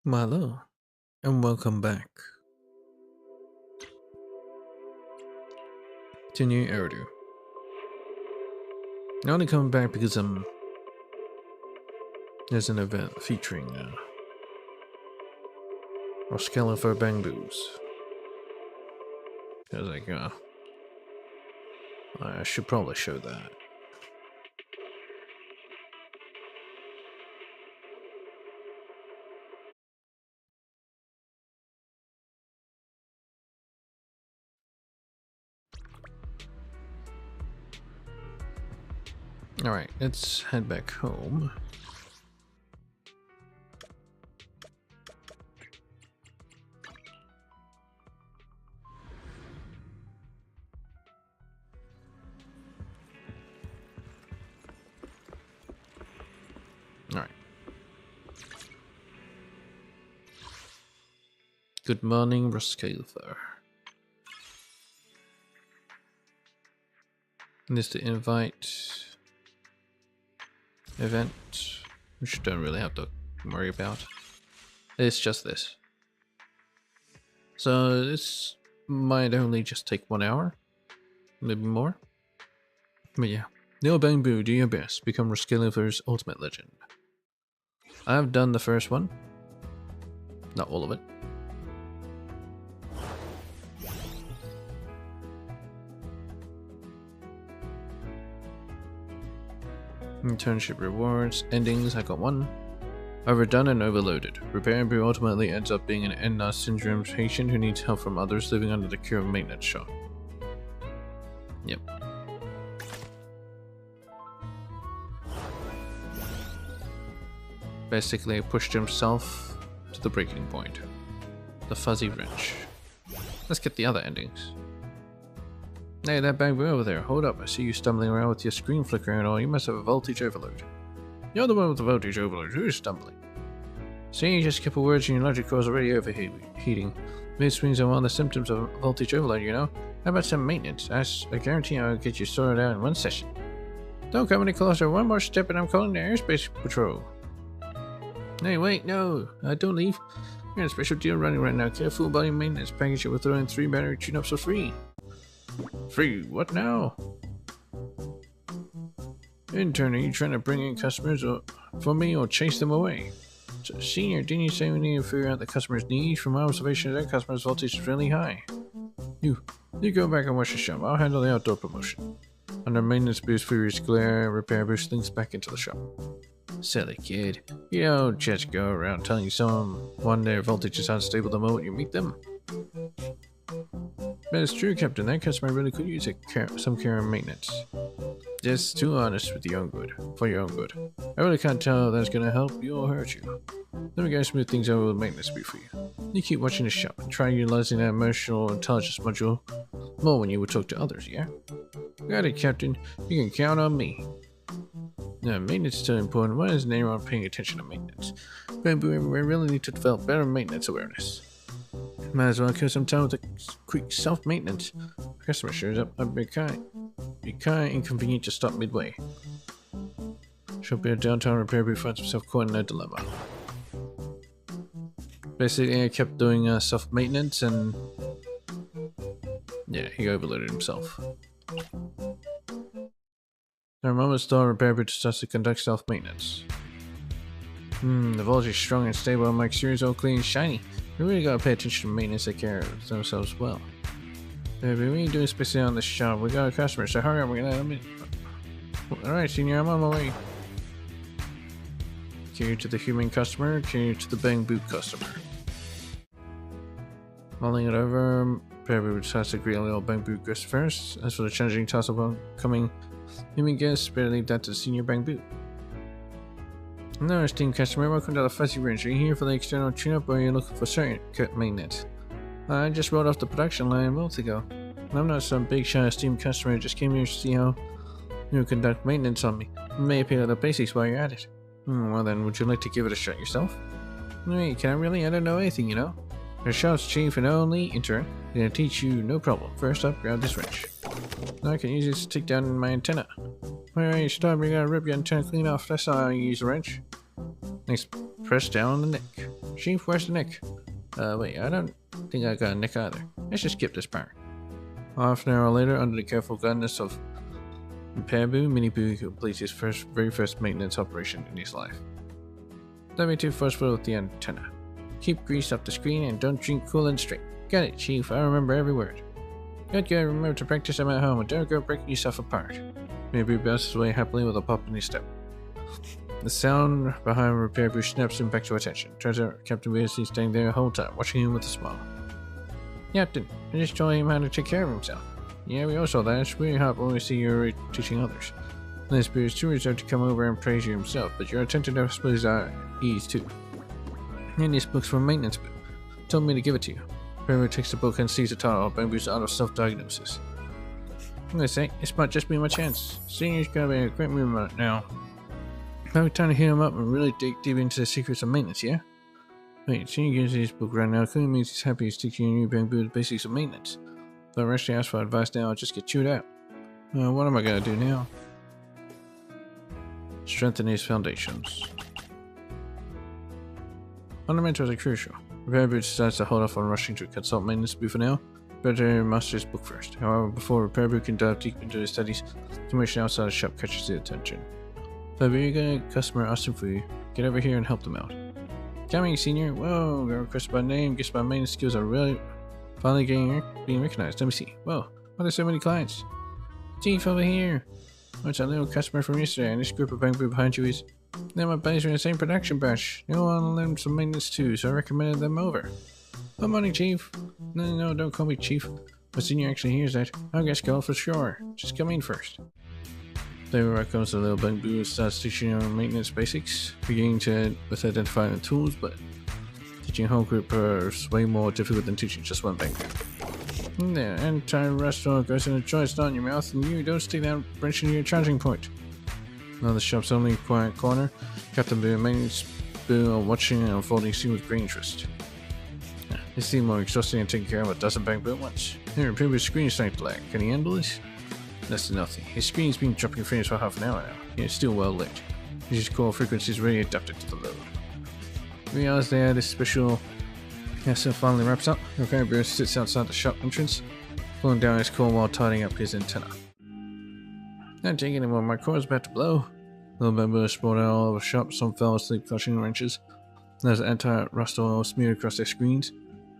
Hello, and welcome back to New Eridu. I only come back because there's an event featuring Roskella for Bamboos. I should probably show that. Alright, let's head back home. Alright. Good morning, Roskella. This the invite event, which you don't really have to worry about. It's just this. So this might only just take 1 hour, maybe more. But yeah, Neil Bamboo, do your best. Become Roskilliver's ultimate legend. I've done the first one. Not all of it. Internship rewards, endings, I got one. Overdone and overloaded. Repair Brew ultimately ends up being an Enna syndrome patient who needs help from others living under the care of a maintenance shop. Yep. Basically pushed himself to the breaking point. The fuzzy wrench. Let's get the other endings. Hey, that bamboo over there, hold up, I see you stumbling around with your screen flickering and all, you must have a voltage overload. You're the one with the voltage overload, who's stumbling? See, you just a couple words and your logic core's already overheating. Mood swings are one of the symptoms of voltage overload, you know? How about some maintenance? I guarantee I'll get you sorted out in one session. Don't come any closer, one more step and I'm calling the airspace patrol. Hey, wait, no, don't leave. We're in a special deal running right now, careful about your maintenance package, we'll throw in 3 battery tune-ups for free. Free? What now? Intern, are you trying to bring in customers for me or chase them away? So, Senior, didn't you say we need to figure out the customer's needs? From my observation, that customer's voltage is really high. You go back and watch the shop. I'll handle the outdoor promotion. Under maintenance boost, furious glare, repair boost links back into the shop. Silly kid. You don't just go around telling someone their voltage is unstable the moment you meet them. But it's true, Captain. That customer really could use some care and maintenance. Just too honest with your own good. For your own good. I really can't tell if that's gonna help you or hurt you. Let me go smooth things over with maintenance booth for you. You keep watching the shop and try utilizing that emotional intelligence module more when you would talk to others, yeah? Got it, Captain. You can count on me. No, maintenance is still important. Why is anyone paying attention to maintenance? We really need to develop better maintenance awareness. Might as well kill some time with a quick self-maintenance. Customer shows up, I'd be kind inconvenient to stop midway. Should be a downtown repair booth finds himself caught in a dilemma. Basically, I kept doing self-maintenance and yeah, he overloaded himself. There are moments the repair booth starts to conduct self-maintenance. The voltage is strong and stable and my exterior is all clean and shiny. We really gotta pay attention to maintenance and take care of themselves well. Baby, what are you doing especially on this shop? We got a customer, so hurry up, we're gonna let them in. Alright, Senior, I'm on my way. Carry to the human customer, carry to the bamboo customer. Mulling it over, Baby decides to greet all bamboo guests first. As for the challenging task of welcoming human guests, better leave that to the Senior Bamboo. No, esteemed customer, welcome to the Fuzzy Wrench. Are you here for the external tune-up or are you looking for circuit maintenance? I just rolled off the production line a month ago. I'm not some big shy esteemed customer, just came here to see how you conduct maintenance on me. You may appear to the basics while you're at it. Well then, would you like to give it a shot yourself? Wait, can I really? I don't know anything, you know? The shop's chief and only intern. I'm gonna teach you, no problem. First up, grab this wrench. I can use this to take down my antenna. Alright, stop, you gotta rip your antenna clean off. That's how you use a wrench. Next, press down on the neck. Chief, where's the neck? Wait, I don't think I got a neck either. Let's just skip this part. Half an hour later, under the careful guidance of Repair Boo, Mini Boo completes his very first maintenance operation in his life. W2 first with the antenna. Keep grease up the screen and don't drink coolant straight. Got it, Chief. I remember every word. Good, good. Remember to practice them at home and don't go breaking yourself apart. Mini Boo bounces away happily with a pop in his step. The sound behind Repair Boo snaps him back to attention. Turns out Captain Boo is standing there the whole time, watching him with a smile. Captain, I just told him how to take care of himself. Yeah, we all saw that. It's really hard when we see you teaching others. This Boo is too reserved to come over and praise you himself, but your attentive displays are ease too. And this book's from Maintenance Boo. Told me to give it to you. Repair Boo takes the book and sees the title of Bamboo's Art of Self-Diagnosis. I'm gonna say, this might just be my chance. Senior's gonna be a great movement now. Probably time to hit him up and really dig deep into the secrets of maintenance, yeah? Wait, Senior gives his book right now clearly means he's happy he's teaching you Bamboo the basics of maintenance. If I rush to ask for advice now, I'll just get chewed out. What am I gonna do now? Strengthen his foundations. Fundamentals are crucial. Repair Boo decides to hold off on rushing to consult Maintenance Boo for now. Better master his book first. However, before Repair Boo can dive deep into his studies, commotion outside the shop catches his attention. If ever you get a customer asking for you, get over here and help them out. Coming, Senior. Whoa, got requested by name. Guess my maintenance skills are really finally being recognized. Let me see. Whoa, why are there so many clients? Chief, over here. What's that little customer from yesterday? And this group of Bamboo behind you is. Now my buddies are in the same production batch. They all want to learn some maintenance too, so I recommended them over. Good morning, Chief. No, don't call me Chief. But Senior actually hears that. I'll get skull for sure. Just come in first. There comes the little Bamboo and starts teaching you maintenance basics, beginning with identifying the tools, but teaching a whole group is way more difficult than teaching just one Bamboo. There, anti-rust oil goes in a joint start in your mouth, and you don't stick that wrench in your charging point. Now the shop's only quiet corner, Captain Boo and Maintenance Boo are watching and unfolding scene with great interest. They seem more exhausting than taking care of a dozen Bamboo at once. Here, Bamboo's screen is starting to lag. Can he handle this? That's nothing. His screen's been dropping frames for half an hour now. It's still well lit. His core frequency is really adapted to the load. Realize they had this special hassle finally wraps up. Repair Boo sits outside the shop entrance, pulling down his core while tidying up his antenna. Not taking anymore, my core is about to blow. Little Bamboo sprawled out all over the shop, some fell asleep clutching wrenches. There's anti-rust oil smeared across their screens.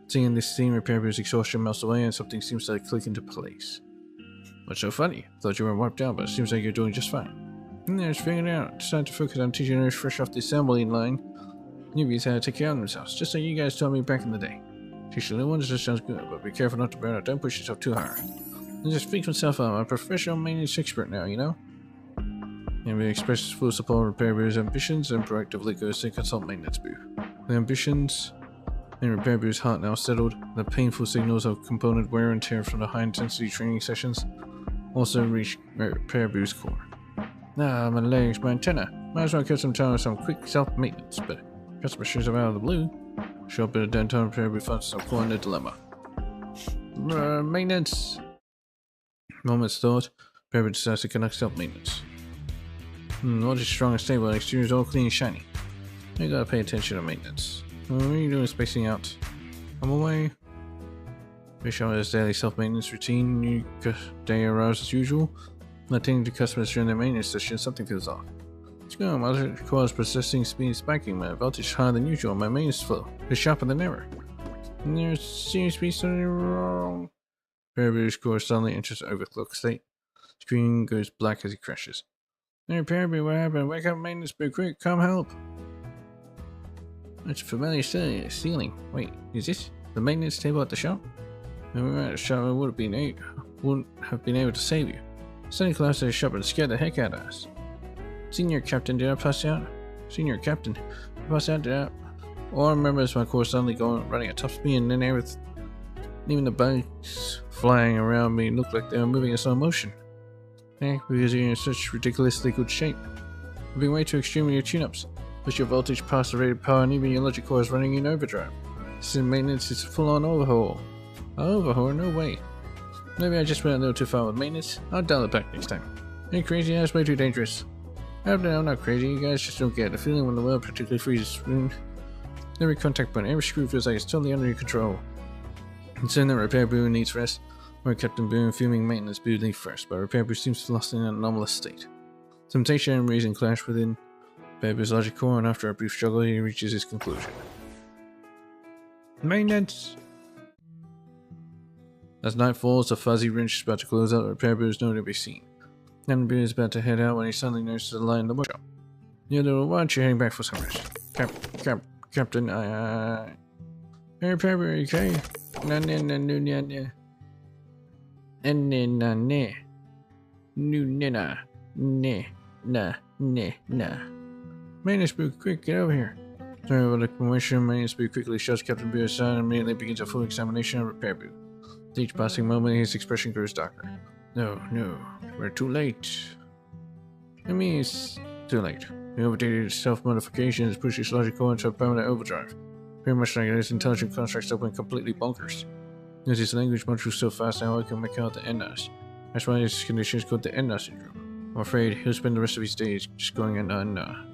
Seeing this scene, Repair Boo's exhaustion melts away and something seems to click into place. What's so funny? Thought you were wiped out, but it seems like you're doing just fine. Just figured it out. Decided to focus on teaching others fresh off the assembly line. Newbies how to take care of themselves, just like you guys told me back in the day. Teach the little ones just sounds good, but be careful not to burn out. Don't push yourself too hard. And just fix myself up. I'm a professional maintenance expert now, you know? And we express full support of Repair Boo's ambitions and proactively goes to consult Maintenance Boo. The ambitions and Repair Boo's heart now settled. The painful signals of component wear and tear from the high-intensity training sessions also reach Repair Boo's core. My legs, my antenna. Might as well kill some time with some quick self-maintenance, but customer shows up out of the blue. Show up at a downtown Repair Boo finds some core in a dilemma. Maintenance! Moment's thought, Repair Boo decides to conduct self-maintenance. Logic strong and stable, and exterior is all clean and shiny. You gotta pay attention to maintenance. What are you doing spacing out? I'm away. Wish on his daily self-maintenance routine. New day arrives as usual. Attending to customers during their maintenance session, something feels off. What's going on? My electric core is processing speed spiking. My voltage is higher than usual. My maintenance flow is sharper than ever. And there seems to be something wrong. Repair Boo's core suddenly enters overclock state. Screen goes black as he crashes. Hey, Repair Boo, what happened? Wake up, Maintenance Boo, quick, come help! It's a familiar ceiling. Wait, is this the maintenance table at the shop? When we were at the shop, I wouldn't have been able to save you. Suddenly collapsed to the shop and scared the heck out of us. Senior Captain, did I pass out? Senior Captain, did I pass out? Did I? All I remember is my core suddenly running at top speed, and then even the bugs flying around me looked like they were moving in slow motion. Because you're in such ridiculously good shape. You've been way too extreme with your tune-ups. Push your voltage past the rated power and even your logic core is running in overdrive. This is maintenance, it's a full-on overhaul. Overhaul? No way. Maybe I just went a little too far with maintenance. I'll dial it back next time. Are you crazy? That's way too dangerous. No, I'm not crazy. You guys just don't get the feeling when the world particularly freezes soon. Every contact point, every screw feels like it's totally under your control. Concerned that Repair Boo needs rest, or Captain Boo and fuming maintenance Boo leave first, but Repair Boo seems lost in an anomalous state. Temptation and reason clash within Repair Boo's logic core, and after a brief struggle, he reaches his conclusion. Maintenance! As night falls, the fuzzy wrench is about to close out. Repair Boo is nowhere to be seen. Captain Boo is about to head out when he suddenly notices a light in the workshop. Yeah, why aren't you heading back for some rest? Captain, Hey, Repair Boo, okay? Maintenance Boo, quick, get over here. Sorry about the commotion. Maintenance Boo quickly shoves Captain Boo aside and immediately begins a full examination of Repair Boo. With each passing moment, his expression grows darker. No, we're too late. I mean, it's too late. The overdated self-modifications push his logic core into a permanent overdrive. Pretty much like his intelligent constructs that went completely bonkers. Because his language moves so fast now I can make out the NS. That's why his condition is called the NS syndrome. I'm afraid he'll spend the rest of his days just going Enna.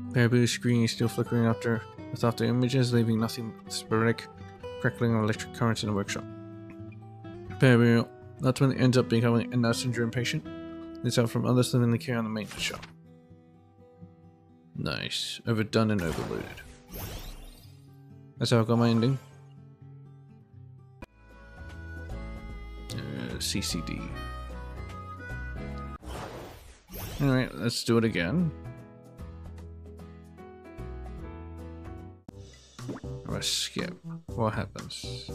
Repair Boo's screen is still flickering after the images, leaving nothing but sporadic crackling of electric currents in the workshop. Repair Boo ultimately ends up becoming an syndrome patient. It's out from others living in the care in the maintenance shop. Nice. Overdone and overloaded. That's how I got my ending. CCD. Alright, let's do it again. Or skip. What happens?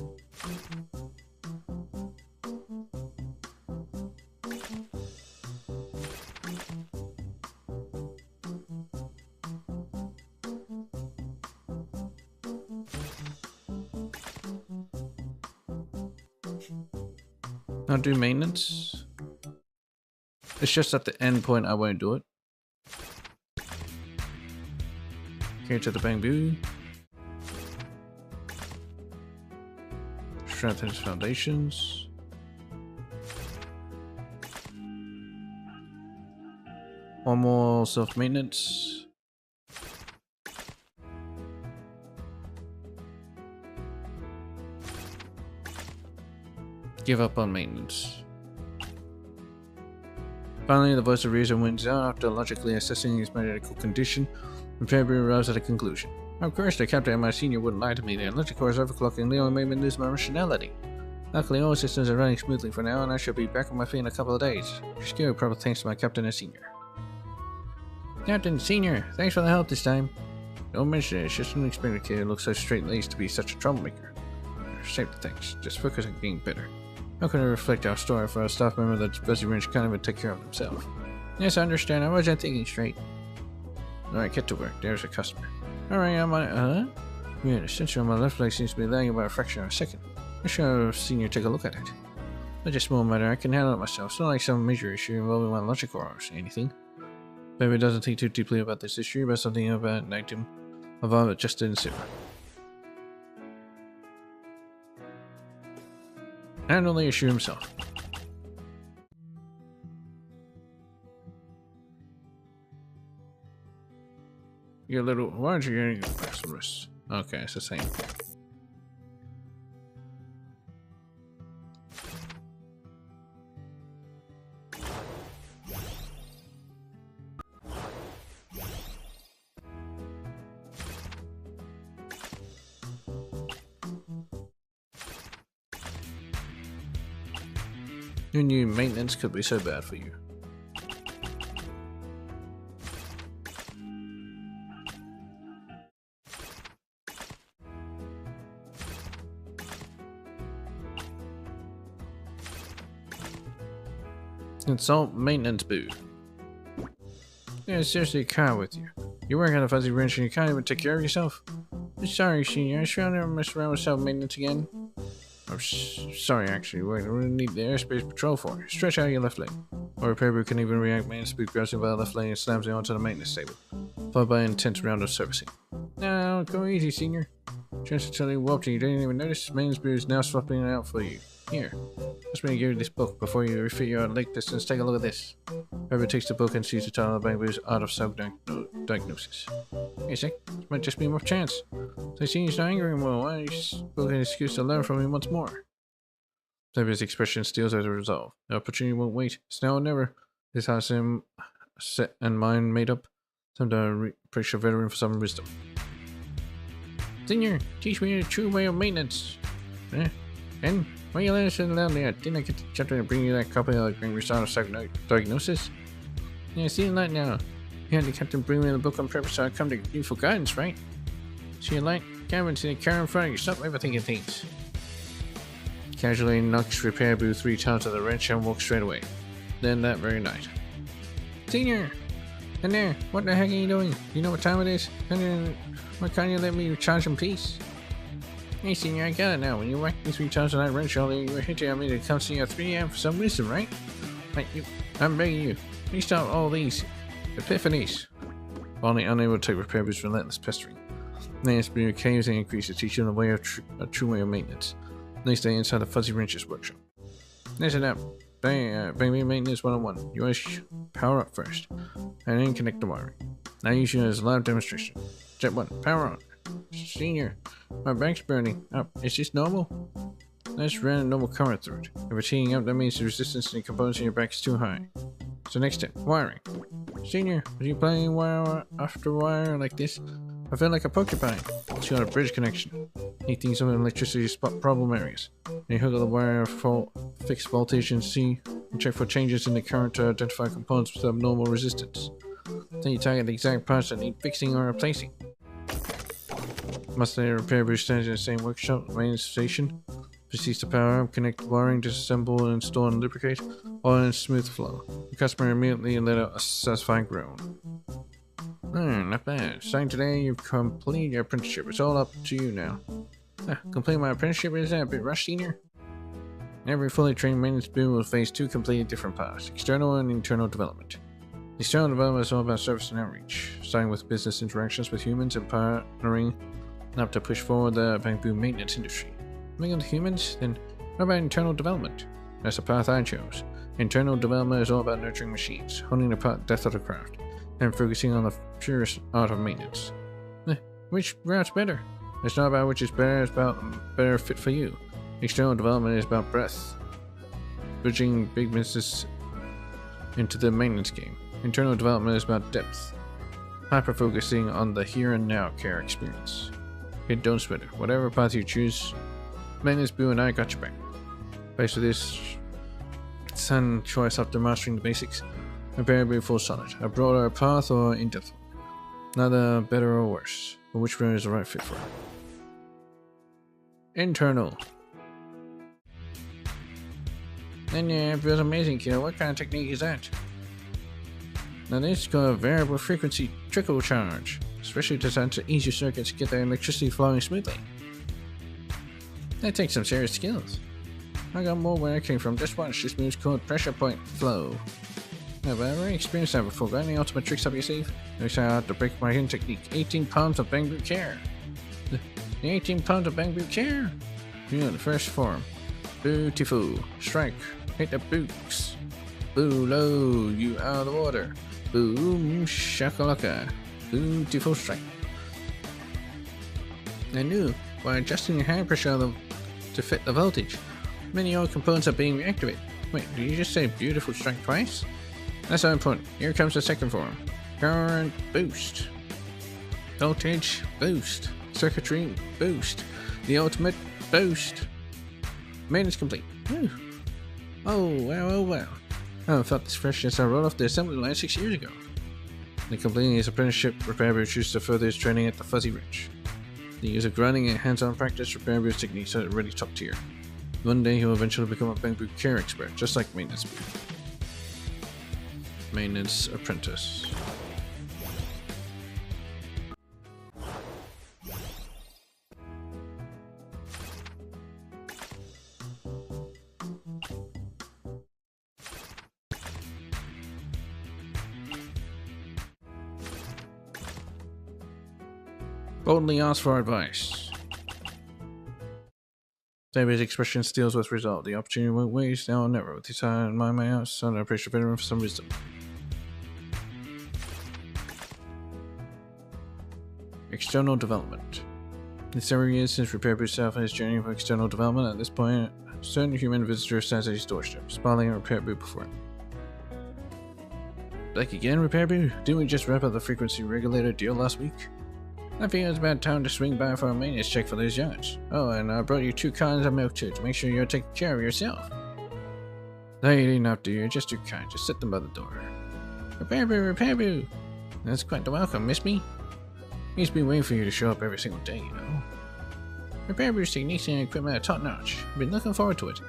I'll do maintenance. It's just at the end point I won't do it. Okay, to the Bang Boo. Strengthen his foundations. One more self-maintenance. Give up on maintenance. Finally, the voice of reason wins out. After logically assessing his medical condition, Repair Boo arrives at a conclusion. Of course, the captain and my senior wouldn't lie to me. The electric core is overclocking. They only made me lose my rationality. Luckily, all systems are running smoothly for now, and I should be back on my feet in a couple of days. Still, probably thanks to my captain and senior. Captain, senior, thanks for the help this time. Don't mention it. It's just an unexpected kid who looks so straight-laced to be such a troublemaker. Save the thanks. Just focus on getting better. How can I reflect our story for a staff member that's Fuzzy Wrench can't even take care of himself? Yes, I understand. I wasn't thinking straight. Alright, get to work. There's a customer. Alright, I'm on Yeah, the sensor on my left leg seems to be lagging by a fraction of a second. I should have senior take a look at it. Such a small matter, I can handle it myself. It's not like some major issue involving my logic or anything. Baby doesn't think too deeply about this issue, but something about night him of it just didn't sit right. Handle the issue himself. You little. Why aren't you getting some rest? Okay, it's the same. Who knew maintenance could be so bad for you? Consult maintenance boo. Yeah, seriously, a car with you. You work on a Fuzzy Wrench and you can't even take care of yourself? I'm sorry, senior. I sure I'll never mess around with self-maintenance again. I'm sorry, actually. We're gonna need the airspace patrol for you. Stretch out your left leg. Or Repair Boo can even react. Maintenance Boo grabs him by the left leg and slams him onto the maintenance table, followed by an intense round of servicing. Now, go easy, senior. Chance to tell you what, you didn't even notice. Maintenance Boo is now swapping it out for you. Here, just me give you this book before you refit your lake distance. Take a look at this. Repair takes the book and sees the title of Bangbu's Art of Self-Diagnosis. Hey, a sec. This might just be more chance. So I see you're not angry anymore. Why don't you spoke an excuse to learn from me once more? Bangbu's expression steals as a resolve. The opportunity won't wait. It's now or never. This has him set and mind made up. Time to approach a veteran for some wisdom. Senior, teach me the true way of maintenance. And why you let us sit down there? Didn't I get the chapter to bring you that copy of the Green Result of Self-Diagnosis? Yeah, see that now. You had the captain bring me the book on purpose so I come to you for guidance, right? See you light? Cabin to the car in front of you. Stop overthinking things. Casually knocks Repair Boo 3 times with the wrench and walks straight away. Then that very night. Senior! And there, what the heck are you doing? You know what time it is? Why can't you let me recharge in peace? Hey Senior, I got it now. When you whack me 3 times with that wrench earlier, you were hinting at me to come see you at 3 AM for some reason, right? I'm begging you. Please stop all these epiphanies. Finally unable to take Repair Boo's relentless pestering. Nance Boo occasionally increase to teach you the way of a true way of maintenance. Next day inside the Fuzzy Wrench's workshop. Listen up. Bang maintenance 101. You always power up first, and then connect the wiring. Now use you as a live demonstration. Step 1. Power on. Senior, my bank's burning up. Is this normal? Let's run a normal current through it. If it's heating up, that means the resistance to the components in your back is too high. So next step, wiring. Senior, are you playing wire after wire like this? I feel like a porcupine. It's got a bridge connection. Need things on electricity spot problem areas. You hook up the wire for fixed voltage and see and check for changes in the current to identify components with abnormal resistance. Then you target the exact parts that need fixing or replacing. Must the repair booth stands in the same workshop, main station. Proceeds to power up, connect the wiring, disassemble, install and lubricate, all in smooth flow. The customer immediately let out a satisfying groan. Not bad. Starting today, you've completed your apprenticeship. It's all up to you now. Complete my apprenticeship, is that a bit rushed, Senior? Every fully trained maintenance boo will face 2 completely different paths, external and internal development. The external development is all about service and outreach, starting with business interactions with humans and partnering up to push forward the bamboo maintenance industry. Moving on to humans, then what about internal development? That's the path I chose. Internal development is all about nurturing machines, honing the depth of the craft, and focusing on the purest art of maintenance. Which route's better? It's not about which is better, it's about better fit for you. External development is about breadth, bridging big business into the maintenance game. Internal development is about depth, hyper-focusing on the here and now care experience. Okay, don't sweat it. Whatever path you choose, Maintenance Boo and I got your back. Based on this son choice after mastering the basics, Repair Boo full solid. A broader path or in-depth one. Neither better or worse, but which one is the right fit for it? Internal. And yeah, it feels amazing, kiddo. What kind of technique is that? Now this is called a variable frequency trickle charge, especially designed to ease your circuits to get the electricity flowing smoothly. That takes some serious skills. I got more where I came from. Just watch, this move's called pressure point flow. I've already experienced that before. Got any ultimate tricks up your sleeve? Next time I have to break my hidden technique. 18 pounds of bamboo care. The 18 pounds of bamboo care? You know, the first form. Beautiful. Strike. Hit the boots. Boo low. You out of the water. Boom. Shakalaka. Beautiful strike. I knew. By adjusting the hand pressure to fit the voltage, many old components are being reactivated. Wait, did you just say beautiful strike twice? That's so important. Here comes the second form. Current boost. Voltage boost. Circuitry boost. The ultimate boost. Maintenance complete. Whew. Oh wow, oh wow. I haven't felt this fresh since I rolled off the assembly line 6 years ago. In completing his apprenticeship, Repair Boo chooses to further his training at the Fuzzy Wrench. The use of grinding and hands-on practice, Repair Boo's techniques are already top tier. One day he will eventually become a bamboo care expert, just like Maintenance Boo. Maintenance apprentice. Boldly ask for advice. David's expression steals with resolve. The opportunity won't waste, now or never. With his eye and my out, son, I appreciate veteran for some wisdom. External development. It's several years since Repair Boo's self and his journey for external development. At this point, a certain human visitor stands at his doorstep, smiling at Repair Boo before him. Back again, Repair Boo? Didn't we just wrap up the frequency regulator deal last week? I figured it was about time to swing by for a maintenance check for those youngins. Oh, and I brought you 2 cartons of milk too, to make sure you're taking care of yourself. No, you didn't have to. You're just too kind. Just set them by the door. Repair Boo, Repair Boo! That's quite the welcome, miss me. He's been waiting for you to show up every single day, you know. Repair Boo's techniques and equipment are top notch. I've been looking forward to it.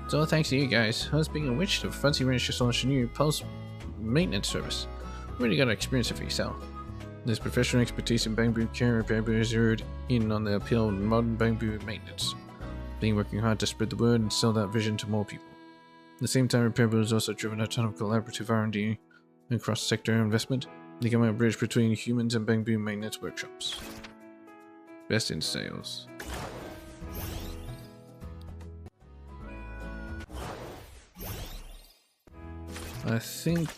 It's all thanks to you guys. Speaking of which, the Fuzzy Wrench just launched a new pulse maintenance service. You really gotta experience it for yourself. This professional expertise in bamboo care, Repair Boo has zeroed in on the appeal of modern bamboo maintenance, being working hard to spread the word and sell that vision to more people. At the same time, Repair Boo has also driven a ton of collaborative R&D and cross-sector investment, becoming a bridge between humans and bamboo maintenance workshops. Best in sales. I think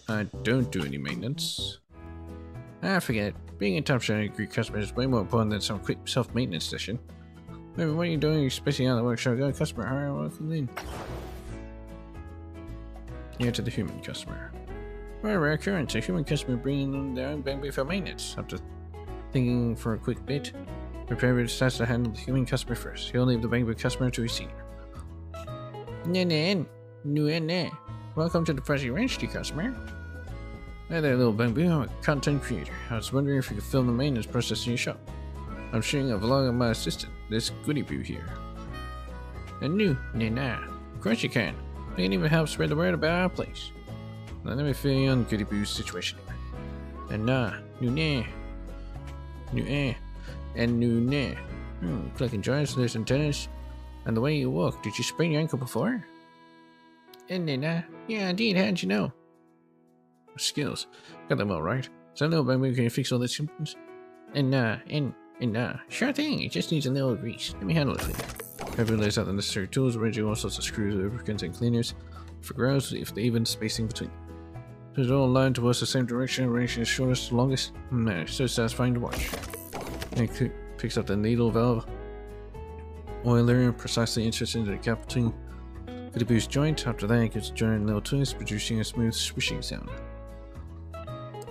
I don't do any maintenance. Forget it. Being in top shiny Greek customer is way more important than some quick self-maintenance session. Maybe what are you doing? You're spacing out of the workshop. Got a customer. Alright, welcome in. Here to the human customer. Rare occurrence. A human customer bringing them their own bamboo for maintenance. After thinking for a quick bit, Repair Boo decides to handle the human customer first. He'll leave the bamboo customer to his senior. Welcome to the Fuzzy Wrench, customer. Hey there, little bamboo. I'm a content creator. I was wondering if you could film the maintenance process in your shop. I'm shooting a vlog of my assistant, this Goody Boo here. And of course you can. You can even help spread the word about our place. Now let me fill you on Goody Boo's situation here. Clicking joints, loose antennas, and the way you walk. Did you sprain your ankle before? Yeah, indeed. How'd you know? Skills. Got them all right. So, little bamboo, can you fix all the symptoms? Sure thing. It just needs a little grease. Let me handle it for you. Bamboo lays out the necessary tools, arranging all sorts of screws, lubricants, and cleaners for grows if the even spacing between them. So it's all aligned towards the same direction, arranging the shortest to longest. So satisfying to watch. And he picks up the needle valve oiler, precisely inserts into the gap between Goody Boo's joint. After that, it gives the joint a little twist, producing a smooth swishing sound.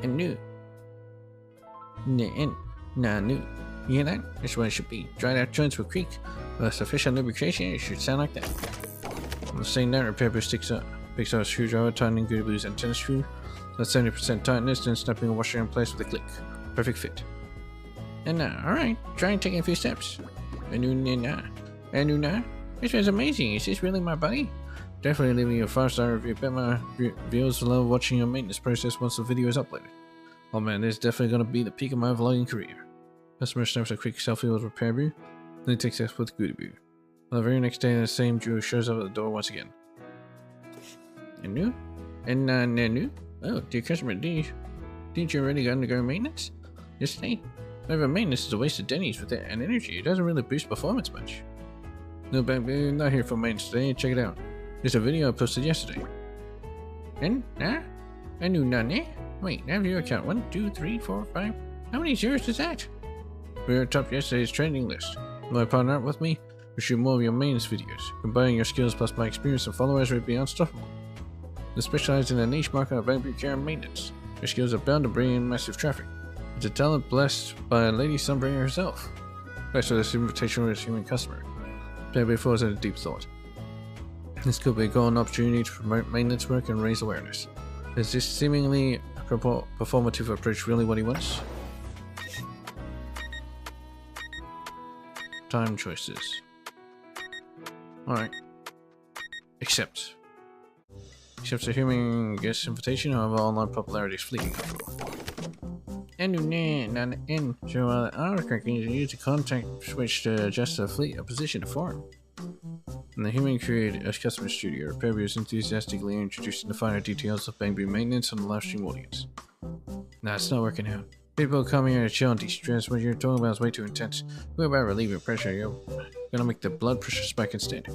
You hear that? That's what it should be. Dried out joints will creak. With sufficient lubrication, it should sound like that. On the same note, Repair Boo picks up a screwdriver, tightening Goody Boo's antenna screw. That's 70% tightness, then snapping a washer in place with a click. Perfect fit. Alright, try and take a few steps. This was amazing. Is this really my buddy? Definitely leaving you a 5-star review. Bet my viewers will love watching your maintenance process once the video is uploaded. Oh man, this is definitely going to be the peak of my vlogging career. Customer snaps a quick selfie with Repair Boo, then he takes off with Goody Boo. On the very next day, the same Drew shows up at the door once again. Oh, dear customer, didn't you already undergo maintenance? Yesterday? Over maintenance is a waste of Denny's with that and energy. It doesn't really boost performance much. No, bamboo, not here for maintenance today. Check it out. There's a video I posted yesterday. Wait, I have your account. 1, 2, 3, 4, 5. How many zeros is that? We were atop yesterday's trending list. My partner with me? We shoot more of your maintenance videos. Combining your skills plus my experience and followers would be unstoppable. They specialize in a niche market of bamboo care and maintenance. Your skills are bound to bring in massive traffic. It's a talent blessed by Lady Sunbringer herself. Thanks for this invitation with a human customer. Bamboo falls into deep thought. This could be a golden opportunity to promote maintenance work and raise awareness. Is this seemingly performative approach really what he wants? Time choices. Alright. Accept a human guest invitation, however online popularity is fleeting after all. So our can use a contact switch to adjust a position to form. And the human created a customer studio. Repair Boo is enthusiastically introducing the finer details of bamboo maintenance on the live stream audience. Nah, it's not working out. People come here to chill and de-stress. What you're talking about is way too intense. What about relieving pressure? Yo, Gonna make the blood pressure spike instead.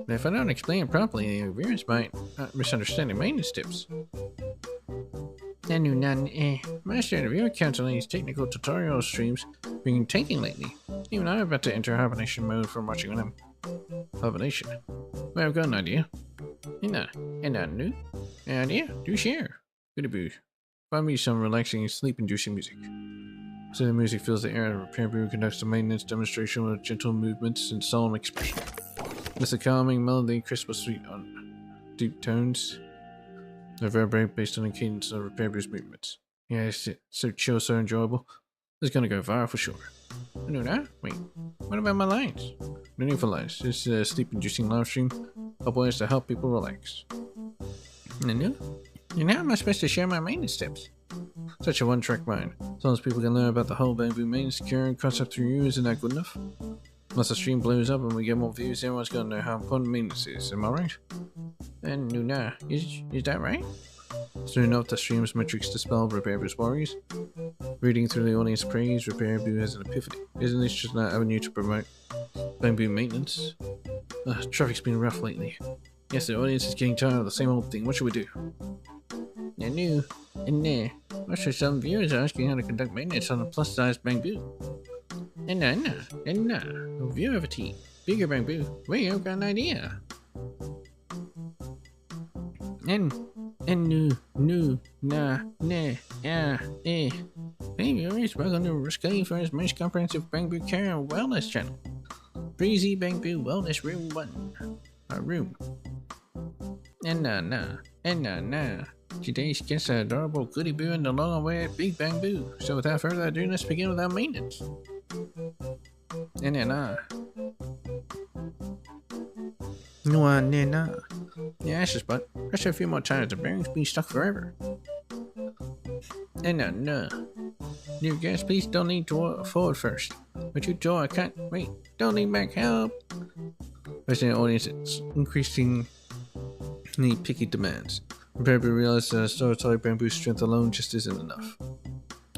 If I don't explain it properly, the viewers might misunderstand the maintenance tips. Master, the viewer counts on these technical tutorial streams being taken lately. Even I'm about to enter hibernation mode from watching them. Hibernation? Well, I've got an idea. And a new idea? Do share. Goody boo. Find me some relaxing, sleep-inducing music. So the music fills the air, and Repair Boo conducts a maintenance demonstration with gentle movements and solemn expression. It's a calming melody, crisp but sweet on deep tones. They reverberate based on the cadence of Repair Boo's movements. Yeah, it's so chill, so enjoyable. It's gonna go viral for sure. No, no, wait. What about my lines? No need for lines. It's a sleep-inducing live stream of ways to help people relax. No? And how am I supposed to share my maintenance tips? Such a one-track mind. As long as people can learn about the whole bamboo maintenance cure and concept through you, isn't that good enough? Once the stream blows up and we get more views, everyone's gonna know how important maintenance is, am I right? And Nuna, is that right? Soon enough, the stream's metrics dispel Repair Boo's worries. Reading through the audience praise, Repair Boo has an epiphany. Isn't this just an avenue to promote bamboo maintenance? Traffic's been rough lately. Yes, the audience is getting tired of the same old thing. What should we do? Most of some viewers are asking how to conduct maintenance on a plus-sized bamboo. Viewer of a tea. Bigger bamboo. Wait, I've got an idea. Hey viewers, welcome to Risky for his most comprehensive bamboo care and wellness channel. Breezy Bamboo Wellness Room 1. Room. Today's guests are adorable Goody Boo and the long-awaited Big Bamboo. So without further ado, let's begin with our maintenance. Yeah, that's just but. Press a few more times, the bearing's been stuck forever. New guests, please don't lean forward first. But you door, I can't. Wait, don't lean back, help! Resident audience, it's increasingly picky demands. Repair Boo realized that storytelling bamboo strength alone just isn't enough.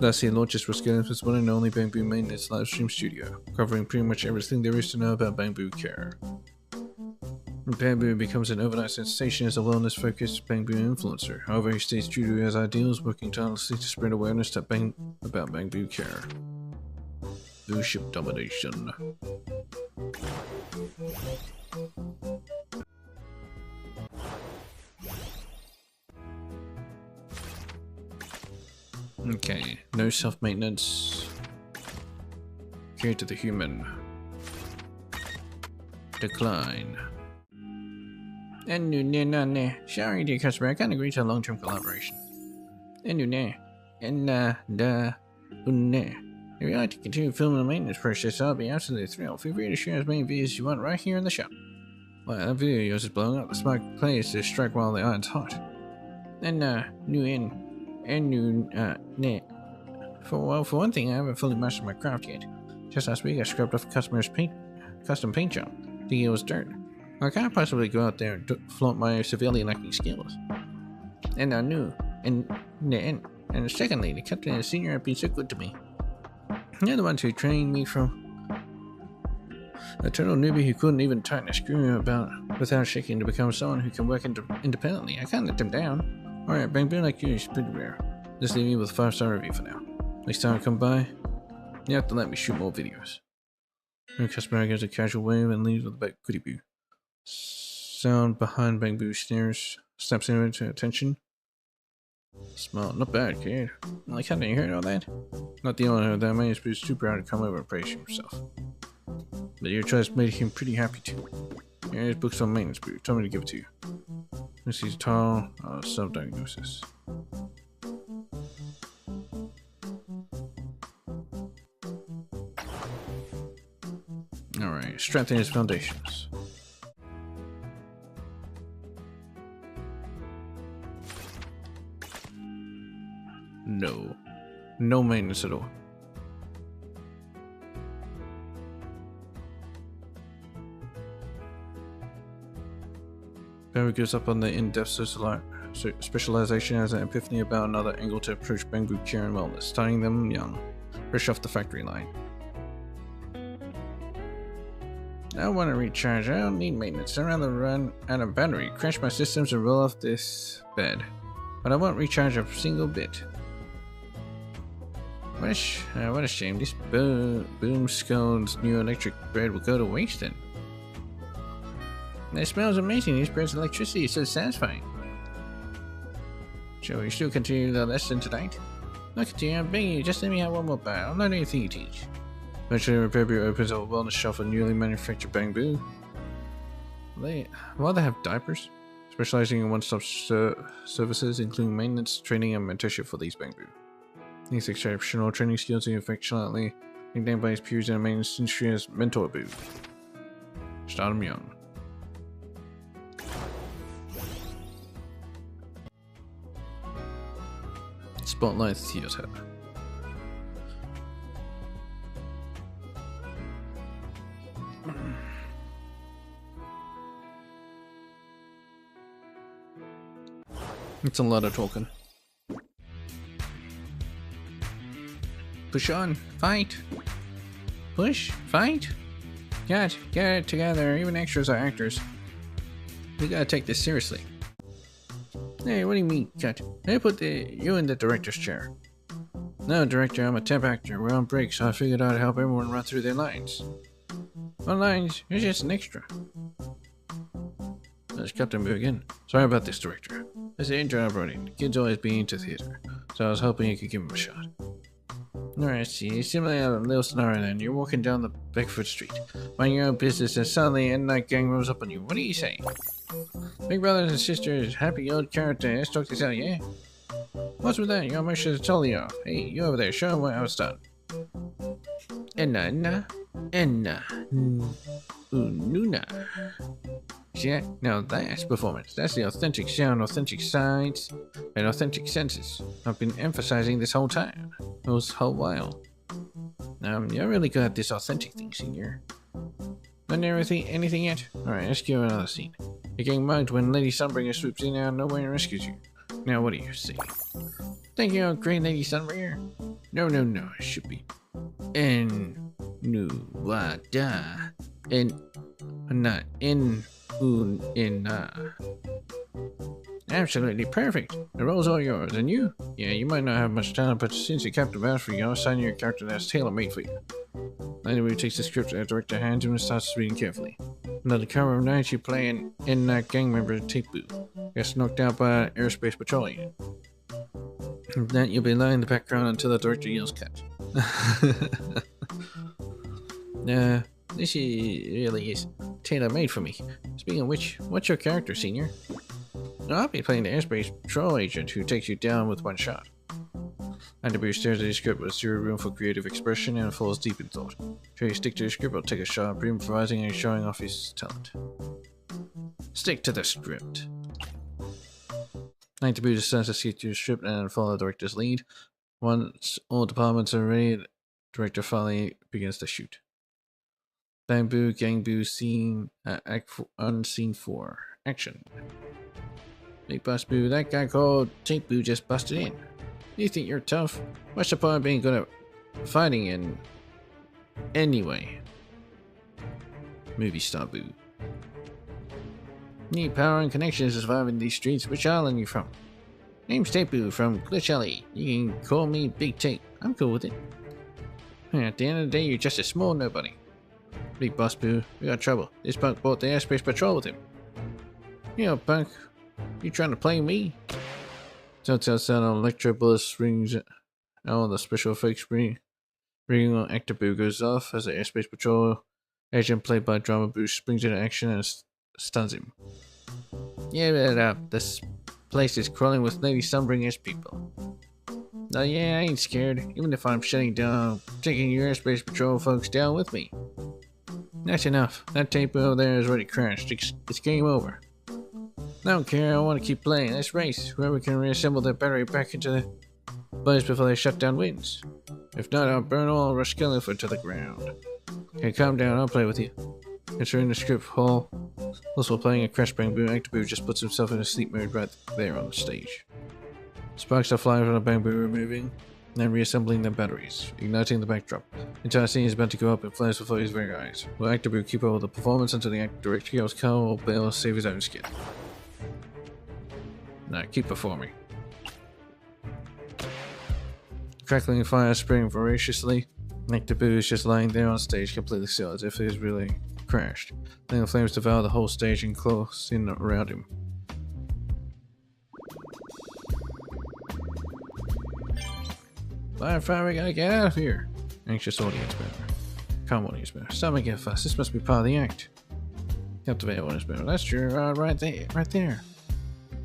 Last year, launches were scheduled for one and only bamboo maintenance live stream studio, covering pretty much everything there is to know about bamboo care. Repair Boo becomes an overnight sensation as a wellness-focused bamboo influencer. However, he stays true to his ideals, working tirelessly to spread awareness about bamboo care. Boo ship domination. Okay, no self-maintenance. Care to the human. Decline. Sorry, dear customer, I can't agree to a long-term collaboration. If you'd like to continue filming the maintenance process, I'll be absolutely thrilled. Feel free to share as many videos as you want right here in the shop. Wow, that video of yours is blowing up. The smart play is to strike while the iron's hot. For one thing, I haven't fully mastered my craft yet. Just last week, I scrubbed off a customer's custom paint job, thinking it was dirt. I can't possibly go out there and flaunt my severely lacking skills. And secondly, the captain and the senior have been so good to me. They're the ones who trained me from a total newbie who couldn't even tighten a screw about without shaking to become someone who can work independently. I can't let them down. Alright, bamboo like you is pretty rare. Just leave me with a 5-star review for now. Next time I come by, you have to let me shoot more videos. The customer gives a casual wave and leaves with a big Goody Boo. Sound behind Bamboo snaps him into attention. Smell, not bad, kid. Like, how did you hear all that? Not the owner of that man is too proud to come over and praise himself. But your choice made him pretty happy too. Here, his book's on maintenance, Boo. Told me to give it to you. He's tall, self-diagnosis. Alright, strengthen his foundations. No maintenance at all. Barry gives up on the in-depth specialization as an epiphany about another angle to approach bamboo care and wellness, starting them young, fresh off the factory line. I want to recharge. I don't need maintenance. I'd rather run out of battery, crash my systems, and roll off this bed. But I won't recharge a single bit. What a shame. This Boomskull's new electric bread will go to waste then. It smells amazing. This bread's electricity is so satisfying. Shall we still continue the lesson tonight? Look at you, I'm begging you, just let me have one more bite. I'll learn anything you teach. Eventually, Repair opens a wellness shelf of newly manufactured bamboo. While they have diapers, specializing in one-stop services, including maintenance, training, and mentorship for these bamboo. These exceptional training skills are affectionately nicknamed by his peers in the maintenance industry as Mentor Boo. Start him young. Spotlight Theater. It's a lot of talking. Push on, fight! Push, fight! Get it together, even extras are actors. We gotta take this seriously. Hey, what do you mean, cut? I put you in the director's chair. No, director, I'm a temp actor. We're on break, so I figured I'd help everyone run through their lines. What lines? You're just an extra. Let's cut them again. Sorry about this, director. That's the intro I brought in. Kids always be into theater, so I was hoping you could give him a shot. Alright, see, similarly a little scenario then. You're walking down the Beckford Street, minding your own business, and suddenly a night gang rolls up on you. What do you say? Big brothers and sisters, happy old character, let's talk this out, yeah? What's with that? Your emotions are totally off. Hey, you over there, show them what I was done. Enna, Nuna. See that? Now that's performance. That's the authentic sound, authentic sides, and authentic senses. I've been emphasizing this whole time. This whole while. You're really good at this authentic thing, senior. Done anything yet? Alright, let's give another scene. You're getting mugged when Lady Sunbringer swoops in out of nowhere and rescues you. Now what do you say? Thank you, great Lady Sunbringer. No, it should be. Absolutely perfect. The role's all yours. And you? Yeah, you might not have much talent, but since you kept the mouse for you, I'll assign you a character that's tailor-made for you. Later, we takes the script, the director hands him and starts reading carefully. Under the cover of night, you play an in-night gang member, Tape Boo. Gets knocked out by an airspace patrol unit. Then you'll be lying in the background until the director yells cut. This really is tailor-made for me. Speaking of which, what's your character, senior? I'll be playing the airspace patrol agent who takes you down with one shot. Underboo stares at his script with zero room for creative expression and falls deep in thought. Should he stick to his script or take a shot at improvising and showing off his talent? Stick to the script. Underboo decides to stick to the script and follow the director's lead. Once all departments are ready, the director finally begins to shoot. Bamboo Gangboo scene on scene 4. Action. Big Bus Boo, that guy called Tape Boo just busted in. You think you're tough? What's the point of being good at fighting in anyway? Movie star Boo. Need power and connections to survive in these streets. Which island you from? Name's Tape Boo from Glitch Alley. You can call me Big Tape. I'm cool with it. At the end of the day, you're just a small nobody. Big Boss Boo, we got trouble. This punk brought the airspace patrol with him. You know, punk, you trying to play me? Telltale sound on electro bullets rings out on the special effects ringing on Actor Boo goes off as the airspace patrol agent played by Drama Boo springs into action and stuns him. Yeah, but this place is crawling with Lady Sunbringer's people. Oh yeah, I ain't scared. Even if I'm shutting down, taking your airspace patrol folks down with me. That's enough. That tape over there is already crashed. It's game over. I don't care, I want to keep playing. Let's race. Whoever can reassemble their battery back into the blaze before they shut down wins. If not, I'll burn all our skeleton to the ground. Okay, calm down, I'll play with you. Entering the script hall. Also playing a Crash Bamboo, Actor Boo just puts himself in a sleep mode right there on the stage. Sparks are flying from the bamboo removing. then reassembling the batteries, igniting the backdrop. The entire scene is about to go up in flames before his very eyes. Will Actor Boo keep up with the performance until the actor director goes Carl or Bale save his own skin? Nah, keep performing. Crackling fire spraying voraciously. Actor Boo is just lying there on stage, completely still, as if he has really crashed. Then the flames devour the whole stage and close in around him. Fire, we gotta get out of here! Anxious audience member. Calm audience member. Stop making a fuss, this must be part of the act. Captivate audience member. That's true, right there.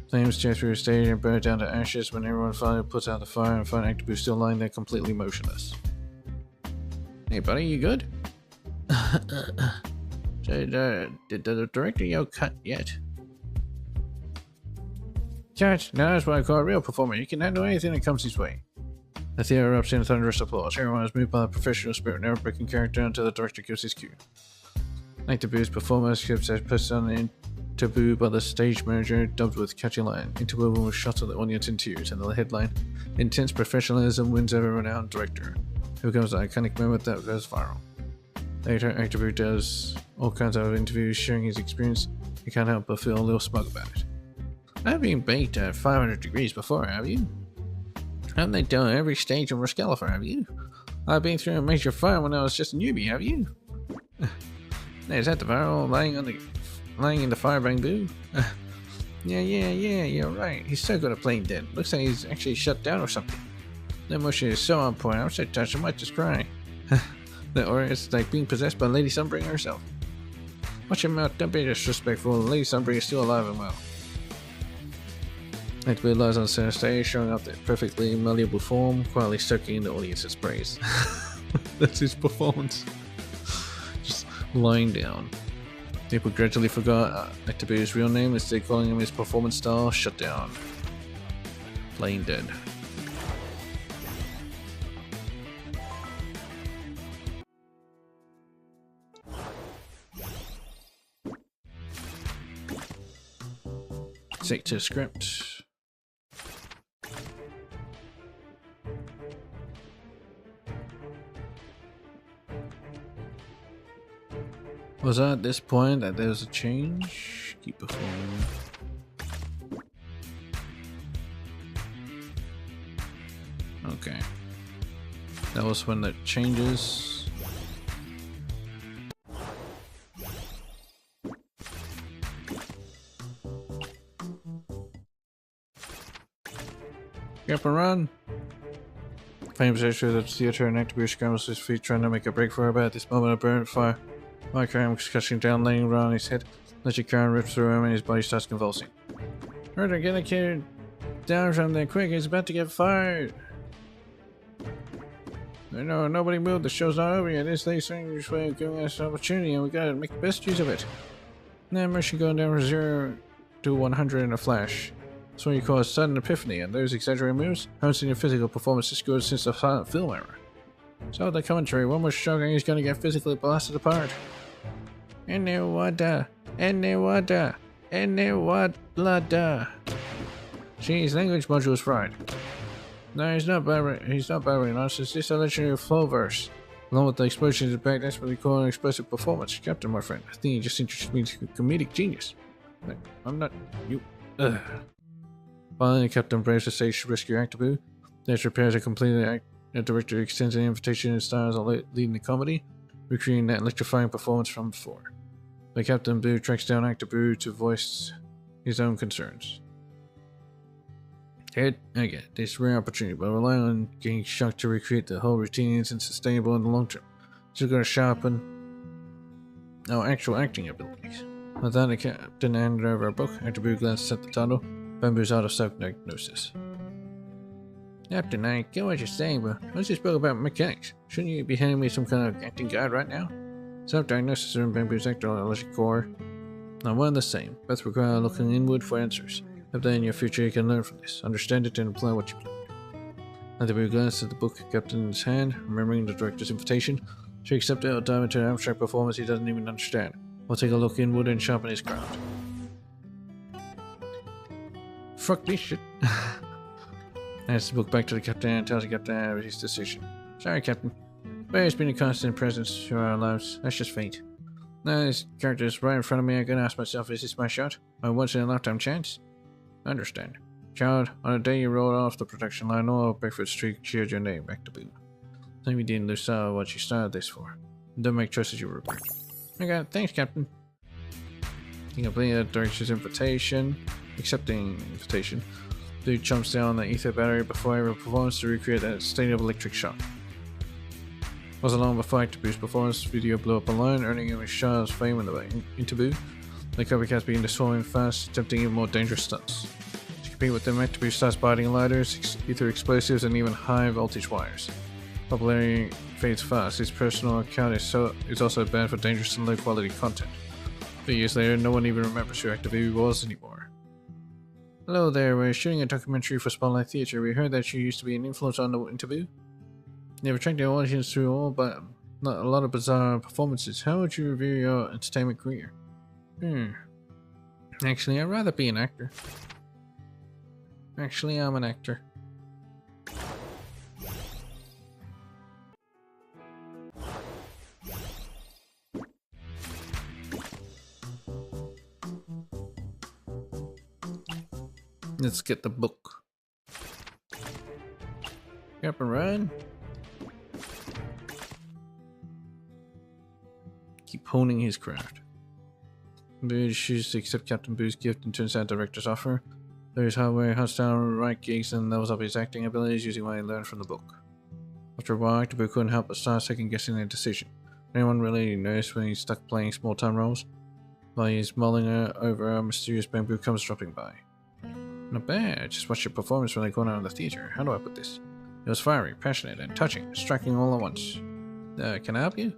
Flames tear through the stage and burn down to ashes when everyone finally puts out the fire and find Actor Boo still lying there completely motionless. Hey buddy, you good? Did the director yell cut yet? Cut? No, that's what I call a real performer. You can handle anything that comes his way. The theater erupts in thunderous applause. Everyone is moved by the professional spirit, never breaking character until the director gives his cue. Actor Boo's performance scripts are pushed on the taboo by the stage manager, dubbed with catchy line, interwoven with shots of the audience in tears, and the headline, Intense Professionalism Wins Over Renowned Director. It becomes an iconic moment that goes viral. Later, Actor Boo does all kinds of interviews sharing his experience. You can't help but feel a little smug about it. I've been baked at 500 degrees before, have you? Haven't they done every stage of Rascalifer, have you? I've been through a major fire when I was just a newbie, have you? Is that the viral lying in the fire, Bang Boo? Yeah, you're right. He's so good at playing dead. Looks like he's actually shut down or something. That motion is so on point. I'm so touched I might just cry. Or it's like being possessed by Lady Sunbringer herself. Watch your mouth, don't be disrespectful. Lady Sunbringer is still alive and well. Actor Boo lies on center stage, showing off that perfectly malleable form, quietly soaking in the audience's praise. That's his performance. Just lying down. People gradually forgot Actor Boo's real name, instead calling him his performance style, Shut Down. Playing dead. Stick to script. Was that at this point that there was a change? Keep performing. Okay. That was when the changes. Get up and run! Famous actor of the theater and Actor Boo scrambles to his feet, trying to make a break for her, but at this moment a burnt fire. Mike Ram was crashing down, laying around on his head. Electric current rips through him and his body starts convulsing. Murder, get the kid down from there quick, he's about to get fired! No, nobody moved, the show's not over yet. This late stranger's way of giving us an opportunity and we gotta make the best use of it. Now Mercy going down from 0 to 100 in a flash. That's what you call a sudden epiphany, and those exaggerated moves haven't seen your physical performance this good since the silent film era. So the commentary, one more shocking, he's gonna get physically blasted apart. Anywada. Jeez, language module is fried. No, he's not babbling nonsense, it's a legendary flow verse. Along with the explosions in the back, that's what we call an expressive performance. Captain, my friend, I think you just introduced me to comedic genius. I'm not... you... Ugh. Finally, the captain braves the stage to rescue Actor Boo. There's repairs are completed. The director extends an invitation and stars on leading the comedy, recreating that electrifying performance from before. But Captain Boo tracks down Actor Boo to voice his own concerns. I get this rare opportunity, but relying on getting shocked to recreate the whole routine isn't sustainable in the long term. Just gotta sharpen our actual acting abilities. With that, the captain handed over a book. Actor Boo glanced at the title. Bamboo's out of self-diagnosis. Captain, I get what you're saying, but what's this book about mechanics? Shouldn't you be handing me some kind of acting guide right now? Self-diagnosis and Bamboo's actor core are one and the same. Both require looking inward for answers. If then in your future you can learn from this, understand it, and apply what you've learned. Actor Boo glanced at the book kept in his hand, remembering the director's invitation. To accept it or dive into an abstract performance he doesn't even understand. We'll take a look inward and sharpen his craft. Fuck this shit. Hands the book back to the captain and tells the captain his decision. Sorry, Captain. Barry's been a constant presence through our lives. That's just fate. Now this character is right in front of me. I gotta ask myself, is this my shot? My once in a lifetime chance? I understand. Child, on the day you rolled off the protection line, all Breakfast Street cheered your name back to blue. Then you didn't lose sight of what you started this for. Don't make choices you regret. Okay, thanks, Captain. He completed Director's invitation. Accepting invitation. Dude jumps down the ether battery before every performance to recreate a state of electric shock. Wasn't long before Actaboo's performance video blew up online, earning him a shot of fame in the Actaboo. The copycats began to swarm fast, attempting even more dangerous stunts. To compete with them, Actaboo starts biting lighters, ether explosives, and even high voltage wires. Popularity fades fast. His personal account is also banned for dangerous and low quality content. 3 years later, no one even remembers who Actaboo was anymore. Hello there, we're shooting a documentary for Spotlight Theatre. We heard that you used to be an influencer on the Actaboo. You've attracted an audience through all but not a lot of bizarre performances. How would you review your entertainment career? Actually, I'd rather be an actor. Actually, I'm an actor. Let's get the book. Get up and run. Keep honing his craft. Boo chooses to accept Captain Boo's gift and turns down Director's offer. There's hardware, hunts down right gigs, and levels up his acting abilities using what he learned from the book. After a while, Boo couldn't help but start second guessing their decision. Anyone really notice when he's stuck playing small time roles? While he's mulling over a mysterious bamboo comes dropping by. Not bad, just watch your performance when they go out in the theater. How do I put this? It was fiery, passionate, and touching, striking all at once. Can I help you?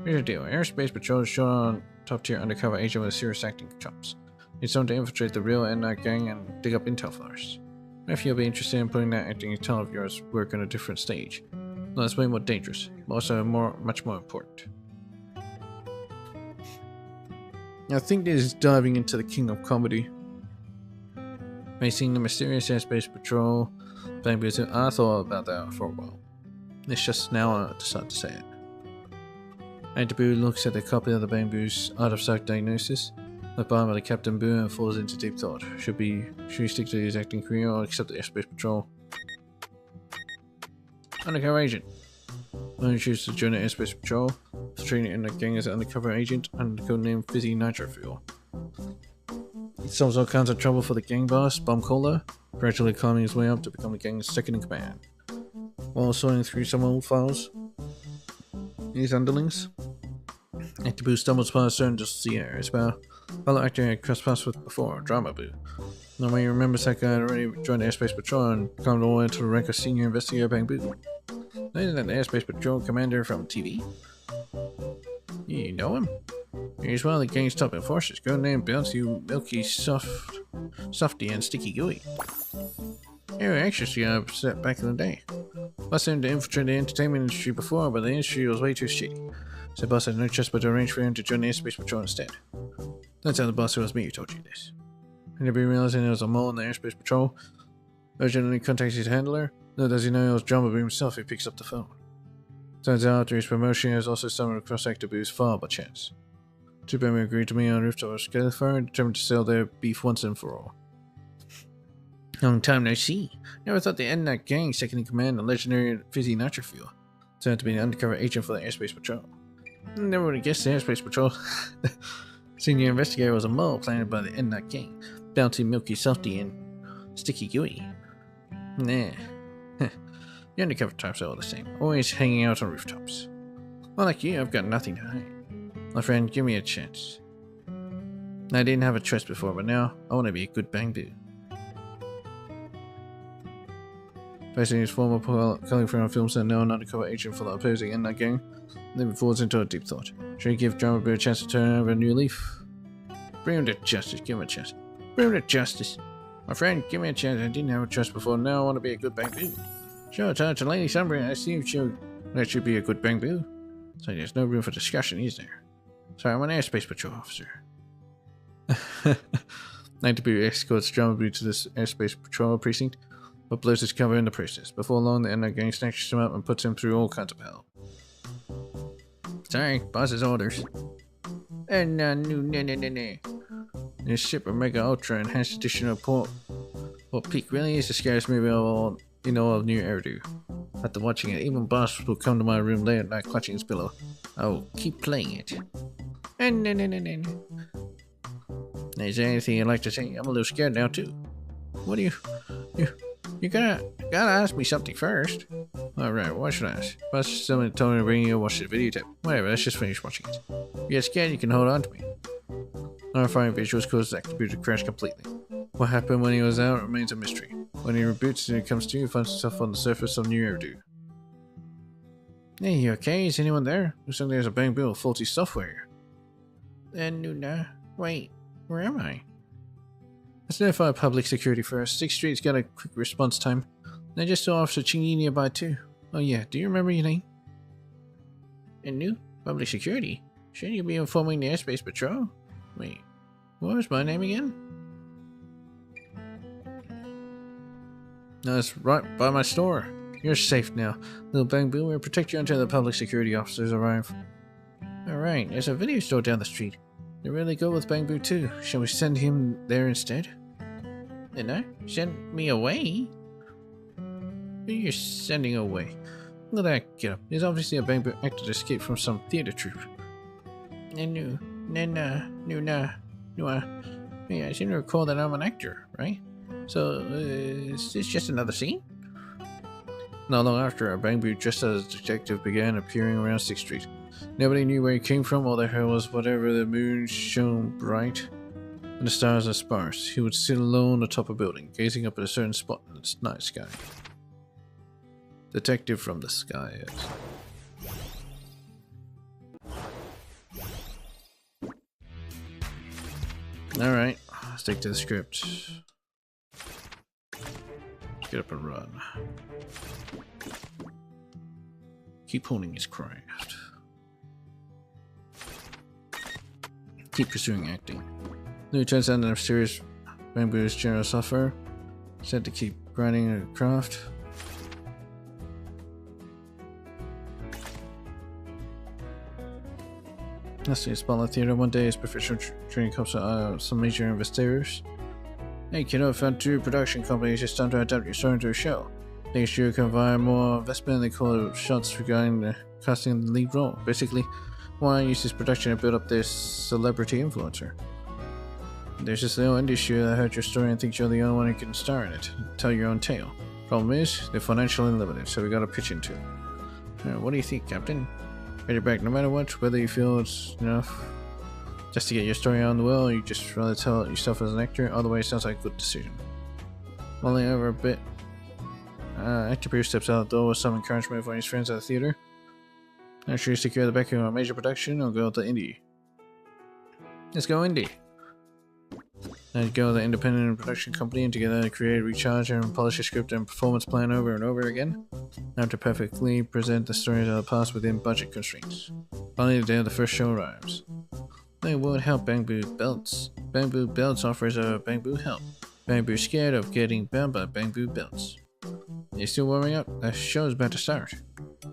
Here's the deal. Airspace Patrol is short on top-tier undercover agent with serious acting chops. Needs someone to infiltrate the real N-Night gang and dig up intel for us. If you'll be interested in putting that acting talent of yours work on a different stage. No, that's way more dangerous, but also much more important. I think this is diving into the king of comedy. Facing the mysterious Airspace Patrol, Bamboos, I thought about that for a while. It's just now I decided to say it. Actaboo looks at the copy of the Bamboo's Art of Self-Diagnosis, left behind by the Captain Boo, and falls into deep thought. Should he stick to his acting career or accept the Airspace Patrol? Undercover agent. I choose to join the Airspace Patrol, training in the gang as an undercover agent under the codename Fizzy Nitro Fuel. He solves all kinds of trouble for the gang boss, Bomb Cola, gradually climbing his way up to become the gang's second in command. While sorting through some old files, his underlings, Actaboo stumbles past certain dossier. It's about a fellow actor he had crossed paths with before, Drama Boo. Now when he remembers that guy had already joined the Airspace Patrol and climbed all the way into the rank of senior investigator Bang Boo. Isn't that the Airspace Patrol commander from TV? You know him? He's one of the gang's top enforcers, codenamed Bouncy, Milky, Softy, and Sticky Gooey. They were anxious to get upset back in the day. Boss him to infiltrate the entertainment industry before, but the industry was way too shitty. So boss had no choice but to arrange for him to join the Airspace Patrol instead. That's how the boss was me who told you this. And every realizing there was a mole in the Airspace Patrol, urgently contacts his handler. Little does he know it was Drama Boo himself who picks up the phone. Turns out after his promotion, he has also stumbled across Actaboo's file by chance. Two men agreed to meet on the rooftop of Skeletor and determined to settle their beef once and for all. Long time no see. Never thought the N-Night gang second in command, the legendary Fizzy Nitro Fuel, turned out to be an undercover agent for the Airspace Patrol. Never would have guessed the Airspace Patrol senior investigator was a mole planted by the N-Night gang, Bounty, Milky, Softy, and Sticky Gooey. Nah. The undercover types are all the same, always hanging out on rooftops. Well, like you, I've got nothing to hide. My friend, give me a chance. I didn't have a choice before, but now I want to be a good Bang Boo. Facing his former colleague from a film set, now an undercover agent for the opposing N-Night gang, then falls into a deep thought. Should he give Drama Boo a chance to turn over a new leaf? Bring him to justice, give him a chance. Bring him to justice. My friend, give me a chance. I didn't have a choice before, now I want to be a good Bang Boo. Sure, tell it to Lady Sunbury, I see she'll let you be a good Bang Boo. So there's no room for discussion, is there? Sorry, I'm an Airspace Patrol officer. Actaboo escorts Drama Boo to this Airspace Patrol precinct. but blows his cover in the process. Before long, the Ender gang snatches him up and puts him through all kinds of hell. Sorry, boss's orders. And no. This Super Mega Ultra Enhanced Edition of Port Peak really is the scariest movie of all of New Eridu. After watching it, even boss will come to my room late at night clutching his pillow. Oh, keep playing it. And no. Is there anything you'd like to say? I'm a little scared now too. What do you gotta ask me something first. Alright, what should I ask? First, someone told me to bring you to watch the videotape. Whatever, let's just finish watching it. If you get scared, you can hold on to me. Horrifying visuals caused the computer to crash completely. What happened when he was out remains a mystery. When he reboots and he comes to, he finds himself on the surface of New Eridu. Hey, you okay? Is anyone there? Looks like there's a bang bill of faulty software. Nuna. Wait, where am I? Let's notify public security first. 6th Street's got a quick response time. And I just saw Officer Chingy nearby too. Oh yeah, do you remember your name? Public security? Shouldn't you be informing the airspace patrol? Wait, what was my name again? No, it's right by my store. You're safe now. Little Bang Boo will protect you until the public security officers arrive. Alright, there's a video store down the street. They really go with Bang Boo too. Shall we send him there instead? Send me away? Who are you sending away? Look at that get up. There's obviously a Bang Boo actor to escape from some theater troupe. Hey, I seem to recall that I'm an actor, right? So, is this just another scene? Not long after, Bang Boo, dressed as a detective, began appearing around 6th Street. Nobody knew where he came from. All they heard was whatever the moon shone bright and the stars are sparse. He would sit alone atop a building, gazing up at a certain spot in the night sky. Detective from the sky. Alright, stick to the script. Get up and run. Keep honing his craft. Keep pursuing acting. Then he turns out that serious Bang Boo's general software. Said to keep grinding a craft. Lastly, a spotlight theater. One day, his professional training comes to some major investors. Hey kiddo, I found 2 production companies just time to adapt your story into a show. Next year, you can provide more investment. They call it shots regarding the casting the lead role. Basically, why use this production to build up this celebrity influencer? There's this little industry that heard your story and thinks you're the only one who can star in it. Tell your own tale. Problem is, they're financially limited, so we gotta pitch into it. What do you think, Captain? Get your back no matter what, whether you feel it's enough just to get your story out on the well, or you just rather tell it yourself as an actor. Either way, sounds like a good decision. Mulling over a bit, actor Pierce steps out the door with some encouragement from his friends at the theater. Not sure you secure the backing of a major production or go with the indie. Let's go indie. I'd go with the independent production company and together create, recharge, and polish a script and performance plan over and over again. Now to perfectly present the stories of the past within budget constraints. Finally, the day of the first show arrives. They would help Bang Boo Belts. Bang Boo Belts offers a Bang Boo help. Bang Boo scared of getting bound by Bang Boo Belts. You still warming up? The show's about to start.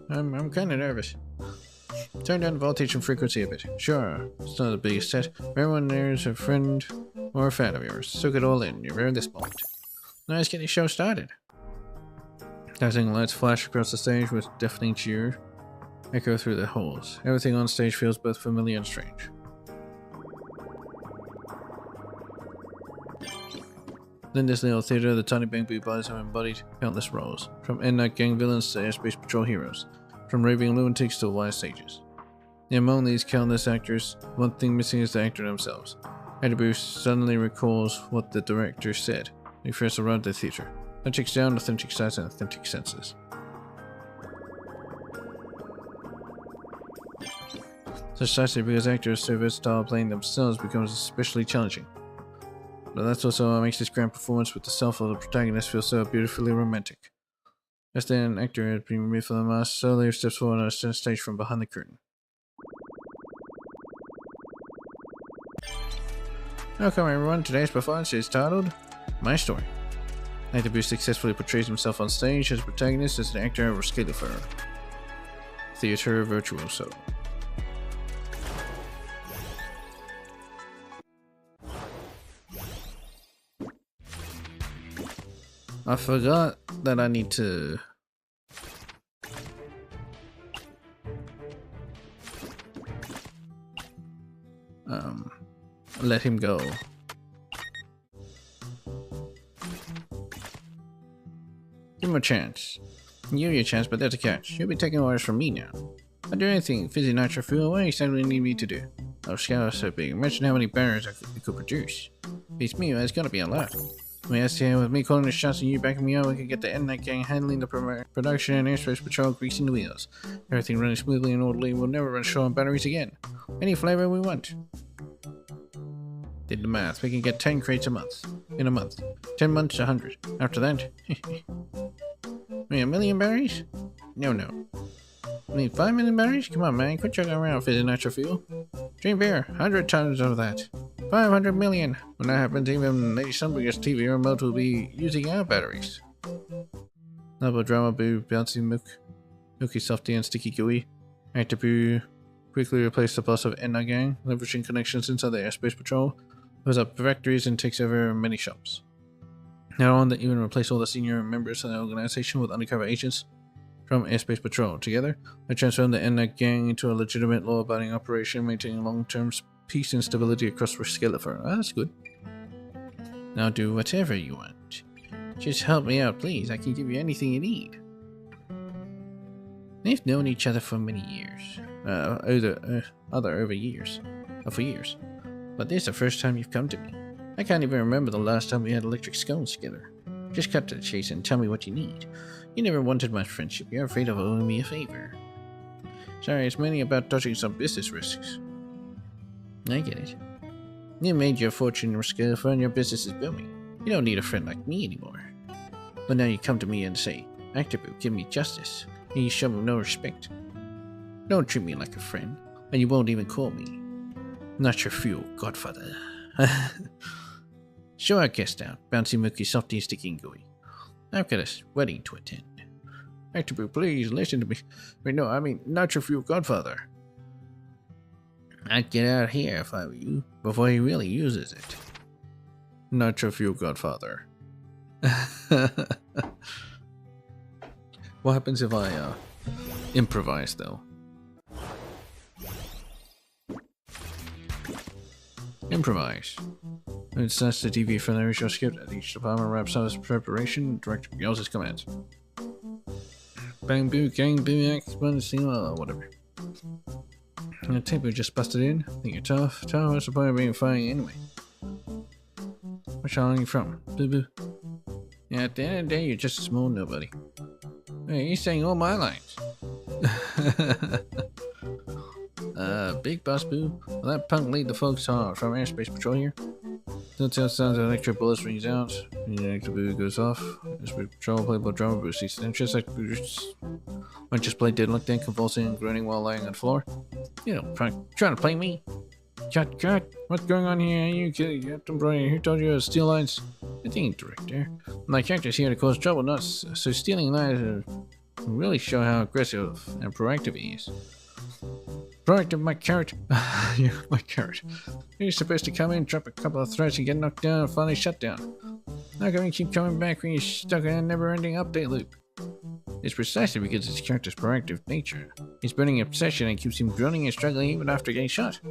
I'm kinda nervous. Turn down the voltage and frequency a bit. Sure, it's not the biggest set. Everyone there's a friend or a fan of yours. Soak it all in. You're in this moment. Now let's get the show started. Dazzling lights flash across the stage with deafening cheer echo through the halls. Everything on stage feels both familiar and strange. In this little theater, the tiny Bang Boo bodies have embodied countless roles, from end-night gang villains to airspace patrol heroes, from raving lunatics to wise sages. And among these countless actors, one thing missing is the actor themselves. Actor Boo suddenly recalls what the director said when he first arrived at the theater. Authentic sound, authentic sights, and authentic senses. Precisely because actors so versatile, playing themselves becomes especially challenging. But that's also what makes this grand performance with the self of the protagonist feel so beautifully romantic. As then, an actor has been removed from the mask, slowly steps forward on a center stage from behind the curtain. Welcome everyone, today's performance is titled My Story. Actor successfully portrays himself on stage as a protagonist as an actor of Scalifer. Theater virtuoso. I forgot that I need to let him go. Give him a chance. Give you a chance, but there's a catch. You'll be taking orders from me now. I'll do anything. Fizzy nitro fuel, what exactly do you need me to do? Our scale is so big. Imagine how many barriers I could produce. Beats me, it's gonna be a lot. With me calling the shots and you backing me up, we could get the N-Night gang handling the production and airspace patrol, greasing the wheels. Everything running smoothly and orderly. We'll never run short on batteries again. Any flavor we want. Did the math. We can get 10 crates a month. In a month. 10 months, 100. After that, I mean, 1,000,000 batteries? No. I mean, 5 million batteries? Come on, man. Quit joking around, Fizzy nitro fuel. Dream beer. 100 tons of that. 500 million. When that happens, even Lady Sunburger's TV remote will be using our batteries. Double drama boo, bouncy milky softy and sticky gooey. Actor boo quickly replaced the boss of N-Night gang, leveraging connections inside the airspace patrol, goes up factories and takes over many shops. Now on, they even replace all the senior members of the organization with undercover agents from airspace patrol. Together, they transformed the N-Night gang into a legitimate law-abiding operation, maintaining long-term peace and stability across Scalifer. Oh, that's good. Now do whatever you want. Just help me out, please. I can give you anything you need. We've known each other for many years. For years. But this is the first time you've come to me. I can't even remember the last time we had electric scones together. Just cut to the chase and tell me what you need. You never wanted my friendship. You're afraid of owing me a favor. Sorry, it's mainly about dodging some business risks. I get it. You made your fortune in Scalifer and your business is booming. You don't need a friend like me anymore. But now you come to me and say, Actaboo, give me justice. And you show me no respect. Don't treat me like a friend, and you won't even call me. Not your fuel, godfather. Show our guest out, bouncy, milky, softy, sticky, and gooey. I've got a wedding to attend. Actaboo, please listen to me. Wait, no, I mean, not your fuel, godfather. I'd get out of here if I were you, before he really uses it. Not your fuel, godfather. What happens if I improvise, though? Improvise. It starts to deviate from the original script as each department wraps up its preparation. Director yells his commands. Bang boo, gang boo, axe, one seal, whatever. And the tape just busted in. Think you're tough? Tough? What's the point of being funny anyway? Which island are you from? Boo boo. Yeah, at the end of the day, you're just a small nobody. Hey, he's saying all my lines. Big boss boo. Will that punk lead the folks from airspace patrol here? Telltale sounds of electric bullets rings out. The electric boo goes off. Airspace patrol playable drama boo sees the interest. Like might just play dead look then, convulsing and groaning while lying on the floor. You know, trying to play me. Cut. What's going on here? You kidding? Who told you to steal lines? I think, director. My character's here to cause trouble, not so stealing lines will really show how aggressive and proactive he is. Proactive, my carrot. Yeah, my carrot. You're supposed to come in, drop a couple of threats, and get knocked down and finally shut down. How come you keep coming back when you're stuck in a never-ending update loop? It's precisely because his character's proactive nature. His burning obsession and keeps him groaning and struggling even after getting shot.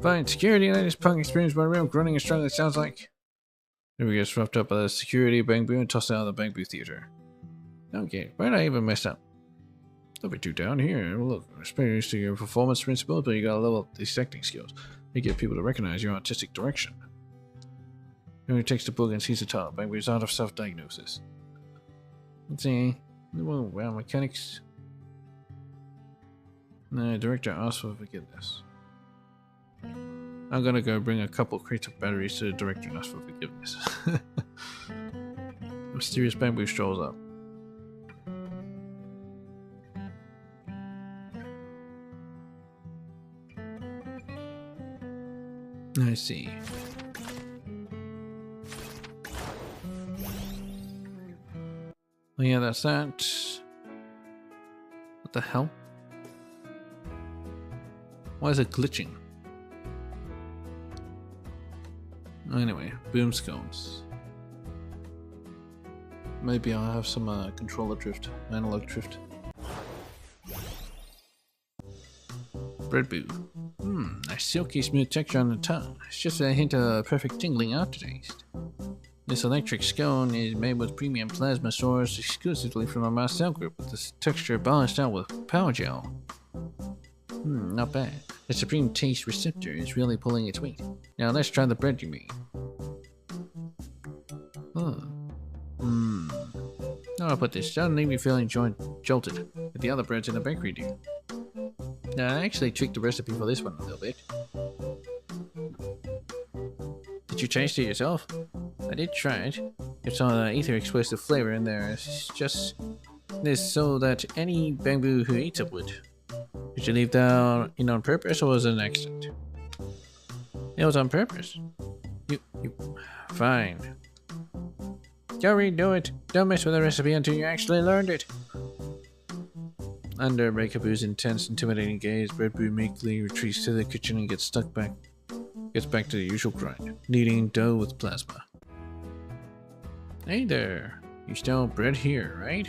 Fine, security let his punk experience what real groaning and struggling sounds like. Then we get swept up by the security bang boo and tossed out of the bang boo theater. Okay, where did I even mess up? Don't be too down here. Look, experience to your performance principles, but you gotta level up these acting skills. You get people to recognize your artistic direction. He takes the book and sees the top. Bang boo's out of self-diagnosis. Let's see. Well, mechanics. No, director asks for forgiveness. I'm gonna go bring a couple crates of batteries to the director and ask for forgiveness. Mysterious bamboo strolls up. I see. Oh yeah, that's that. What the hell? Why is it glitching? Anyway, boom scones. Maybe I'll have some controller drift, analog drift. Bread boo. Nice silky smooth texture on the tongue. It's just a hint of perfect tingling aftertaste. This electric scone is made with premium plasma sourced exclusively from our cell group, with this texture balanced out with power gel. Not bad. The supreme taste receptor is really pulling its weight. Now let's try the bread you made. How do I put this? Doesn't leave me feeling jolted, but the other breads in the bakery do. Now, I actually tweaked the recipe for this one a little bit. Did you taste it yourself? I did try it. It's on ether explosive flavor in there. It's just this so that any bamboo who eats it would. Did you leave that in on purpose or was it an accident? It was on purpose. You fine. Don't redo it. Don't mess with the recipe until you actually learned it. Under Breakaboo's intense, intimidating gaze, Bread Boo meekly retreats to the kitchen and gets back to the usual grind, kneading dough with plasma. Hey there, you still bread here, right?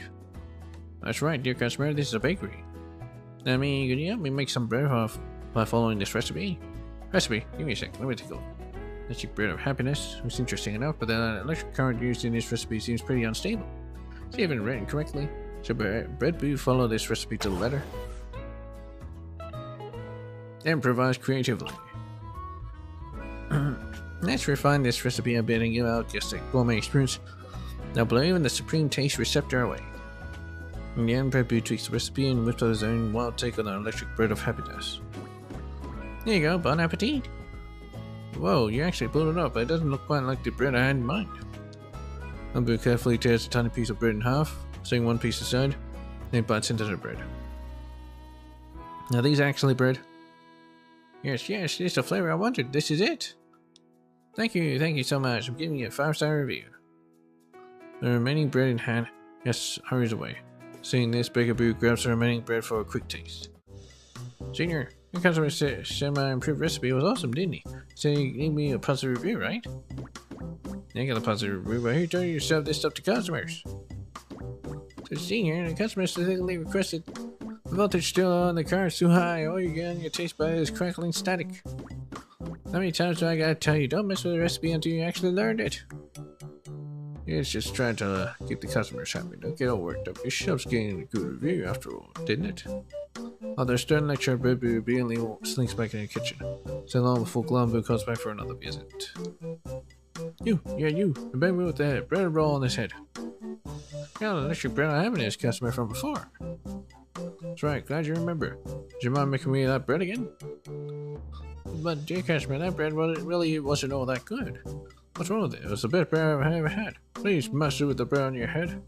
That's right, dear customer, this is a bakery. I mean, could you help me make some bread by following this recipe? Recipe? Give me a sec, let me take a look. Electric bread of happiness was interesting enough, but the electric current used in this recipe seems pretty unstable. It's even written correctly. Should Bread Boo follow this recipe to the letter? Improvise creatively. Let's refine this recipe a bit and give out just a gourmet experience. Now blow even the supreme taste receptor away. In the end, Bread Boo tweaks the recipe and whips out his own wild take on the electric bread of happiness. There you go, bon appetit! Whoa, you actually pulled it up, but it doesn't look quite like the bread I had in mind. Boo carefully tears a tiny piece of bread in half, setting one piece aside, then bites into the bread. Now these actually bread? Yes, this is the flavor I wanted. This is it. Thank you so much. I'm giving you a 5-star review. The remaining bread in hand, Yes hurries away. Seeing this, Breakaboo grabs the remaining bread for a quick taste. Senior, your customer said my improved recipe was awesome, didn't he? Said he gave me a positive review, right? I got a positive review, but who told you to serve this stuff to customers? So Senior, the customer specifically requested the voltage still on the car is too high. All you get on your taste bud is crackling static. How many times do I gotta tell you, don't mess with the recipe until you actually learned it? It's just trying to keep the customers happy. Don't get all worked up. Your shop's getting a good review after all, didn't it? After a stern lecture, Bread Boo obediently slinks back in the kitchen. So long before Glumbo comes back for another visit. You, the baby with the bread roll on his head. Yeah, the electric bread I haven't as customer from before. That's right, glad you remember. Would you mind making me that bread again? But dear customer, that bread really wasn't all that good. What's wrong with it? It was the best bread I've ever had. Please master with the bread on your head.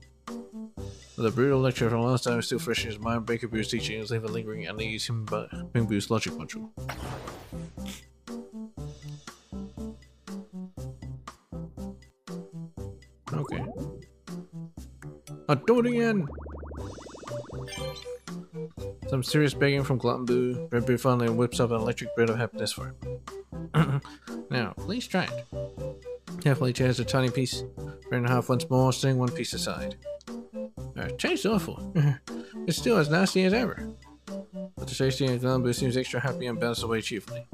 The brutal lecture from last time is still fresh in his mind. Breakaboo's teaching is leaving lingering and leaves him but Boo's logic module. Okay. I'll do it again! Some serious begging from Glutton Boo. Bread Boo finally whips up an electric bread of happiness for him. Now, please try it. Carefully tears a tiny piece, bread in half once more, setting one piece aside. It tastes awful. It's still as nasty as ever. But the tasty and Glutton Boo seems extra happy and bounces away cheerfully.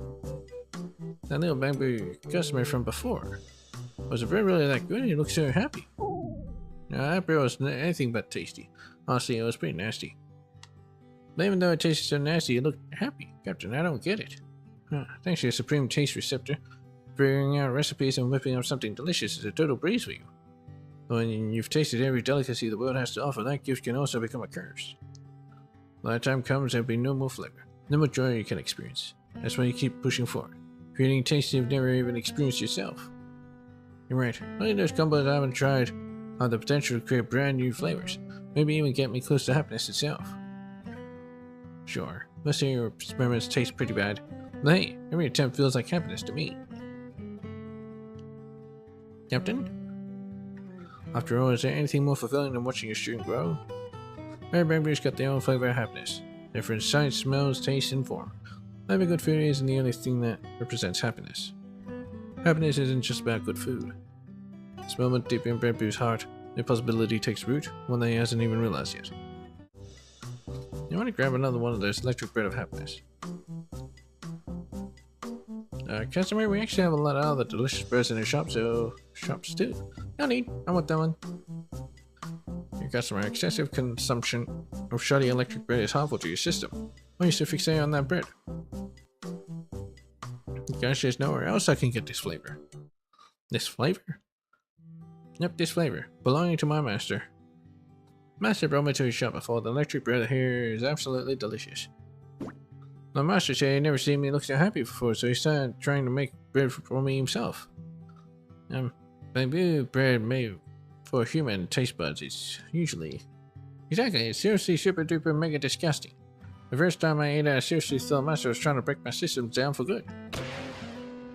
That little bamboo customer from before. Was the bread really that good? He looked so happy. Now, that bread was anything but tasty. Honestly, it was pretty nasty. But even though it tasted so nasty, it looked happy. Captain, I don't get it. Thanks to your supreme taste receptor, figuring out recipes and whipping up something delicious is a total breeze for you. When you've tasted every delicacy the world has to offer, that gift can also become a curse. When that time comes, there'll be no more flavor, no more joy you can experience. That's why you keep pushing forward, creating tastes you've never even experienced yourself. You're right, only those combos I haven't tried have the potential to create brand new flavors, maybe even get me close to happiness itself. Sure, most of your experiments taste pretty bad, but hey, every attempt feels like happiness to me. Captain? After all, is there anything more fulfilling than watching your student grow? Every baby's got their own flavor of happiness. Different sights, smells, tastes, and form. Having good food isn't the only thing that represents happiness. Happiness isn't just about good food. This moment deep in Bamboo's heart, the possibility takes root, one that he hasn't even realized yet. You want to grab another one of those electric bread of happiness. Customer, we actually have a lot of other delicious breads in the shop, so shops too. No need, I want that one. Your customer, excessive consumption of shoddy electric bread is harmful to your system. Why are you so fixated on that bread? Gosh, there's nowhere else I can get this flavor. This flavor? Yep, this flavor. Belonging to my master. Master brought me to his shop before. The electric bread here is absolutely delicious. My master said he'd never seen me look so happy before, so he started trying to make bread for me himself. Bamboo bread made for human taste buds is usually... Exactly, it's seriously super duper mega disgusting. The first time I ate it, I seriously thought Master was trying to break my systems down for good.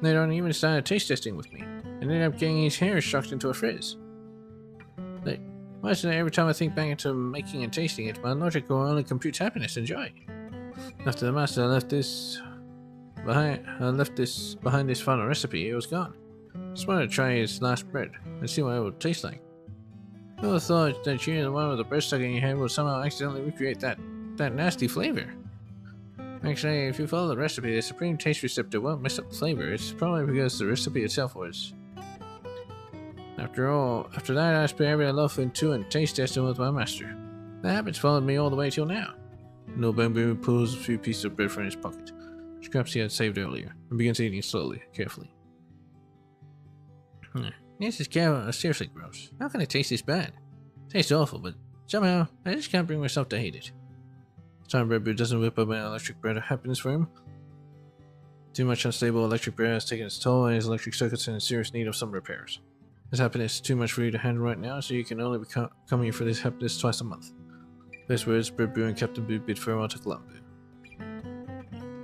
They don't even start taste testing with me, and ended up getting his hair shocked into a frizz. Why is it every time I think back into making and tasting it, my logic only computes happiness and joy? After the master left this behind this final recipe, it was gone. Just wanted to try his last bread and see what it would taste like. I would have thought that you and the one with the bread stuck in your head would somehow accidentally recreate that nasty flavor. Actually, if you follow the recipe, the supreme taste receptor won't mess up the flavor. It's probably because the recipe itself was. After all, after that I spent every loaf into and taste testing with my master. The habits followed me all the way till now. No Bamboo pulls a few pieces of bread from his pocket, scraps he had saved earlier, and begins eating slowly, carefully. This is seriously gross. How can it taste this bad? It tastes awful, but somehow I just can't bring myself to hate it. Time Bamboo doesn't whip up an electric bread of happiness for him. Too much unstable electric bread has taken its toll, and his electric circuits are in serious need of some repairs. His happiness is too much for you to handle right now, so you can only come here for this happiness twice a month. Those words, Bamboo and Captain Boo bid farewell to Columbo.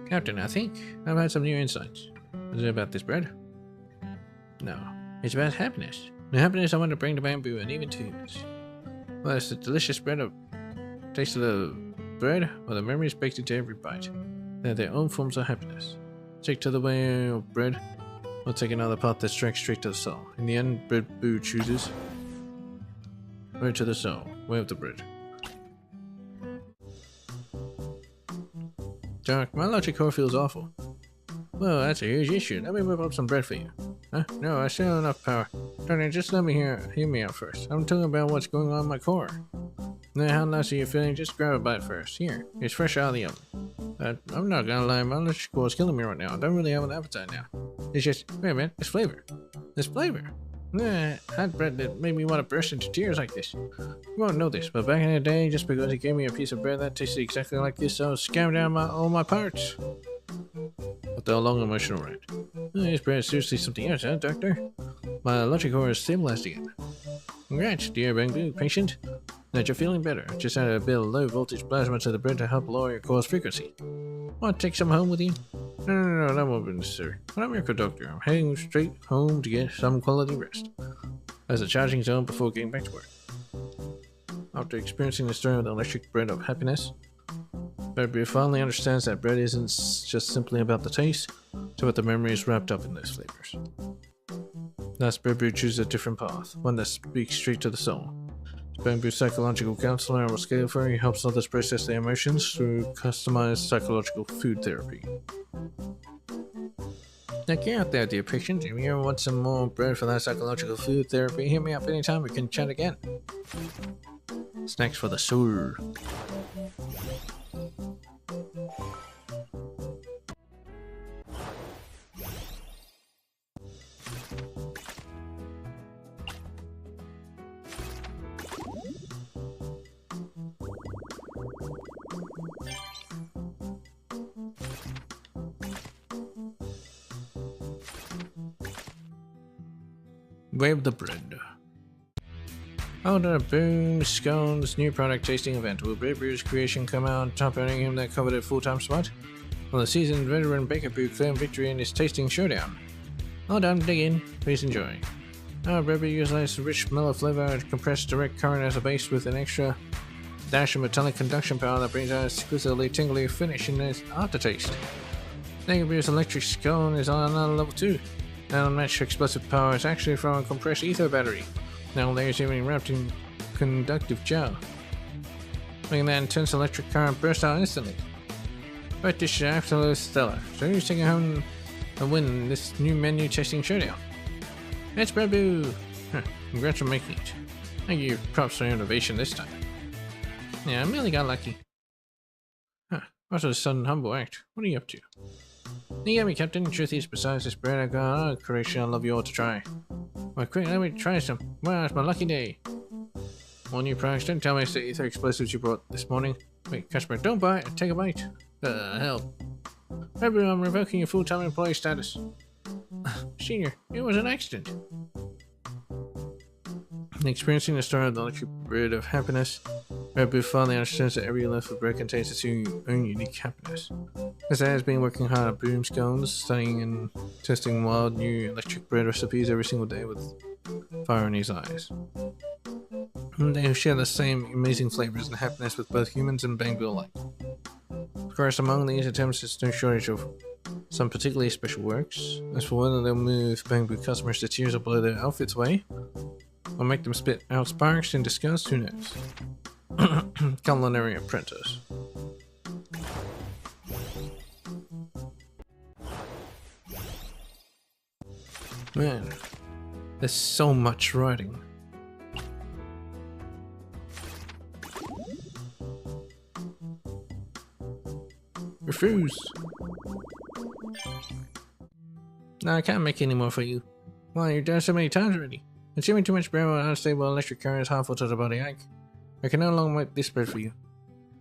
Captain, I think I've had some new insights. Is it about this bread? No, it's about happiness. The happiness I want to bring to Bamboo and even to humans. Well, it's the delicious bread of taste of the bread or the memories baked into every bite. They have their own forms of happiness. Take to the way of bread, or take another path that strikes straight to the soul. In the end, Bamboo chooses way to the soul, way of the bread. Doc, my logic core feels awful. Well, that's a huge issue. Let me whip up some bread for you. Huh? No, I still have enough power. Doctor, just let me hear me out first. I'm talking about what's going on in my core. Now, how nice are you feeling? Just grab a bite first. Here, it's fresh out of the oven. I'm not gonna lie, my logic core is killing me right now. I don't really have an appetite now. It's just, wait a minute, this flavor. This flavor. Hot bread that made me want to burst into tears like this. You won't know this, but back in the day, just because he gave me a piece of bread that tasted exactly like this, I was scamming down all my parts. After a long emotional rant. This bread is seriously something else, huh, Doctor? My logic core is stabilized again. Congrats, dear Bamboo patient. That you're feeling better. Just added a bit of low voltage plasma to the bread to help lower your core's frequency. Want to take some home with you? No, that won't be necessary. But I'm your doctor. I'm heading straight home to get some quality rest. As a charging zone before getting back to work. After experiencing the story of the electric bread of happiness, Bamboo finally understands that bread isn't just simply about the taste, it's about the memories wrapped up in those flavors. Thus, Bamboo chooses a different path, one that speaks straight to the soul. Bamboo's psychological counselor will scale for he helps others process their emotions through customized psychological food therapy. Now get out there, dear patient. If you ever want some more bread for that psychological food therapy, hit me up anytime. We can chat again. Snacks for the soul. Wave the bread. Oh, the Boom Scones new product tasting event. Will Bamboo's creation come out top earning him that coveted full-time spot? Will the seasoned veteran Baker Boo claim victory in his tasting showdown? All done, dig in, please enjoy. Bread utilizes a rich, mellow flavor and compressed direct current as a base with an extra dash of metallic conduction power that brings out a exquisitely tingly finish in its aftertaste. Brew's electric scone is on another level too. Now unmatched explosive power is actually from a compressed ether battery. Now layers even wrapped in conductive gel, making that intense electric current burst out instantly. Right, this is absolutely stellar. So who's taking home a win in this new menu testing showdown? It's Bread Brew! Congrats on making it. I give you props for innovation this time. Yeah, I merely got lucky. What a sudden humble act. What are you up to? You got me, Captain. The truth is, besides this bread, I've got another creation I'd love you all to try. Well, quick, let me try some. Wow, it's my lucky day. More new products. Don't tell me it's the ether explosives you brought this morning. Wait, customer, don't buy it. Take a bite. Hell. Everyone, I'm revoking your full-time employee status. Senior, it was an accident. Experiencing the start of the electric bread of happiness, Red Bull finally understands that every loaf of bread contains its own unique happiness. His dad has been working hard on boom scones, studying and testing wild new electric bread recipes every single day with fire in his eyes. And they share the same amazing flavors and happiness with both humans and Bangbu alike. Of course, among these attempts is no shortage of some particularly special works. As for whether they'll move Bangbu customers to tears or blow their outfits away, or make them spit out sparks in disgust, who knows? Culinary apprentice. Man, there's so much writing. Refuse. No, I can't make any more for you. Why, you've done so many times already. Consuming too much bread with unstable electric current is harmful to the body. I can no longer make this bread for you.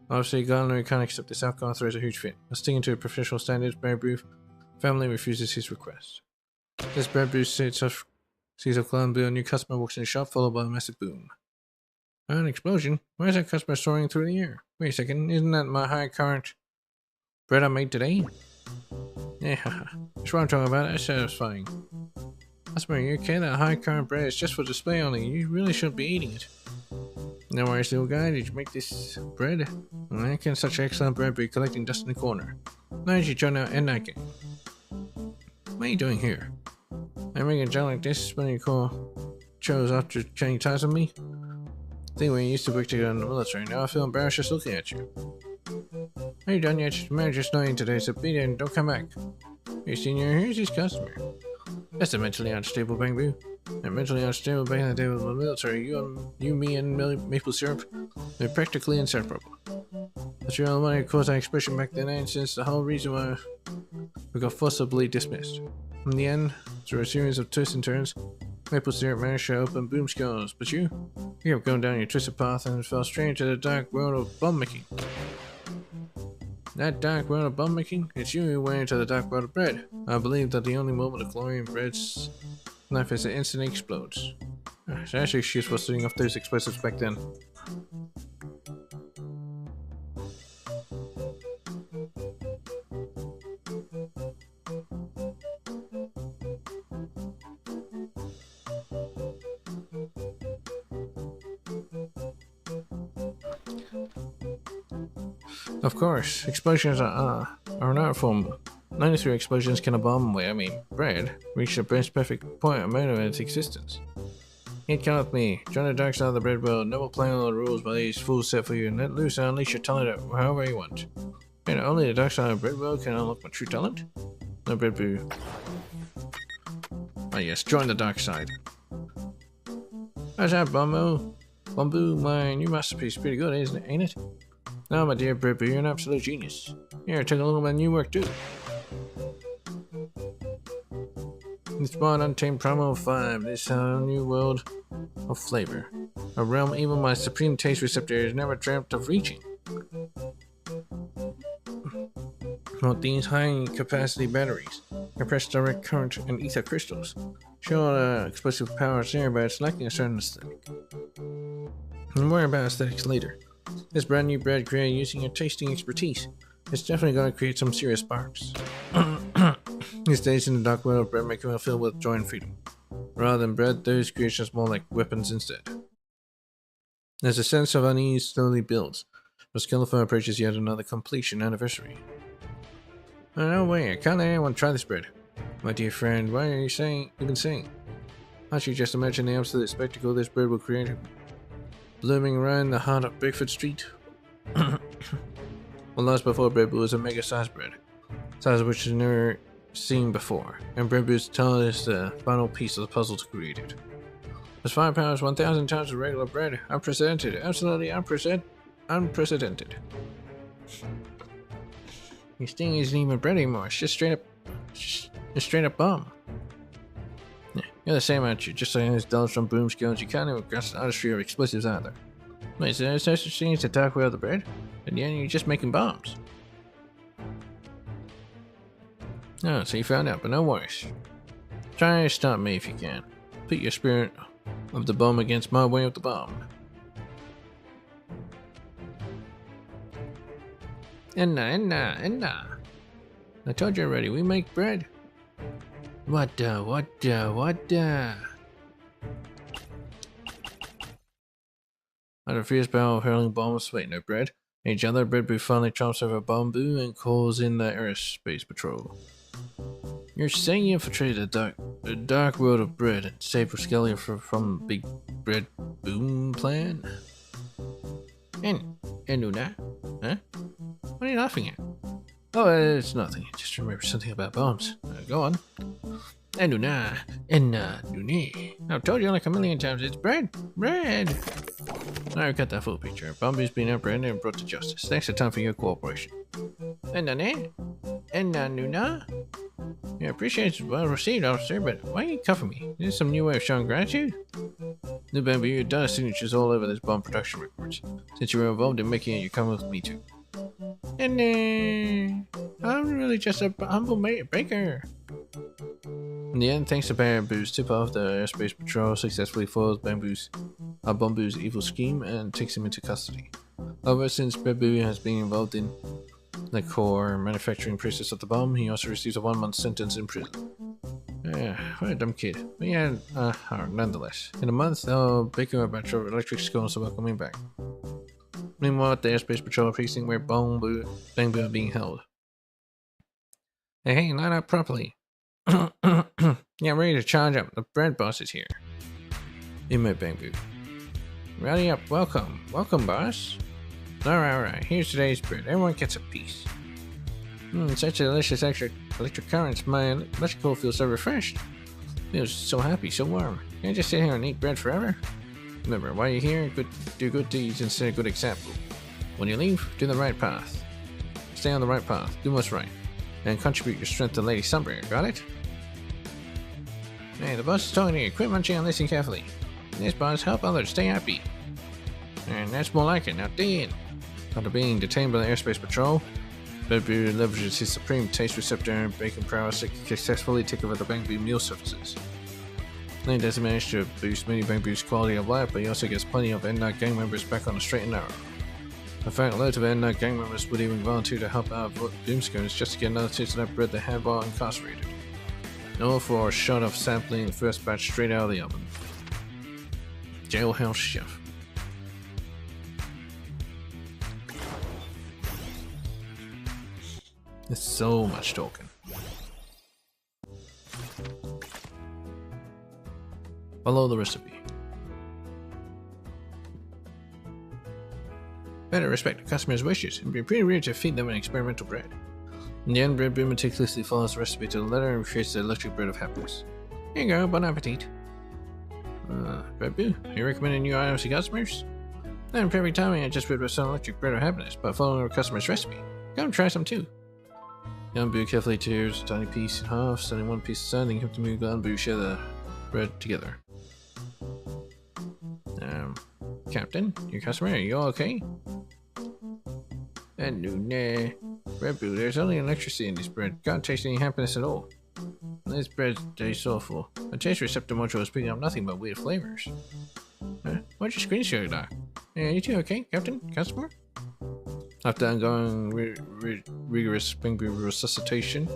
Obviously, Gardner can't accept this outcome and throws a huge fit. Sticking to professional standards, Bread Brew family refuses his request. This Bread Brew sees a clown bill, a new customer walks in the shop, followed by a massive boom. An explosion? Why is that customer soaring through the air? Wait a second, isn't that my high current bread I made today? Yeah, that's what I'm talking about. That's satisfying. Customer, you okay? That high current bread is just for display only. You really shouldn't be eating it. No worries, little guy. Did you make this bread? I can such excellent bread be collecting dust in the corner. Why don't you join out and that game? What are you doing here? I'm making a job like this when you chose after training ties with me? I think we used to work together in the military. Now I feel embarrassed just looking at you. Are you done yet? The manager's not in today, so beat it and don't come back. Hey, senior, here's his customer. That's a mentally unstable Bangbu. I'm mentally unstable back in the day with the military. You, me, and maple syrup, they're practically inseparable. That's your own money caused that expression back then, and since the whole reason why we got forcibly dismissed. In the end, through a series of twists and turns, maple syrup managed to open boom skulls, but you kept going down your twisted path and fell straight into the dark world of bomb making. That dark world of bomb making? It's you who went into the dark world of bread. I believe that the only moment of glory in bread's life is the instant it explodes. So actually she was for setting off those explosives back then. Of course, explosions are an art form. 93 explosions can a bomb bread reach the best perfect point of its existence. Get count with me. Join the dark side of the bread world. Never play all the rules by these fools set for you, and let loose and unleash your talent however you want. Only the dark side of the bread world can unlock my true talent. No bread boo. Ah yes, join the dark side. How's that, Bumbo? Bumbo, my new masterpiece, pretty good, ain't it? No, my dear Bread Boo, you're an absolute genius. Here, take a look at my new work too. It's spawned Untamed Primal 5, this new world of flavor. A realm even my supreme taste receptor has never dreamt of reaching. Note these high-capacity batteries, compressed direct current, and ether crystals. Sure, explosive power is there, but it's lacking a certain aesthetic. And worry about aesthetics later. This brand new bread created using your tasting expertise. It's definitely going to create some serious sparks. These days in the dark world of bread making will fill with joy and freedom. Rather than bread, those creations more like weapons instead. As a sense of unease slowly builds, but Skeleton approaches yet another completion anniversary. Oh, no way, I can't let anyone try this bread. My dear friend, why are you even saying? Can't you just imagine the absolute spectacle this bread will create? Blooming around the heart of Bigfoot Street. Well, last before bread was a mega-sized bread, size which is never seen before, and bread boots tell us the final piece of the puzzle to create it. It's 5 pounds, 1,000 times the regular bread. Unprecedented, absolutely unprecedented. This thing isn't even bread anymore. It's just straight up bomb. Yeah, you're the same, aren't you? Just like those dollars from boom skills, you can't even grasp the artistry of explosives either. Wait, so there's no such thing as the dark way of the bread? And the end, you're just making bombs. Oh, so you found out, but no worries. Try to stop me if you can. Put your spirit of the bomb against my way of the bomb. Enna. I told you already, we make bread. What the? Out of fierce battle of hurling bombs, wait, no bread. Each other, Bread Boo finally chomps over bamboo and calls in the aerospace patrol. You're saying you infiltrated the dark world of bread and saved Rascalia from the Big Bread Boom plan? And Luna? Huh? What are you laughing at? Oh, it's nothing. Just remember something about bombs. Go on. And Luna. I've told you like a million times, it's bread. Bread! I've got that full picture. Bambi's been apprehended and brought to justice. Thanks a ton for your cooperation. And Luna? Yeah, appreciate it. Well received, officer, but why are you cuffing me? Is this some new way of showing gratitude? New Bamboo, you've done signatures all over this bomb production reports. Since you were involved in making it, you come with me too. And I'm really just a humble baker. In the end, thanks to Bamboo's tip-off, the airspace patrol successfully foils Bamboo's evil scheme and takes him into custody. However, since Bamboo has been involved in the core manufacturing process of the bomb, he also receives a 1-month sentence in prison. What a dumb kid. But yeah, nonetheless. In a month, they'll bake him a batch of electric scones to welcome him back. Meanwhile, at the airspace patrol precinct where Bamboo are being held. Hey, line up properly. Yeah, ready to charge up. The bread boss is here. Inmate Bamboo. Rally up, welcome, boss. Alright, here's today's bread. Everyone gets a piece. Such a delicious electric currents. My electrical feels so refreshed. Feels so happy, so warm. Can't I just sit here and eat bread forever? Remember, while you're here, do good deeds and set a good example. When you leave, do the right path. Stay on the right path, do what's right, and contribute your strength to Lady Sunbringer, got it? Hey, the boss is talking to you. Quit munching and listen carefully. This boss, help others, stay happy. And that's more like it, now dig. After being detained by the airspace patrol, Bamboo leverages his supreme taste receptor and bacon prowess to successfully take over the Bamboo meal services. Not only does he manage to boost many Bamboo's quality of life, but he also gets plenty of N-Night gang members back on the straight and narrow. In fact, loads of N-Night gang members would even volunteer to help out Doomscoons just to get another taste of that bread they had while incarcerated. All for a shot of sampling the first batch straight out of the oven. Jailhouse chef. There's so much talking. Follow the recipe. Better respect the customer's wishes. It'd be pretty weird to feed them an experimental bread. In the end, Bread Boo meticulously follows the recipe to the letter and creates the electric bread of happiness. Here you go, bon appetit. Bread Boo, are you recommending new items to customers? Not in perfect timing, I just read about some electric bread of happiness, but following our customer's recipe. Come try some too. Young Boo carefully tears a tiny piece in half, setting one piece aside, and Captain Moo and Boo share the bread together. Captain, your customer, are you all okay? Nah. Bread Boo, there's only electricity in this bread. Can't taste any happiness at all. This bread tastes awful. The taste receptor module is picking up nothing but weird flavors. What's your screen share, Doc? You two okay, Captain? Customer? After undergoing rigorous Bamboo resuscitation,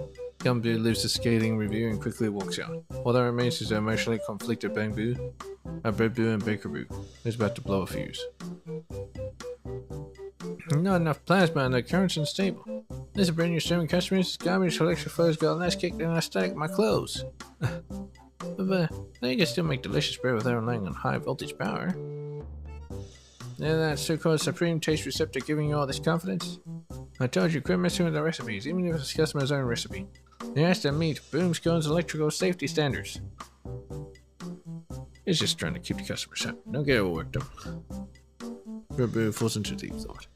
Gumbo leaves a scathing review and quickly walks out. All that remains is the emotionally conflicted Bamboo, Breadboo, and Bakerboo, who's about to blow a fuse. Not enough plasma in the current's unstable. This is brand new serving customers. Garbage collection flow's got less kick than I stack my clothes. But they can still make delicious bread without relying on high voltage power. And that so-called supreme taste receptor giving you all this confidence? I told you, quit messing with the recipes, even if it's a customer's own recipe. It has to meet Boomscone's electrical safety standards. It's just trying to keep the customers happy. Don't get overworked up. Breadboo falls into deep thought.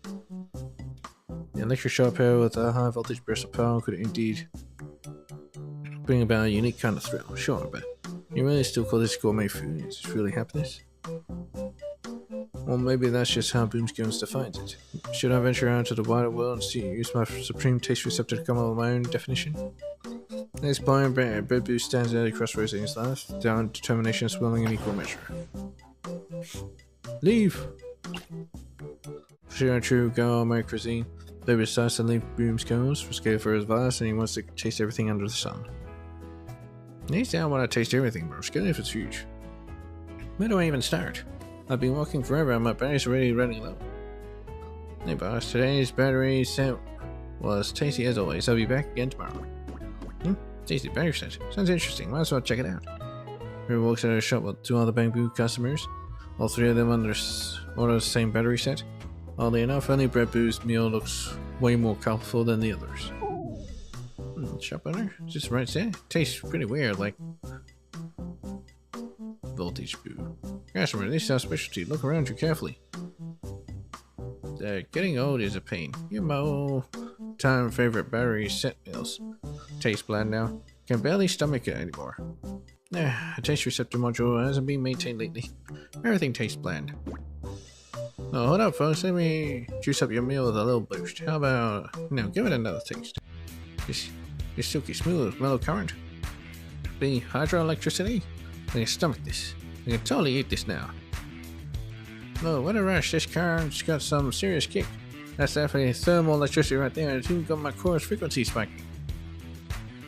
The electric shock power with a high voltage burst of power could indeed bring about a unique kind of thrill, sure, but you really still call this gourmet food? Is this really happiness? Well, maybe that's just how Boomscones defines it. Should I venture out into the wider world and use my supreme taste receptor to come up with my own definition? This blind Breadboo stands at a crossroads in his life, down determination swelling in equal measure. Leave! Sure, true, go on my cuisine. Baby decides to leave Boomscones for scale for his vice, and he wants to taste everything under the sun. Next time I want to taste everything, bro. Scale if it's huge. Where do I even start? I've been walking forever and my battery's already running low. Hey boss, today's battery set was tasty as always. I'll be back again tomorrow. Tasty battery set. Sounds interesting. Might as well check it out. He walks out of the shop with two other Bamboo customers. All three of them order the same battery set. Oddly enough, only Breadboo's meal looks way more colorful than the others. Shop owner? Just right there? Tastes pretty weird, like voltage boo. Customer, this is our specialty. Look around you carefully. Getting old is a pain. You're my all-time favorite battery set meals. Taste bland now. Can barely stomach it anymore. A taste receptor module hasn't been maintained lately. Everything tastes bland. Oh, hold up, folks. Let me juice up your meal with a little boost. How about, give it another taste. It's silky smooth, mellow current. The hydroelectricity? I can stomach this. I can totally eat this now. Oh, what a rush. This current's got some serious kick. That's definitely thermal electricity right there. It's even got my core's frequency spiking.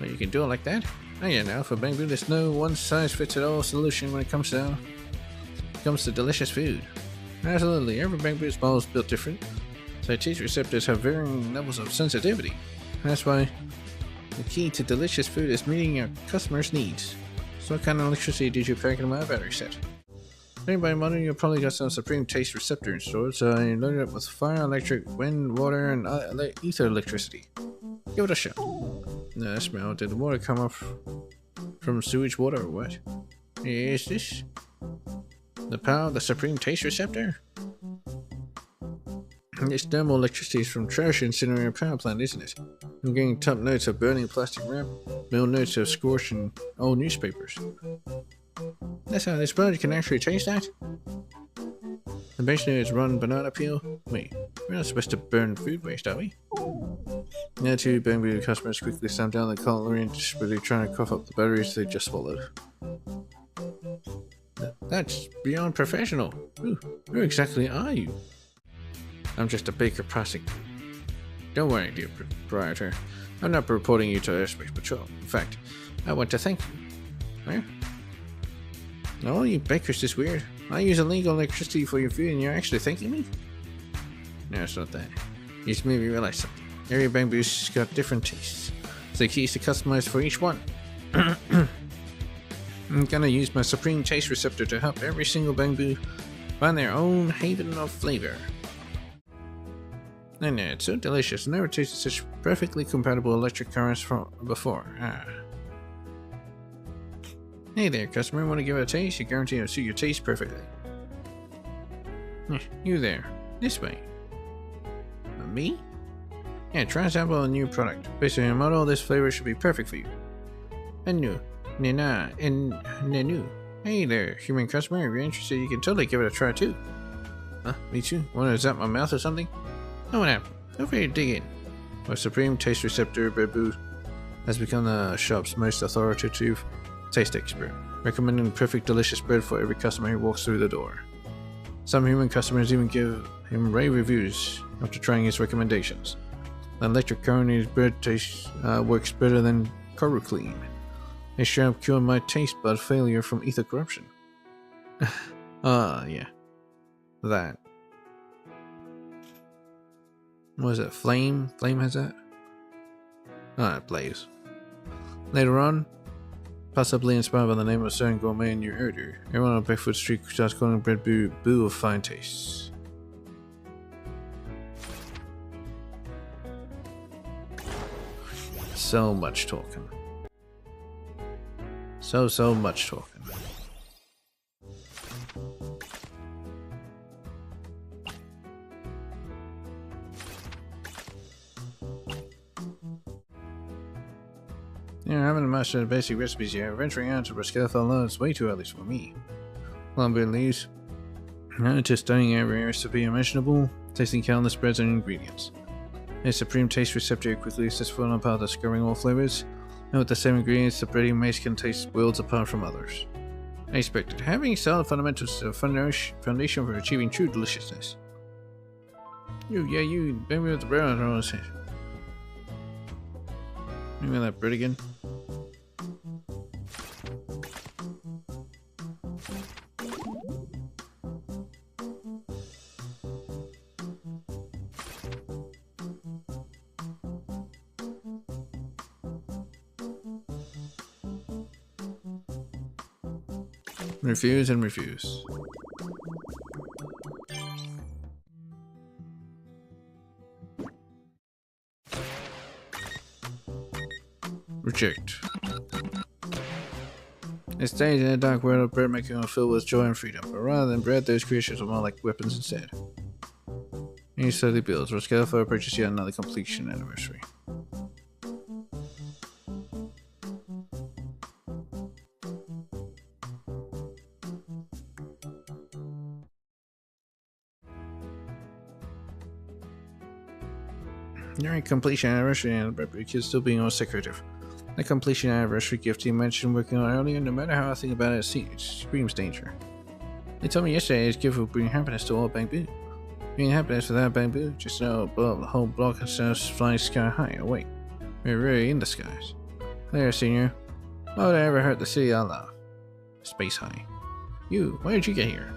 Well, you can do it like that? Oh yeah, now for Bamboo, there's no one-size-fits-all solution when it comes to delicious food. Absolutely, every Bamboo's ball is built different, so taste receptors have varying levels of sensitivity. That's why the key to delicious food is meeting your customers' needs. So what kind of electricity did you pack in my battery set? Anybody wondering, you probably got some supreme taste receptor installed, so I loaded it with fire, electric, wind, water, and ether electricity. Give it a shot. No, that smell. Did the water come off from sewage water or what? Is this the power of the supreme taste receptor? This thermal electricity is from trash incinerator power plant, isn't it? I'm getting top notes of burning plastic wrap, middle notes of scorching old newspapers. That's how this sponge can actually taste that? Eventually it's run banana peel. Wait, we're not supposed to burn food waste, are we? Now two Bamboo customers quickly slam down the cutlery and desperately trying to cough up the batteries they just swallowed. That's beyond professional. Who exactly are you? I'm just a baker passing. Don't worry, dear proprietor. I'm not reporting you to Airspace Patrol. In fact, I want to thank you. Eh? Oh, you bakers is weird. I use illegal electricity for your food and you're actually thanking me? No, it's not that. You just made me realize something. Every Bamboo's got different tastes, so the key is to customize for each one. I'm gonna use my supreme taste receptor to help every single Bamboo find their own haven of flavor. And it's so delicious. I never tasted such perfectly compatible electric currents from before. Hey there, customer. Want to give it a taste? You guarantee it'll suit your taste perfectly. You there. This way. Me? Yeah, try to sample a new product. Based on your model, this flavor should be perfect for you. New. Hey there, human customer. If you're interested, you can totally give it a try too. Huh? Me too? Want to zap my mouth or something? No, what happened? Feel free to dig in. Our supreme taste receptor, Breadboo, has become the shop's most authoritative taste expert, recommending perfect delicious bread for every customer who walks through the door. Some human customers even give him rave reviews after trying his recommendations. The electric current in his bread taste works better than clean. They sure have cured my taste bud failure from ether corruption. Yeah. That. What is it? Flame? Flame has that? Ah, Blaze. Later on, possibly inspired by the name of a certain gourmet in your order, everyone on Barefoot Street starts calling bread boo of fine taste. So much talking. So much talking. Yeah, I haven't mastered the basic recipes yet. Venturing out to Brascalfa alone is way too early for me. Lumber leaves. Just studying every recipe imaginable, tasting countless breads and ingredients. A supreme taste receptor quickly sets foot on part discovering all flavors, and with the same ingredients, the breading maze can taste worlds apart from others. I expected. Having solid fundamentals is a foundation for achieving true deliciousness. You, bang me with the bread on his head. Give me that bread again. Refuse and refuse. Reject. It stays in a dark world of bread making filled with joy and freedom, but rather than bread, those creations are more like weapons instead. He slowly builds. Brascalfa approaches yet another completion anniversary. During completion anniversary and the bread is still being all secretive. The completion anniversary gift he mentioned working on earlier, no matter how I think about it screams danger. They told me yesterday his gift would bring happiness to all Bamboo. Bringing happiness without Bamboo, just know above the whole block instead of flying sky high. Oh wait, we're really in the skies. There, senior. Why would I ever hurt the city I love? Space high. You, why did you get here?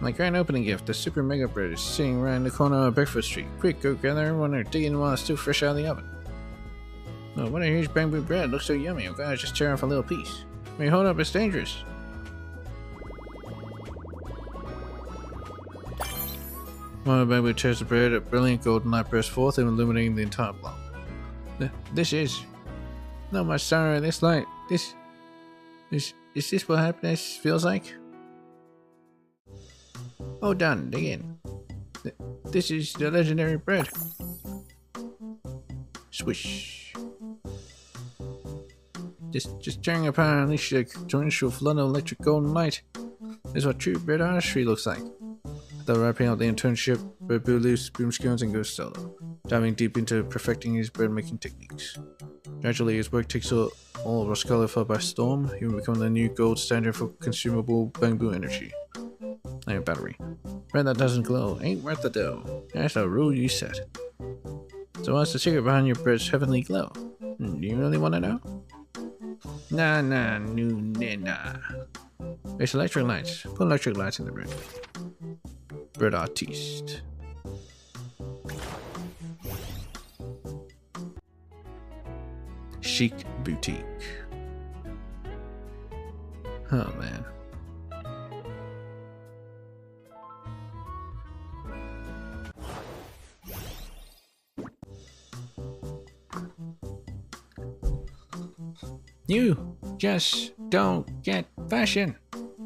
My grand opening gift, the super mega bread, is sitting right in the corner of Barefoot Street. Quick, go gather everyone there digging while it's still fresh out of the oven. Oh, what a huge bamboo bread. Looks so yummy. I'm gonna just tear off a little piece. Wait, hold up, it's dangerous. One of the bamboo tears the bread, a brilliant golden light bursts forth and illuminating the entire block. This is... Not much sorrow in this light. Is this what happiness feels like? Oh, done. Dig in. This is the legendary bread. Swish. Just tearing apart and unleash a torrential flood of electric golden light. This is what true bread artistry looks like. After wrapping up the internship, Bamboo leaves Boomscones and goes solo, diving deep into perfecting his bread making techniques. Gradually, his work takes all of Brascalfa by storm. He will become the new gold standard for consumable bamboo energy. Battery. Bread that doesn't glow ain't worth the dough. That's a rule you set. So what's the secret behind your bread's heavenly glow? Do you really want to know? Nah. It's electric lights. Put electric lights in the bread. Bread artiste. Chic boutique. Oh man. You just don't get fashion.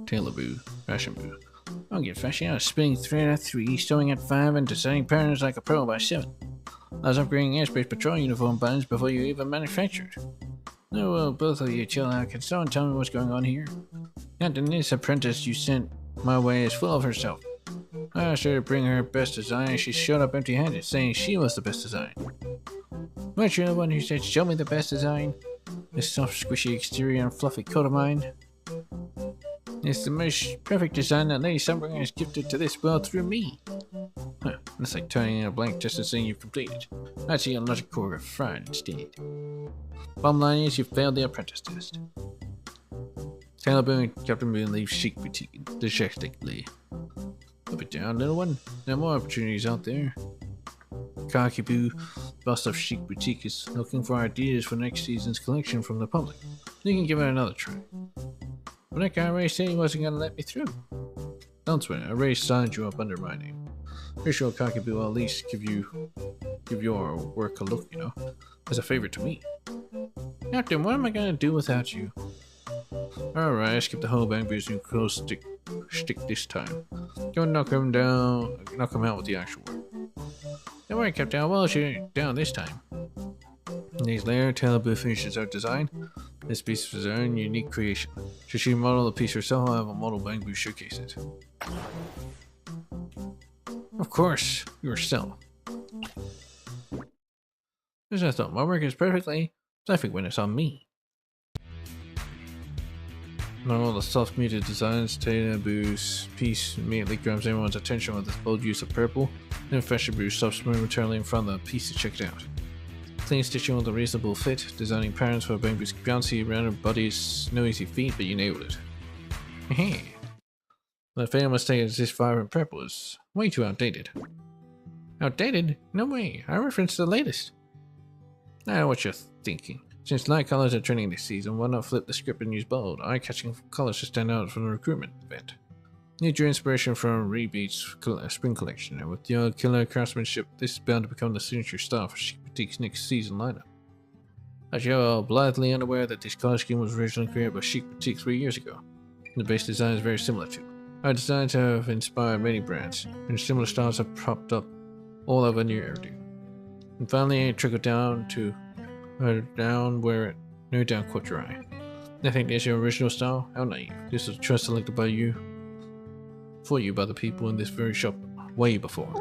Taylor Boo, Fashion Boo. I don't get fashion. I was spinning thread at 3, sewing at 5, and designing patterns like a pro by 7. I was upgrading airspace patrol uniform buttons before you even manufactured. Oh well, both of you chill out. Can someone tell me what's going on here? Captain, this apprentice you sent my way is full of herself. I asked her to bring her best design, and she showed up empty-handed, saying she was the best design. Weren't you the one who said, show me the best design? This soft, squishy exterior and fluffy coat of mine. It's the most perfect design that Lady Sunbringer has gifted to this world through me. Huh. It's like turning in a blank just to saying you've completed. I see a logical of fraud instead. Bottom line is you failed the apprentice test. Taylor Boone and Captain Boone leave Chic Boutique dejectedly. Put it down, little one. There are more opportunities out there. Kakiboo, boss of Chic Boutique, is looking for ideas for next season's collection from the public. You can give it another try. But that guy already said he wasn't going to let me through. Don't sweat, I already signed you up under my name. Pretty sure Kakiboo will at least give your work a look, you know, as a favor to me. Captain, what am I going to do without you? Alright, I skipped the whole Bamboo's new close stick this time. Go knock him out with the actual work. Don't worry, Captain, I'll well shoot it down this time. Days later, Taylor Boo finishes our design. This piece is her own unique creation. Should she model the piece herself, I'll have a model Bamboo showcase it. Of course, yourself. As I thought, my work is perfectly. Traffic when it's on me. Among all the soft-muted designs, Taylor Boo's piece immediately grabs everyone's attention with its bold use of purple, then Fashion Boo stops momentarily in front of the piece to check it out. Clean stitching with a reasonable fit, designing patterns for Bamboo's bouncy, rounded bodies, no easy feat, but you nailed it. Heh. The fatal mistake is this vibrant purple is way too outdated. Outdated? No way, I referenced the latest. I know what you're thinking. Since light colors are trending this season, why not flip the script and use bold, eye-catching colors to stand out from the recruitment event? Need your inspiration from Rebeat's spring collection, and with your killer craftsmanship, this is bound to become the signature style for Chic Boutique's next season lineup. As you are blithely unaware that this color scheme was originally created by Chic Boutique 3 years ago. The base design is very similar to. Our designs have inspired many brands, and similar styles have popped up all over New Eridu. And finally, it trickled down to where it no doubt caught your eye. I think there's your original style. How naive. This was a choice selected by you, for you by the people in this very shop way before.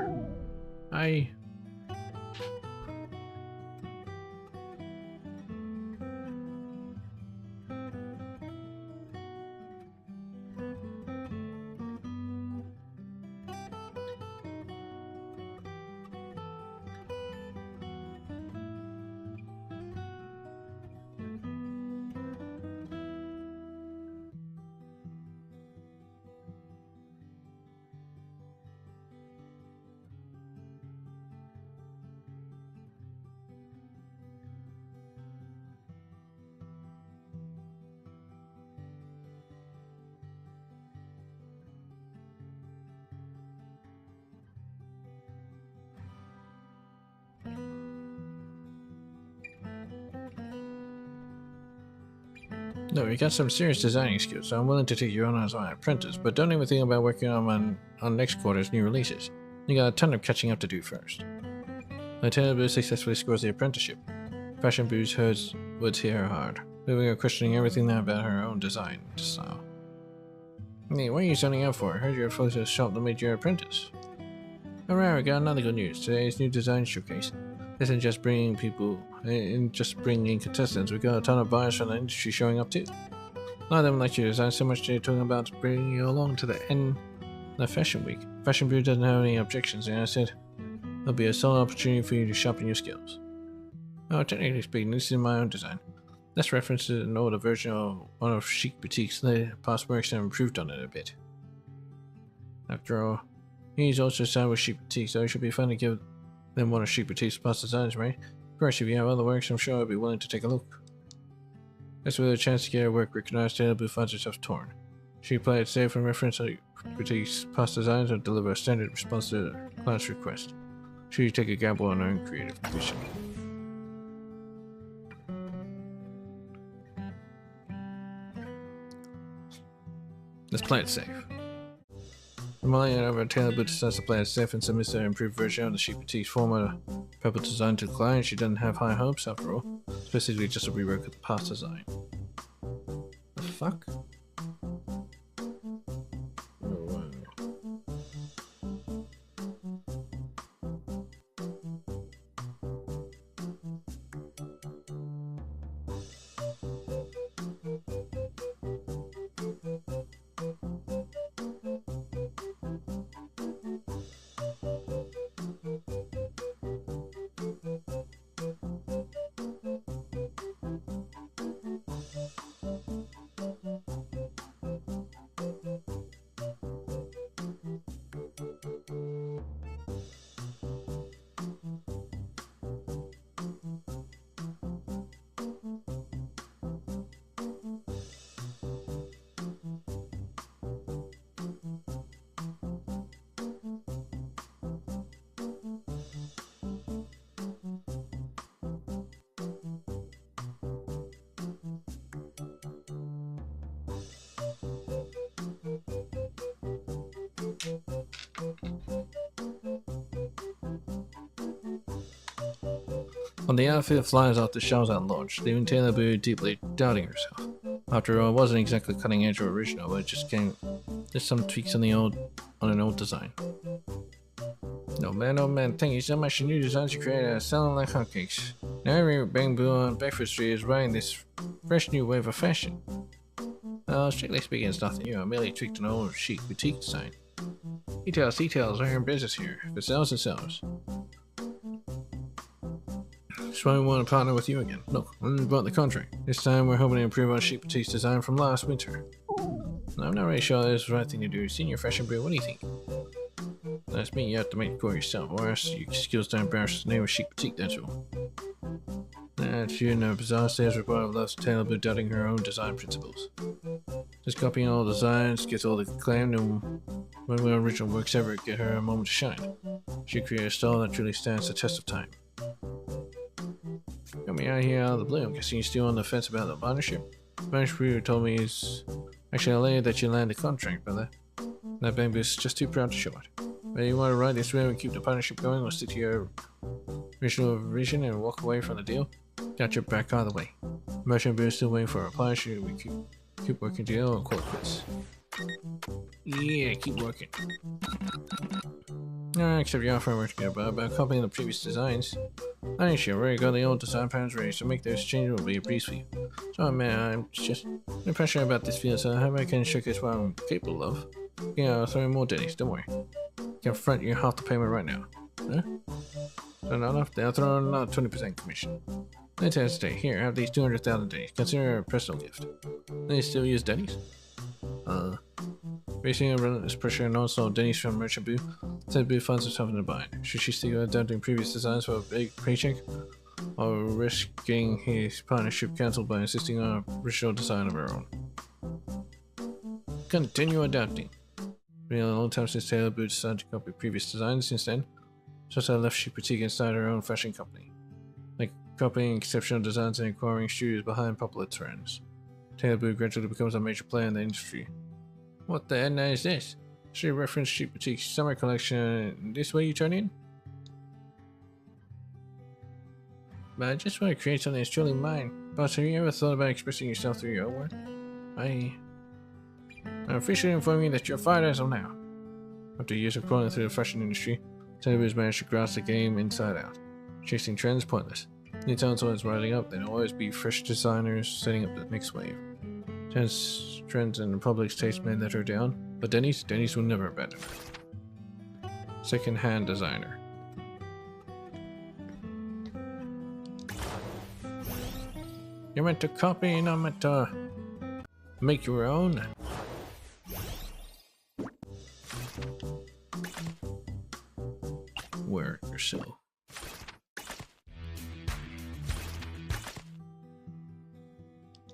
No, you got some serious designing skills, so I'm willing to take you on as my apprentice, but don't even think about working on next quarter's new releases. You got a ton of catching up to do first. Taylor Boo successfully scores the apprenticeship. Fashion Boo's words hit her hard, leaving her questioning everything about her own design style. Hey, what are you signing up for? I heard you're close to the shop that made your apprentice. Alright, we got another good news. Today's new design showcase isn't just bringing in contestants. We got a ton of buyers from the industry showing up too. A lot of them like your design so much they're talking about bringing you along to the end of Fashion Week. Fashion Boo doesn't have any objections, and I said there'll be a solid opportunity for you to sharpen your skills. Oh, technically speaking, this is my own design. This references an older version of one of Chic Boutique's past works and improved on it a bit. After all, he's also signed with Chic Boutique, so it should be fun to give them one of Chic Boutique's past designs, right? Of course, if you have other works, I'm sure I'll be willing to take a look. That's with a chance to get her work recognized, Taylor Boo finds herself torn. She play it safe and reference Boutique's past designs or deliver a standard response to the client's request. Should you take a gamble on her own creative vision? Let's play it safe. Mulling over, Taylor Boo decides to play it safe and submits an improved version of the Chic Boutique's former purple design to the client. She doesn't have high hopes after all, specifically just a rework of the past design. The fuck? When the outfit flies off the shelves at launch, leaving Taylor Boo deeply doubting herself. After all, it wasn't exactly cutting edge or original, but it just came just some tweaks on an old design. No man, thank you so much for new designs you created, selling like hotcakes. Now every bamboo on Bedford Street is riding this fresh new wave of fashion. Well, strictly speaking, it's nothing new. I merely tweaked an old chic boutique design. Details are in business here. If it sells, it sells. That's why we want to partner with you again. Look, we bought the contract. This time we're hoping to improve our chic boutique's design from last winter. I'm not really sure this is the right thing to do. Senior fashion bureau, what do you think? That's me, you have to make it for yourself, or else your skills don't embarrass the name of chic boutique, that's all. That's you in a bizarre sales report of Love's Taylor Boo doubting her own design principles. Just copying all the designs gets all the acclaim, and when our original works ever get her a moment to shine. She created a style that truly stands the test of time. Got me out here out of the blue. I'm guessing you're still on the fence about the partnership. Spanish Brewer told me he's actually elated that you landed the contract, brother. That bamboo's just too proud to show it. But you want to ride this way and keep the partnership going, or stick to your original vision and walk away from the deal? Got your back out of the way. Merchant Brewer still waiting for a reply. Should we keep working together or call it quits? Yeah, keep working. Except you're offering work together, but about copying the previous designs. I think she already got the old design patterns ready, so make those changes will be a breeze for you. So man, I'm just no pressure about this field, so I hope I can showcase what I'm capable of. Yeah, I'll throw in more dailies, don't worry. You can front you half the payment right now. Huh? So not enough? They'll throw in another 20% commission. Let's hesitate. Here, have these 200,000 dailies. Consider it a personal gift. They still use dailies? Facing a relentless pressure and also Denny's from Merchant Boo, said Boo finds herself in a bind. Should she stick adapting previous designs for a big paycheck, or risk getting his partnership cancelled by insisting on a original design of her own? Continue adapting. It's been a long time since Taylor Boo decided to copy previous designs. Since then, just left she boutique inside her own fashion company, like copying exceptional designs and acquiring studios behind popular trends. Taylor Boo gradually becomes a major player in the industry. What the hell is this? Should reference Chic Boutique's summer collection this way you turn in? But I just want to create something that's truly mine. Boss, have you ever thought about expressing yourself through your work? I'm officially informing you that you're fired as of now. After years of crawling through the fashion industry, Taylor Boo's managed to grasp the game inside out. Chasing trends pointless. New talent's always rising up, there'll always be fresh designers setting up the next wave. Trends and the public's taste may let her down, but Denny's will never abandon her. Second-hand designer. You're meant to copy, not meant to make your own. Wear it yourself.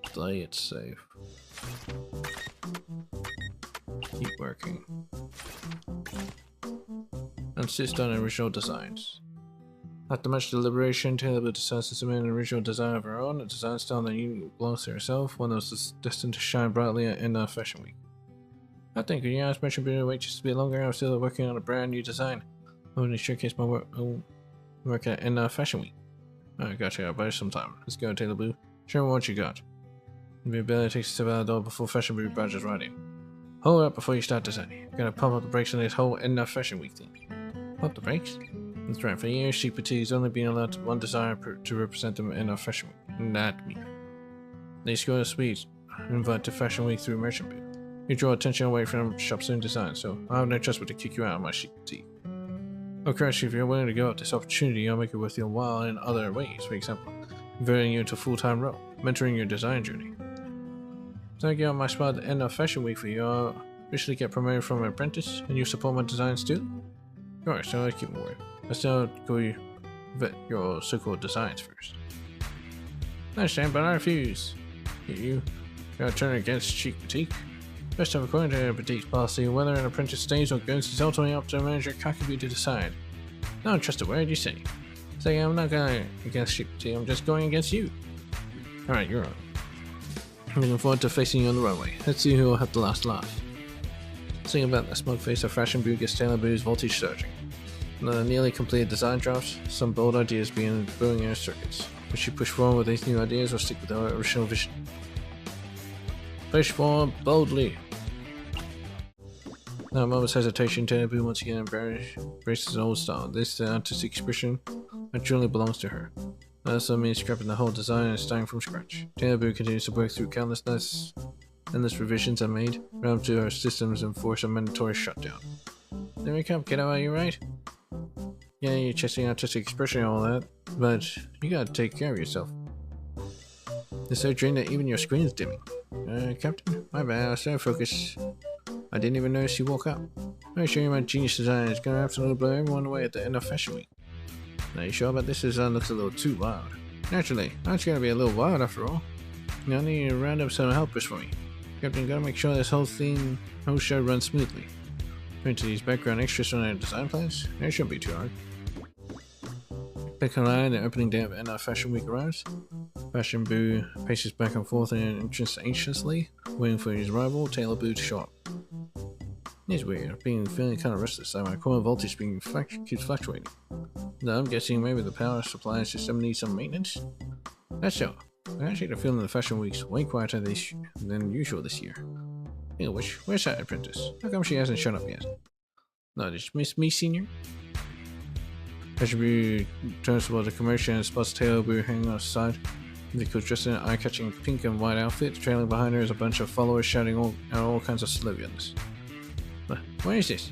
Play it safe. Keep working. Insist on original designs. After much deliberation, Taylor Boo decides to submit an original design of her own, a design style that uniquely belongs to herself, one that was destined to shine brightly at End of Fashion Week. I think, could you ask Merchant Boo to wait just a bit longer? I'm still working on a brand new design. I want to showcase my work at End of Fashion Week. Alright, gotcha, I'll buy you some time. Let's go, Taylor Boo. Show me what you got. Your ability takes a step out of the door before Fashion Boo barges right in. Hold up before you start designing. I'm gonna pump up the brakes on this whole End of Fashion Week thing. Pump the brakes? That's right, for years, Chic Boutique's only been allowed one designer to represent them at End of Fashion Week. Not me. They score a suite invite to Fashion Week through Merchant Boo. You draw attention away from shop's own design, so I have no choice but to kick you out of my Chic Boutique. Of course, if you're willing to give up this opportunity, I'll make it worth your while in other ways. For example, converting you into a full-time role, mentoring your design journey. So I get on my spot at the End of Fashion Week for you. I'll officially get promoted from an apprentice, and you support my designs too? Alright, so let's keep moving. Let's still go vet your so-called designs first. I understand, but I refuse. You gotta turn against Chic Boutique. First off, according to the boutique's policy, whether an apprentice stays or goes is ultimately up to the manager Kakabu to decide. I don't trust a word you say. Say I'm not going against Chic Boutique, I'm just going against you. Alright, you're on. I'm looking forward to facing you on the runway. Let's see who will have the last laugh. Seeing about the smug face of Fashion Boo gets Taylor Boo's voltage surging. The nearly completed design drafts, some bold ideas began brewing in her circuits. Would she push forward with these new ideas or stick with her original vision? Push forward boldly. Without a moment's hesitation, Tenabu once again embraces an old style. This is the artistic expression that truly belongs to her. That also means scrapping the whole design and starting from scratch. Tenabu continues to work through endless revisions are made, rammed to her systems and force a mandatory shutdown. Then wake up, kiddo, are you right? Yeah, you're chasing artistic expression and all that, but you gotta take care of yourself. It's so drained that even your screen's dimming. Captain, my bad, I was so focused. I didn't even notice you woke up. Let me show you my genius design. It's gonna absolutely blow everyone away at the end of Fashion Week. Now, you sure about this? Design looks a little too wild. Naturally, it's gonna be a little wild after all. Now I need you to round up some helpers for me. Captain, gotta make sure this whole show runs smoothly. Into these background extras on our design plans? It shouldn't be too hard. Pick a line, the opening day of NR Fashion Week arrives. Fashion Boo paces back and forth in an entrance anxiously, waiting for his rival, Taylor Boo, to show up. It's weird, I've been feeling kind of restless, like my core voltage keeps fluctuating. Now I'm guessing maybe the power supply system needs some maintenance? That's so. I actually get a feeling the Fashion Week's way quieter than usual this year. Speaking of which, where's that apprentice? How come she hasn't shown up yet? No, did you miss me, senior? Fashion Boo turns toward the commercial and spots Taylor Boo hanging on his side. Nico's dressed in an eye-catching pink and white outfit. Trailing behind her is a bunch of followers shouting all kinds of slogans. But what is this?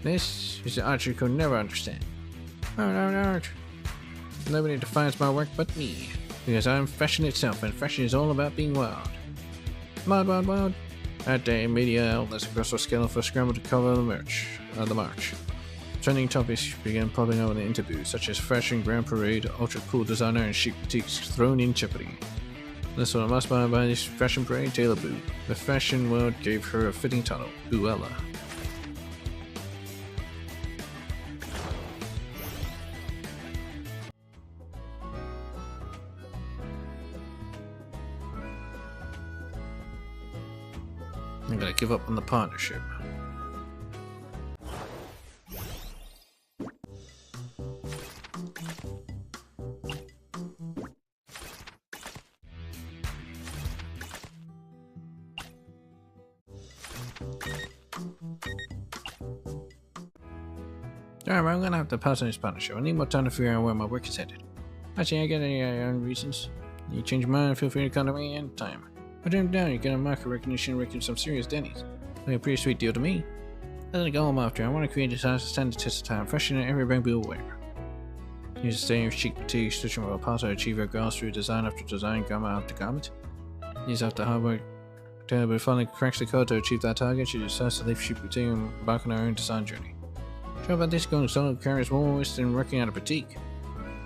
This is the art you could never understand. Art. Nobody defines my work but me. Because I'm fashion itself, and fashion is all about being wild. Wild. That day, media outlets across the scale for scramble to cover the march. Trending topics began popping up in the interviews, such as fashion grand parade, ultra cool designer, and chic boutiques thrown in jeopardy. This was a mastermind by this fashion parade, Taylor Boo. The fashion world gave her a fitting title, Booella. I'm gonna give up on the partnership. Alright, I'm gonna have to pass on this partnership. I need more time to figure out where my work is headed. Actually, I get any own reasons. You change your mind, feel free to contact me anytime. I turn it down, you get a market recognition, making some serious dennies. Like a pretty sweet deal to me. That's the goal I'm after. I want to create designs to stand the test of time, fashion that everybody will wear. Use the same chic boutique, stitching with a path to achieve your goals through design after design, garment after garment. Use after hard work. Taylor Boo finally cracks the code to achieve that target. She decides to leave chic boutique and embark on her own design journey. Sure about this going solo carries more risk than working at a boutique.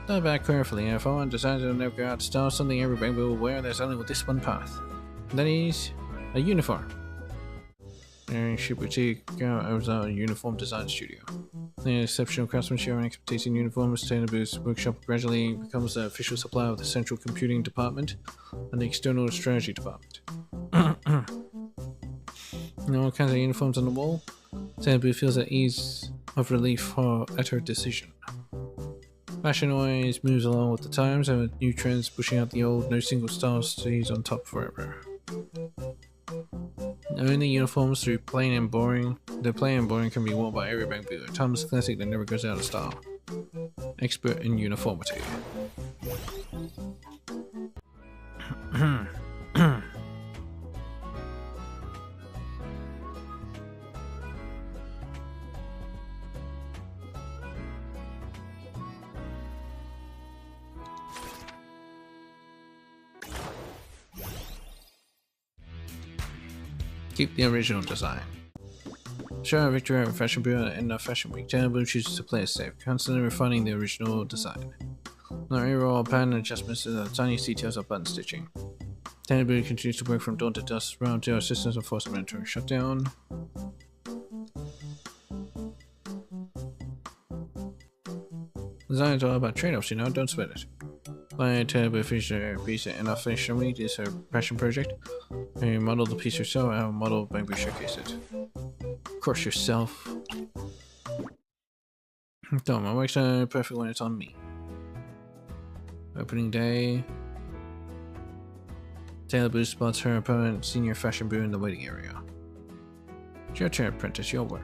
Thought about it carefully, and if I want designs that will never go out of style, something everybody will wear, there's only with this one path. That is a uniform. And chic boutique owns a uniform design studio. The exceptional craftsmanship and expertise in uniforms, Taylor Boo's workshop gradually becomes the official supplier of the central computing department and the external strategy department. All kinds of uniforms on the wall. Taylor Boo feels at ease of relief at her decision. Fashion always moves along with the times, and with new trends pushing out the old, no single style stays on top forever. Knowing the uniforms through plain and boring, the plain and boring can be worn by every bank boo, a timeless classic that never goes out of style. Expert in uniformity. Keep the original design. Show a victory over Fashion Boo at the end of Fashion Week. Taylor Boo chooses to play it safe, constantly refining the original design. No overall pattern adjustments to the tiniest details of button stitching. Taylor Boo continues to work from dawn to dusk, round to our systems and force a mandatory shutdown. Design is all about trade-offs, you know, don't sweat it. By Taylor Boo finished her piece at NR Fashion Week is her passion project. You modeled the piece herself and have a model Bamboo showcase it. Of course yourself. Don't my work's perfect when it's on me. Opening day. Taylor Boo spots her opponent, Senior Fashion Boo, in the waiting area. It's your turn, apprentice. Your work.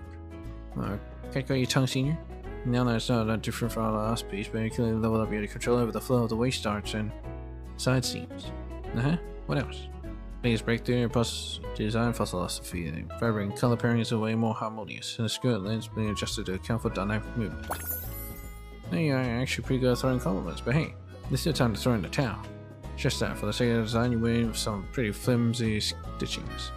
Can't go your tongue, Senior. Now that it's not that different from our last piece, but you clearly leveled up your control over the flow of the waist starts and side seams. What else? Biggest breakthrough in design philosophy. The fabric and color pairing is way more harmonious, and the skirt lens being adjusted to account for dynamic movement. Now you're actually pretty good at throwing compliments, but hey, this is the time to throw in the towel. Just that, for the sake of the design, you went in with some pretty flimsy stitchings.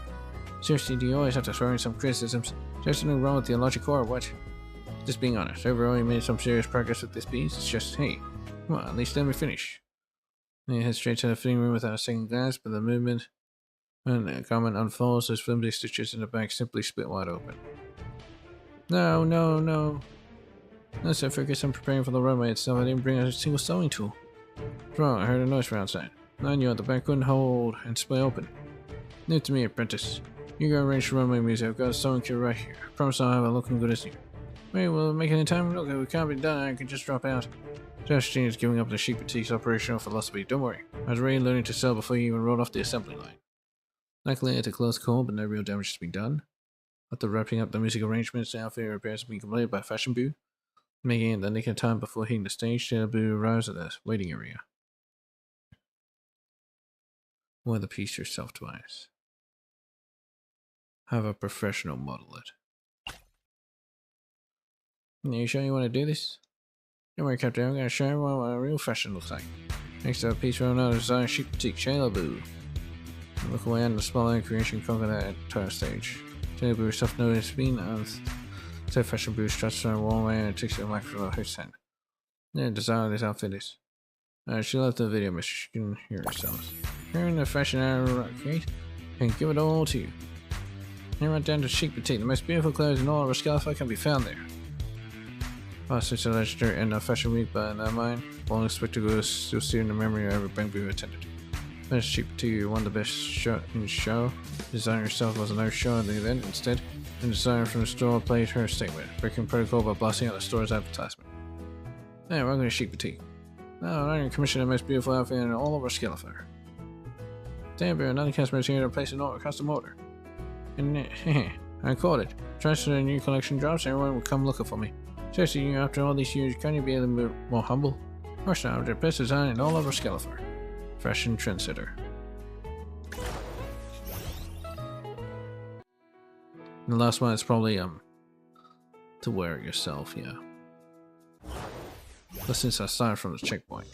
Seriously, do you always have to throw in some criticisms? There's something wrong with your logic or what? Just being honest, overall you made some serious progress with this piece. It's just, hey, come on, at least let me finish. Then you head straight to the fitting room without a second glance, but the movement when the garment unfolds, those flimsy stitches in the back simply split wide open. No. Let's focus on preparing for the runway itself. I didn't bring a single sewing tool. What's wrong? I heard a noise from outside. I knew the back couldn't hold and split open. New to me, apprentice. You go arrange the runway music. I've got a sewing kit right here. I promise I'll have it looking good as new. Wait, will it make any time? Look, we can't be done. I can just drop out. Josh is giving up the Chic Boutique's operational philosophy. Don't worry. I was already learning to sell before you even rolled off the assembly line. Luckily, it's a close call, but no real damage has been done. After wrapping up the music arrangements, the outfit repairs have been completed by Fashion Boo. Making it the nick of time before hitting the stage, Taylor Boo arrives at the waiting area. Wear the piece yourself twice. Have a professional model it. Are you sure you want to do this? Don't worry, Captain. I'm going to show everyone what a real fashion looks like. Next to a piece from another designer Chic Boutique, Taylor Boo. Look away and the spotlight creation conquer that entire stage. Taylor Boo self-noticed spin of so Fashion Boo struts on one way and takes it away from her hand. The design of this outfit is. She left the video, but she can hear herself. Here in the fashion arcade, and give it all to you. Here right down to Chic Boutique, the most beautiful clothes in all of Rascalify can be found there. Past it's a legendary end of Fashion Week, but in that mind, long spectacles you'll see in the memory of every bank Boo attended. Best Chic Boutique won the best show in the show. The designer herself was no show at the event. Instead, the designer from the store played her statement, breaking protocol by blasting out the store's advertisement. Hey, welcome to Chic Boutique. Now, I'm going to commission the most beautiful outfit in all of Rascalify. Damn, another customer is here to place a custom order. And I caught it. Trust the new collection drops, everyone will come looking for me. Seriously, after all these years, can you be a little bit more humble? Rush now, the best design in all of Rascalify. Fashion trendsetter. The last one is probably to wear it yourself, yeah. But since I started from the checkpoint.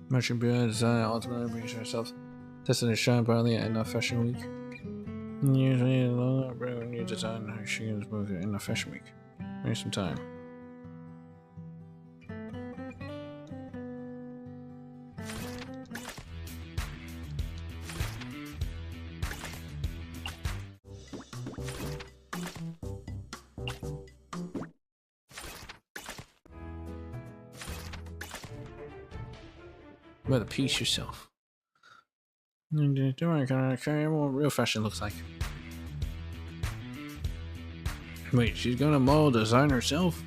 Merchant Bureau designer ultimately brings herself tested to shine brightly at Enough Fashion Week. Usually, a new design her she is both in the Fashion Week. Maybe some time. Wear the piece yourself. Don't worry, can I carry what real fashion looks like? Wait, she's gonna model design herself?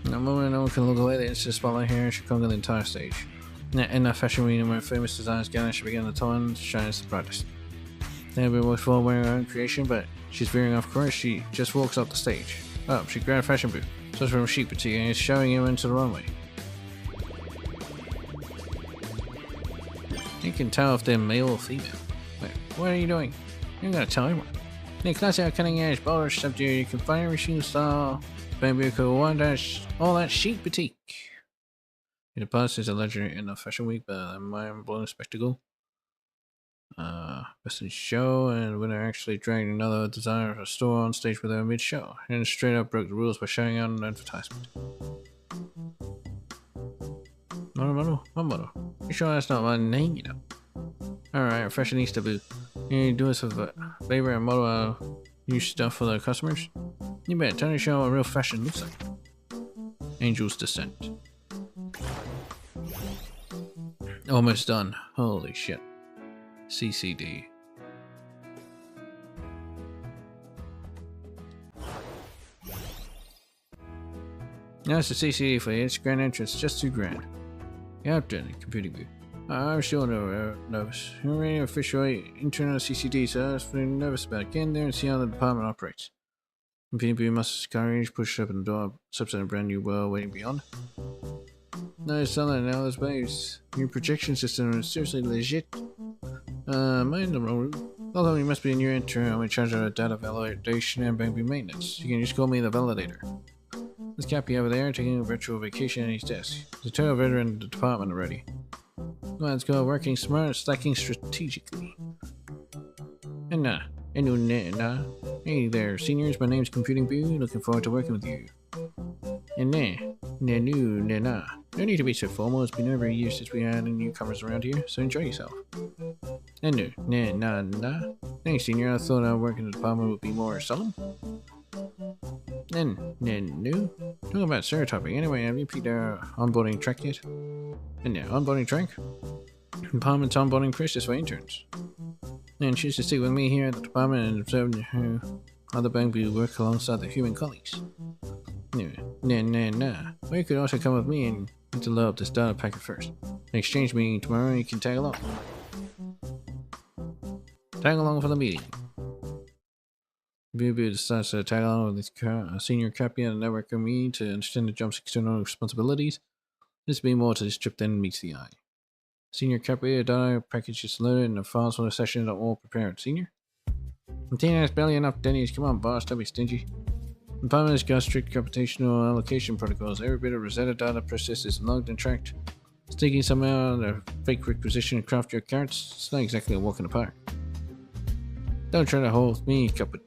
The moment no one can look away, the instant spotlight here should come to the entire stage. In that fashion week, where famous designers gather, she began to tone shines the brightest. Everybody works for wearing her own creation, but she's veering off course. She just walks up the stage. Oh, she grabbed Fashion Boo, so from Chic Boutique, and is showing him into the runway. You can tell if they're male or female. Wait, what are you doing? You're gonna tell anyone. In a classic cutting edge baller subject, you can find machine style, baby cool one dash, all that Chic Boutique. In the past is a legendary in the Fashion Week, but a mind blowing spectacle. Best in show, and winner actually dragged another designer of a store on stage with her mid-show, and straight up broke the rules by shouting out an advertisement. Mono. You sure that's not my name, you know? Alright, fashionista boo. You do us a favor and model new stuff for the customers? You bet, tell me show what real fashion looks like. Angel's Descent. Almost done. Holy shit. CCD. That's the CCD for you. It's grand entrance, just $2,000. Captain, computing booth. I'm still nervous. You're already officially internal CCD, so I was feeling nervous about it. Get in there and see how the department operates. Computing booth must skyrange, push up in the door, subs in a brand new world waiting beyond. No, it's not that now, those babes. Your projection system is seriously legit. Mind the wrong room. Although you must be in your intern, I'm in charge of data validation and baby maintenance. You can just call me the validator. This Cappy over there taking a virtual vacation at his desk. He's a total veteran in the department already. Let's go, working smart, stacking strategically. Hey there, seniors, my name's Computing Boo, looking forward to working with you. No need to be so formal, it's been over a year since we had any newcomers around here, so enjoy yourself. Thanks, senior, I thought our work in the department would be more solemn. Talking about stereotyping, anyway, have you picked our onboarding track yet? Onboarding track? Department's onboarding process for interns. And choose to stick with me here at the department and observe how other Bangbu work alongside their human colleagues. Or you could also come with me and develop this data packet first. In exchange meeting tomorrow, you can tag along. Tag along for the meeting. Boo decides to tag along with his senior Cappy at a networking meeting to understand the jump's external responsibilities. This being more to this trip than meets the eye. Senior Cappy, a data package is loaded and the files for the session are all prepared. Senior? Martina has barely enough Denny's. Come on, boss, don't be stingy. The department has got strict computational allocation protocols. Every bit of Rosetta data process is logged and tracked. Sticking somehow on a fake requisition and craft your cards, it's not exactly a walk in the park. Don't try to hold me, cappuccino.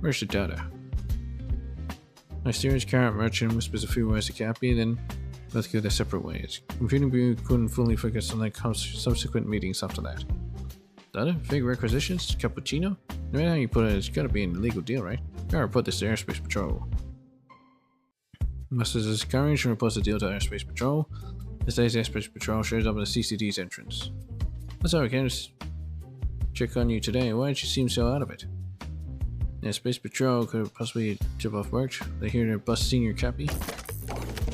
Where's the data? Mysterious carrot merchant whispers a few words to Cappy, then both go their separate ways. Computing Bureau couldn't fully focus on their subsequent meetings after that. Data? Fake requisitions? Cappuccino? No matter how you put it, it's gotta be an illegal deal, right? Gotta report this to Airspace Patrol. Musters his courage and reports the deal to Airspace Patrol. This day's Airspace Patrol shows up at the CCD's entrance. What's up, I can just check on you today. Why did you seem so out of it? Airspace Patrol could possibly tip off work. They hear their bust senior Cappy.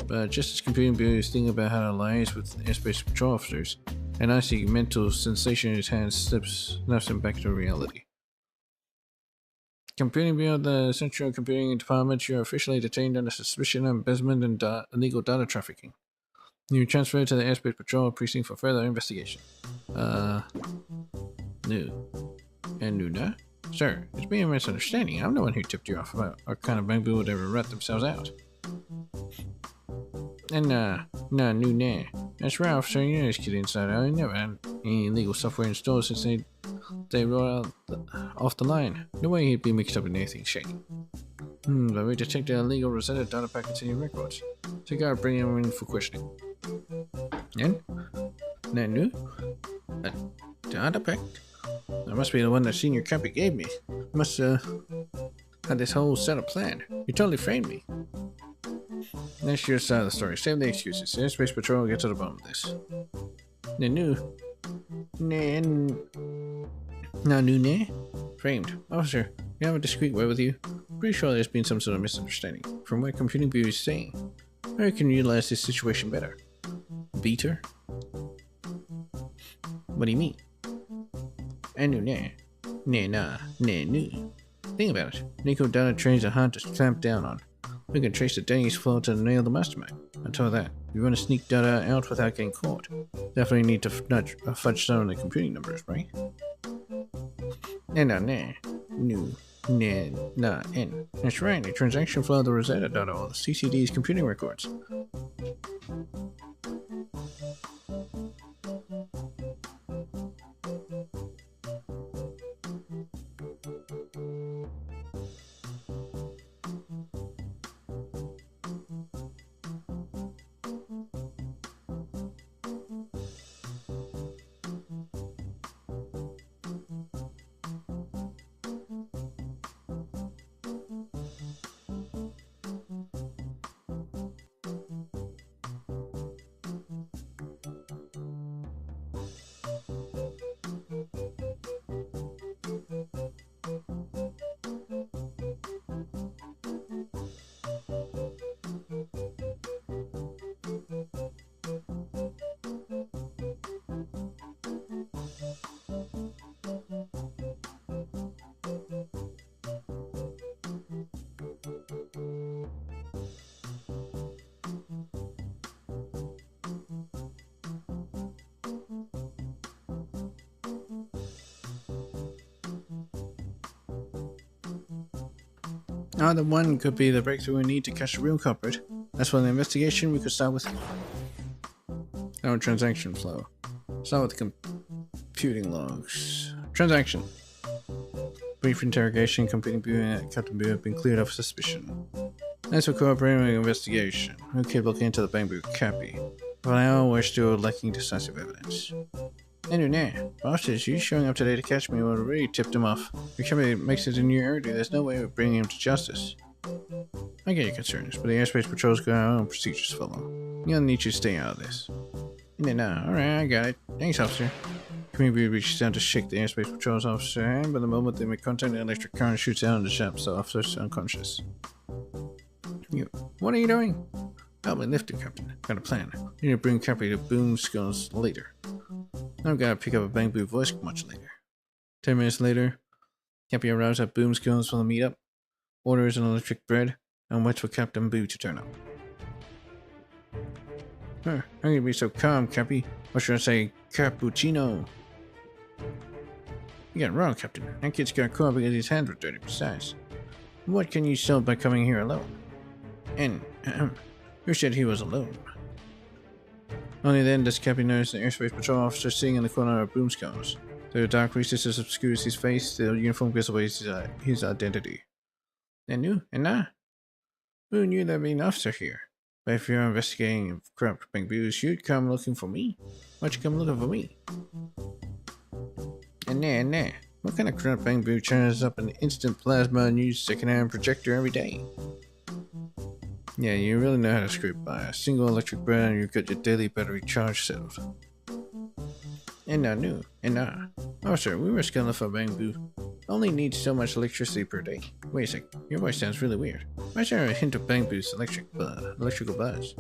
But just as Computing Bureau is thinking about how to liaise with Airspace Patrol officers, an icy mental sensation in his hand snaps him back to reality. Computing Bureau, the Central Computing Department, you're officially detained under suspicion of embezzlement and illegal data trafficking. You're transferred to the Airspace Patrol precinct for further investigation. Nuna? Sir, it's been a misunderstanding. I'm the one who tipped you off about what kind of bamboo would ever rat themselves out. And Nuna. That's Ralph, sir. You know this kid inside out. He never had any illegal software installed since they rolled out off the line. No way he'd be mixed up in anything shady. But we detected illegal Rosetta data packets in your records. So you gotta bring him in for questioning. And? Nanu? A data pack? That must be the one that Senior Cappy gave me. Must had this whole setup planned. You totally framed me. That's your side of the story. Save the excuses. Airspace Patrol will get to the bottom of this. Nanu? Nanu? Framed. Officer, we have a discreet word with you. Pretty sure there's been some sort of misunderstanding. From what Computing Bureau is saying, I can utilize this situation better. Beater? What do you mean? Think about it. Nico data trains are hard to clamp down on. We can trace the Denny's flow to nail the mastermind. On top of that, we want to sneak data out without getting caught. Definitely need to fudge some of the computing numbers, right? That's right, the transaction flow of the Rosetta data or the CCD's computing records. Either one could be the breakthrough we need to catch the real culprit. As for the investigation, we could start with our transaction flow. Start with computing logs. Transaction. Brief interrogation. Computing Bureau and Captain Bureau have been cleared of suspicion. Thanks for cooperating with the investigation. We'll keep looking into the Bamboo Cappy. But now we're still lacking decisive evidence. Andrew, nah. Bosses, you showing up today to catch me would have really tipped him off. If Cappy makes it in your area, there's no way of bringing him to justice. I get your concerns, but the airspace patrol's got our own procedures to follow. You'll need to stay out of this. Nah, alright, I got it. Thanks, officer. Community reaches down to shake the airspace patrol's officer hand, but the moment they make contact, the electric current shoots out in the shop, so the officer's unconscious. You, what are you doing? Help me lift it, Captain. Got a plan. You need to bring Cappy to Boom Skulls later. I've got to pick up a Bamboo voice much later. 10 minutes later, Cappy arrives at Boom Skulls for the meetup, orders an electric bread, and waits for Captain Boo to turn up. How can you be so calm, Cappy? Or should I say, cappuccino? You got it wrong, Captain. That kid's got caught because his hands were dirty. Besides, what can you sell by coming here alone? And, who said he was alone? Only then does Cappy notice the airspace patrol officer sitting in the corner of Boom Skulls. Though the dark recesses obscures his face, the uniform gives away his identity. And who knew there'd be an officer here? But if you're investigating corrupt Bangbus, you'd come looking for me. Why'd you come looking for me? And what kind of corrupt Bangbu turns up an instant plasma news secondhand projector every day? Yeah, you really know how to scrape by. A single electric bread and you've got your daily battery charge settled. Officer, we were scanning for Bangbu. Only needs so much electricity per day. Wait a sec, your voice sounds really weird. Why is there a hint of Bangbu's electrical buzz?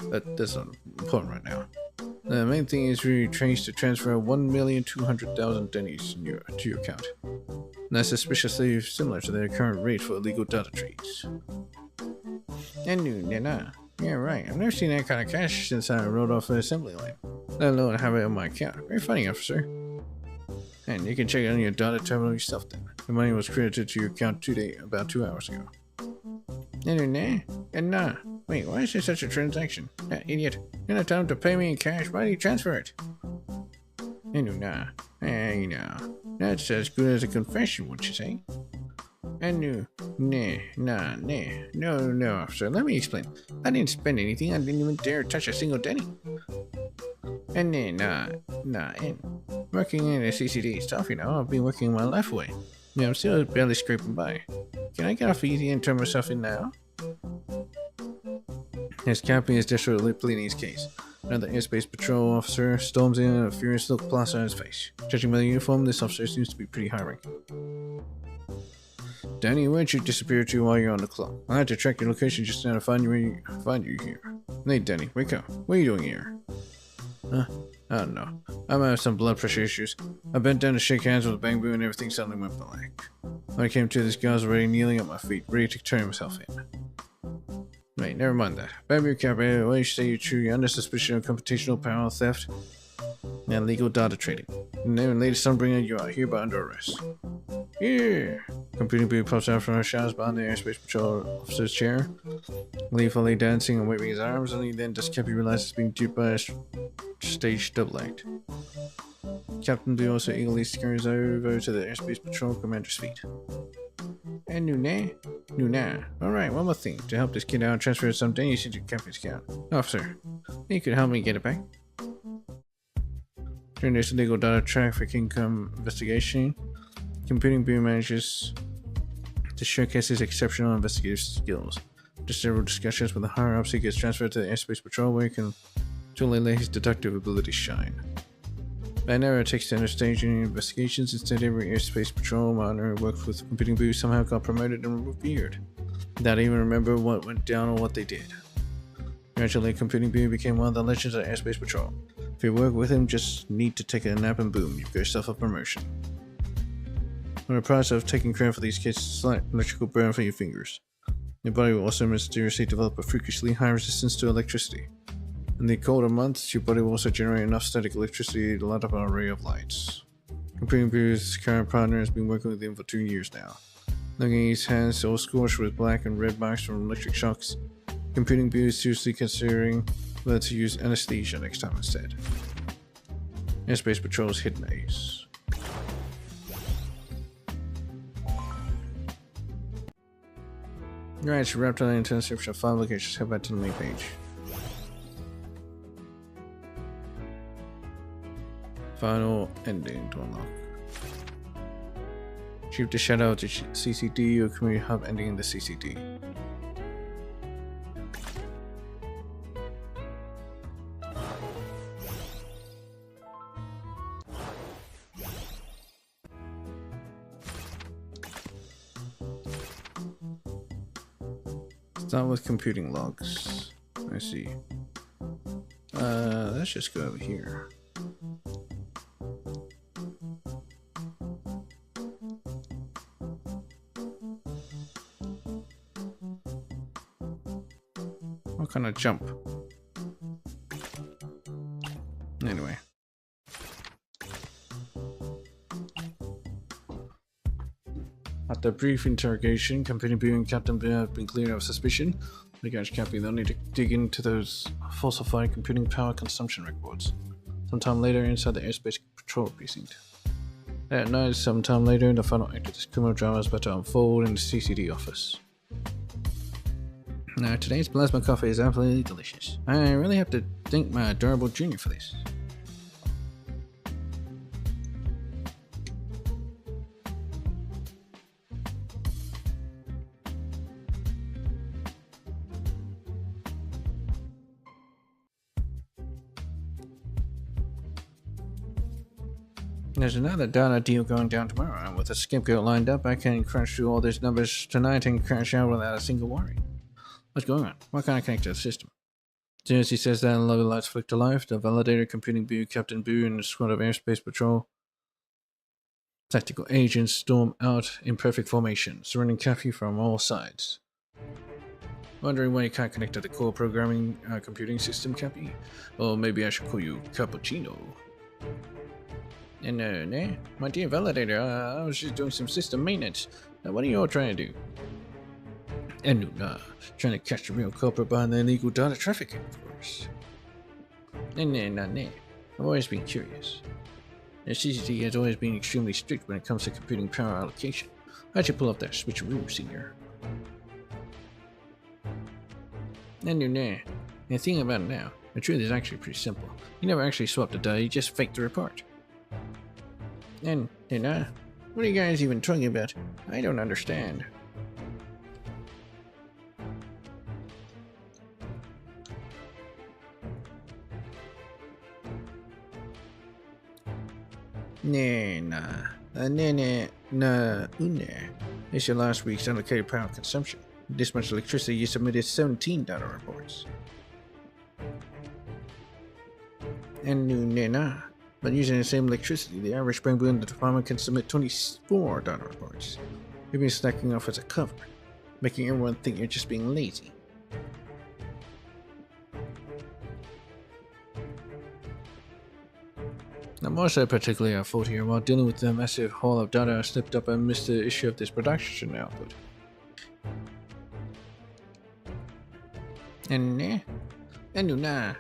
But that's not important right now. The main thing is we trace to transfer 1,200,000 dennies to your account. And that's suspiciously similar to their current rate for illegal data trades. Yeah, right. I've never seen that kind of cash since I rode off an assembly line. Let alone have it on my account. Very funny, officer. And you can check it on your data terminal yourself then. The money was credited to your account about 2 hours ago. Wait, why is there such a transaction? Idiot. You don't have time to pay me in cash. Why do you transfer it? That's as good as a confession, wouldn't you say? No, officer. Let me explain. I didn't spend anything. I didn't even dare touch a single denny. Working in a CCD is tough, I've been working my life away. Yeah, I'm still barely scraping by. Can I get off easy and turn myself in now? As Cappy is desperately pleading his case, another airspace patrol officer storms in and a furious look plastered on his face. Judging by the uniform, this officer seems to be pretty high-ranking. Danny, where'd you disappear to while you're on the clock? I had to track your location just now to find you here. Hey, Danny, wake up. What are you doing here? I don't know. I might have some blood pressure issues. I bent down to shake hands with Bangbu and everything suddenly went blank. When I came to, this guy was already kneeling at my feet, ready to turn himself in. Wait, never mind that. Bamboo Cappy, why you say you're true? You're under suspicion of computational power theft and illegal data trading. And then, Lady Sunbringer, you are hereby under arrest. Yeah! Computing booth pops out from her shadows behind the airspace patrol officer's chair, gleefully dancing and waving his arms. Only then does Cappy realize he's being duped by a staged double act. Captain Blue also eagerly scurries over to the airspace patrol commander's feet. And Nuna. Alright, one more thing. To help this kid out, transfer some dennies into Cappy's account. Officer, you could help me get it back. During this illegal data trafficking investigation, Computing Boo manages to showcase his exceptional investigative skills. After several discussions with the higher-ups, he gets transferred to the airspace patrol where he can truly let his deductive abilities shine. By now, it takes center stage in investigations. Instead, every airspace patrol monitor who worked with Computing Boo somehow got promoted and revered, without even remember what went down or what they did. Gradually, Computing Boo became one of the legends of airspace patrol. If you work with him, just need to take a nap and boom, you've got yourself a promotion. In the process of taking credit for these kids, slight electrical burn from your fingers. Your body will also mysteriously develop a freakishly high resistance to electricity. In the colder months, your body will also generate enough static electricity to light up an array of lights. Computing Boo's current partner has been working with him for 2 years now. Looking at his hands, all scorched with black and red marks from electric shocks. Computing Boo is seriously considering whether to use anesthesia next time instead. Airspace Patrol's hidden ace. Alright, so wrapped on the intersection of 5 locations. Head back to the main page. Final ending to unlock. Achieve the shadow of the CCD or community hub ending in the CCD. Start with computing logs. I see. Let's just go over here. What kind of jump? Anyway. After a brief interrogation, Company Boo and Captain Boo have been cleared of suspicion. The guys can't be, they'll need to dig into those falsified computing power consumption records. Sometime later, inside the Airspace Patrol Precinct. At night, sometime later, the final act of this criminal drama is about to unfold in the CCD office. Now, today's plasma coffee is absolutely delicious. I really have to thank my adorable junior for this. There's another data deal going down tomorrow, and with a scapegoat lined up, I can crunch through all these numbers tonight and crash out without a single worry. What's going on? Why can't I connect to the system? As soon as he says that, the lovely lights flick to life. The validator, Computing Boo, Captain Boo, and a squad of Airspace Patrol tactical agents storm out in perfect formation, surrounding Cappy from all sides. Wondering why you can't connect to the core programming computing system, Cappy? Or maybe I should call you Cappuccino. And my dear validator, I was just doing some system maintenance. What are you all trying to do? And trying to catch the real culprit behind the illegal data trafficking, of course. I've always been curious. The CCD has always been extremely strict when it comes to computing power allocation. How'd you pull up that switcheroo, senior? And the thing about it now, the truth is actually pretty simple. You never actually swapped the data, you just faked the report. And what are you guys even talking about? I don't understand. It's your last week's allocated power consumption. This much electricity, you submitted 17 data reports. And but using the same electricity, the average brain in the department can submit 24 data reports. You've been stacking off as a cover, making everyone think you're just being lazy. I'm also particularly at fault here. While dealing with the massive haul of data, I slipped up and missed the issue of this production output.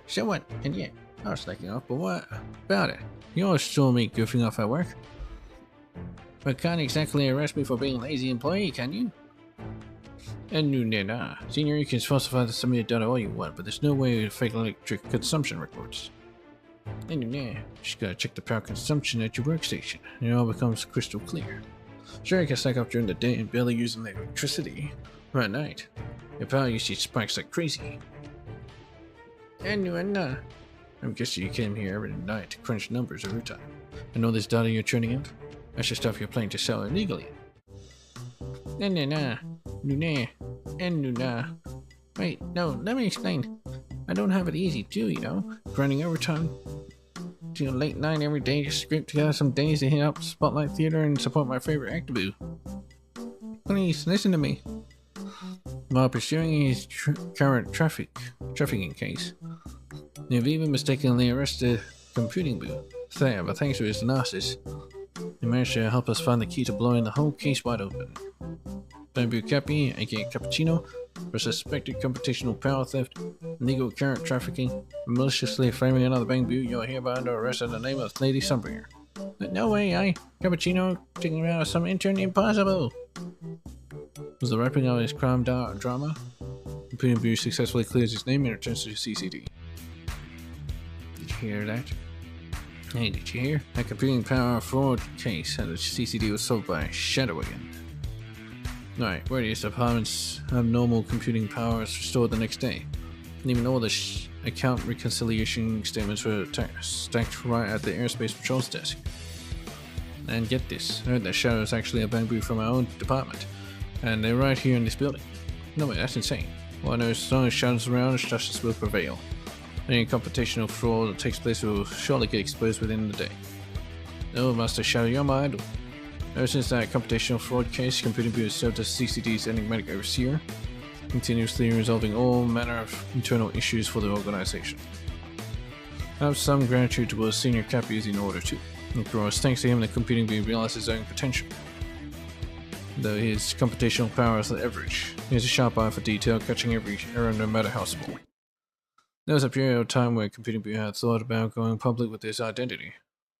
So what? And yeah, I was slacking off, but what about it? You always saw me goofing off at work. But can't exactly arrest me for being a lazy employee, can you? Senior, you can falsify the submitted data all you want, but there's no way to fake electric consumption records. Just gotta check the power consumption at your workstation, and it all becomes crystal clear. Sure, you can stack up during the day and barely using the electricity, but at night, your power usage spikes like crazy. I'm guessing you came here every night to crunch numbers every time. And all this data you're churning out? That's the stuff you're planning to sell illegally. Wait, no, let me explain. I don't have it easy too, you know. Grinding overtime till late night every day to scrape together some days to hit up Spotlight Theater and support my favorite actaboo. Please, listen to me. While pursuing his current trafficking case, they've even mistakenly arrested Computing Boo. But thanks to his analysis, he managed to help us find the key to blowing the whole case wide open. Bamboo Cappy, aka Cappuccino, for suspected computational power theft, illegal carrot trafficking, maliciously framing another Bamboo. You're hereby under arrest in the name of Lady Sunbringer. No way, Cappuccino taking out some intern impossible. Was the wrapping of his crime drama? Computing Bureau successfully clears his name and returns to the CCD. Did you hear that? Hey, did you hear? That computing power fraud case at the CCD was solved by Shadowing. Alright, where is the department's abnormal computing powers restored the next day? And even all the account reconciliation statements were stacked right at the airspace patrol's desk. And get this, I heard that Shadow is actually a Bamboo from our own department. And they're right here in this building. No way, that's insane. Well, I know as long as Shadow's around, justice will prevail. Any computational fraud that takes place will surely get exposed within the day. Oh, Master Shadow, you're my idol. Ever since that computational fraud case, Computing Bureau served as CCD's enigmatic overseer, continuously resolving all manner of internal issues for the organization. I have some gratitude towards Senior Cappy in order too. Of course, thanks to him, the Computing Bureau realized his own potential. Though his computational power is average, he has a sharp eye for detail, catching every error no matter how small. There was a period of time where Computing Bureau had thought about going public with his identity.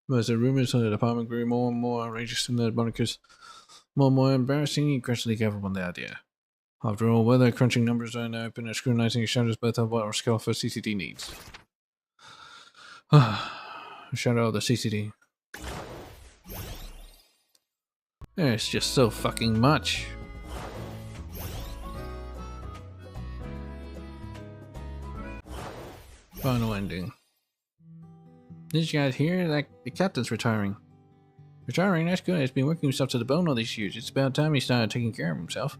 But as the rumors of the department grew more and more outrageous and the monikers more and more embarrassing, he gradually gave up on the idea. After all, whether crunching numbers are in the open or scrutinizing shadows both have what our scale for CCD needs. Shadow of the CCD. It's just so fucking much. Final ending. Did you guys hear that the captain's retiring? Retiring? That's good. He's been working himself to the bone all these years. It's about time he started taking care of himself.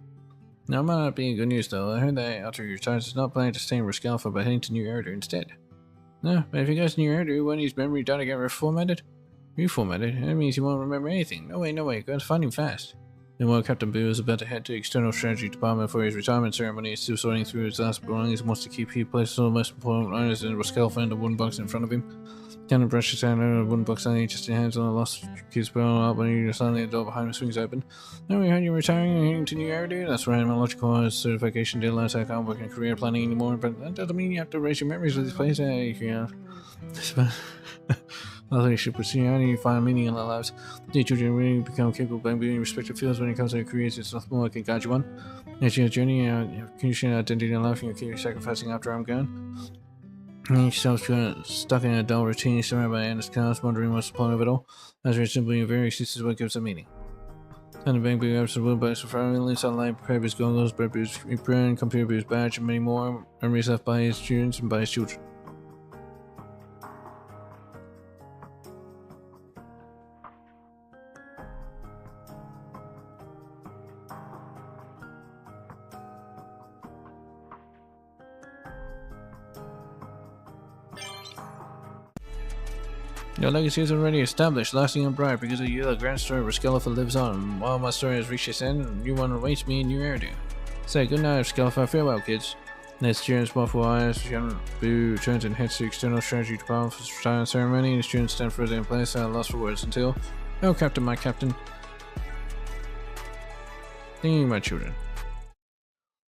Now, it might not be good news though. I heard that after he retires, he's not planning to stay in Rascalfa but heading to New Eridu instead. No, but if he goes to New Eridu, won't his memory data get reformatted? Reformatted? That means he won't remember anything. No way. Go find him fast. And while Captain Boo is about to head to the External Strategy Department for his retirement ceremony, he's still sorting through his last belongings and wants to keep he places all the most important items in Rascalfa and the wooden box in front of him. Cannon brushes down on the wooden box suddenly, just in hands on the lost keeps blowing up when suddenly the door behind him swings open. Now we heard you're retiring and heading to New Eridu. That's right, my logical certification deadlines. I can't work in career planning anymore, but that doesn't mean you have to erase your memories of this place. Yeah. I think you should pursue how do you find meaning in our lives. Do children really become capable of being respected fields when it comes to their careers? It's nothing more I can guide you on. As your journey, can you share identity in life and you keep sacrificing after I'm gone? And yourself stuck in a dull routine, surrounded by endless chaos, wondering what's the point of it all. As your simply your very existence is what gives it meaning. And the bank big apps of wood bikes for firing, sunlight, prepare boost goggles, bread boost apron, computer boost badge, and many more memories left by his students and by his children. Your legacy is already established, lasting and bright. Because of you, the grand story of Rascalfa lives on. While my story has reached its end, a new one awaits me in New Eridu. Say goodnight, Rascalfa. Farewell, kids. Next student's waffle eyes, young Boo turns and heads to the External Strategy Department for the retirement ceremony. The students stand frozen in place, lost for words until, oh, Captain, my Captain. Thank you, my children.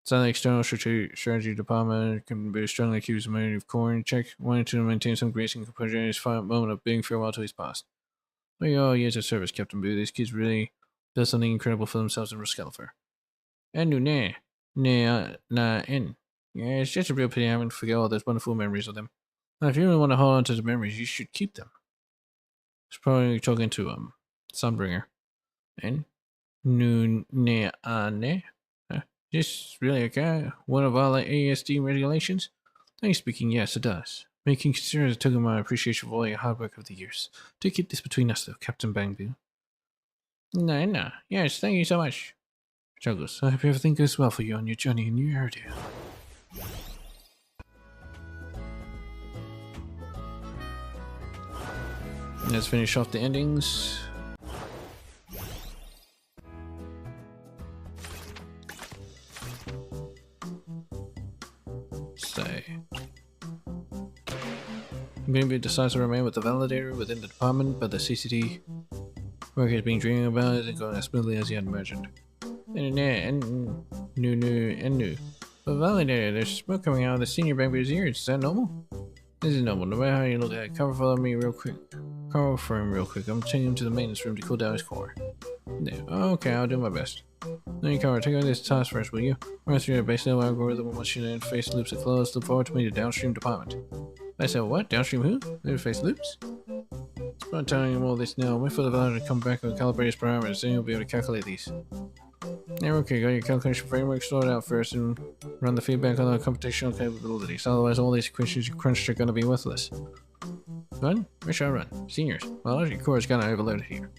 So the External Strategy Department can be strongly accused of murder of corn. Check wanted to maintain some grace and composure in his final moment of bidding farewell to his past. But all years of service, Captain Boo. These kids really did something incredible for themselves in Rascalfa. And yeah, it's just a real pity I haven't forget all those wonderful memories of them. Now, if you really want to hold on to the memories, you should keep them. It's probably talking to Sunbringer. And this really okay? One of our ASD regulations? Thanks speaking, yes, it does. Making consider a token of my appreciation for all your hard work over the years. Do keep this between us, though, Captain Bangbu. No. Yes, thank you so much. Juggles, I hope everything goes well for you on your journey in New Eridu. Let's finish off the endings. Maybe decides to remain with the validator within the department, but the CCD work he's been dreaming about isn't going as smoothly as he had imagined. And new. But validator, there's smoke coming out of the senior baby's ears. Is that normal? This is normal, no matter how you look at it. Cover for me real quick. Cover for him real quick. I'm taking him to the maintenance room to cool down his core. No. Okay, I'll do my best. Then you cover, take out this task first, will you? Run through your base level algorithm once your interface loops are closed. Look forward to meeting the downstream department. I said, what? Downstream who? Interface loops? It's not telling him all this now. Wait for the validator to come back and calibrate his parameters, then you'll be able to calculate these. Yeah, okay, got your calculation framework sorted out first and run the feedback on the computational capabilities. Otherwise, all these equations you crunched are going to be worthless. Run? Where should I run? Seniors. Well, your core is kind of overloaded here.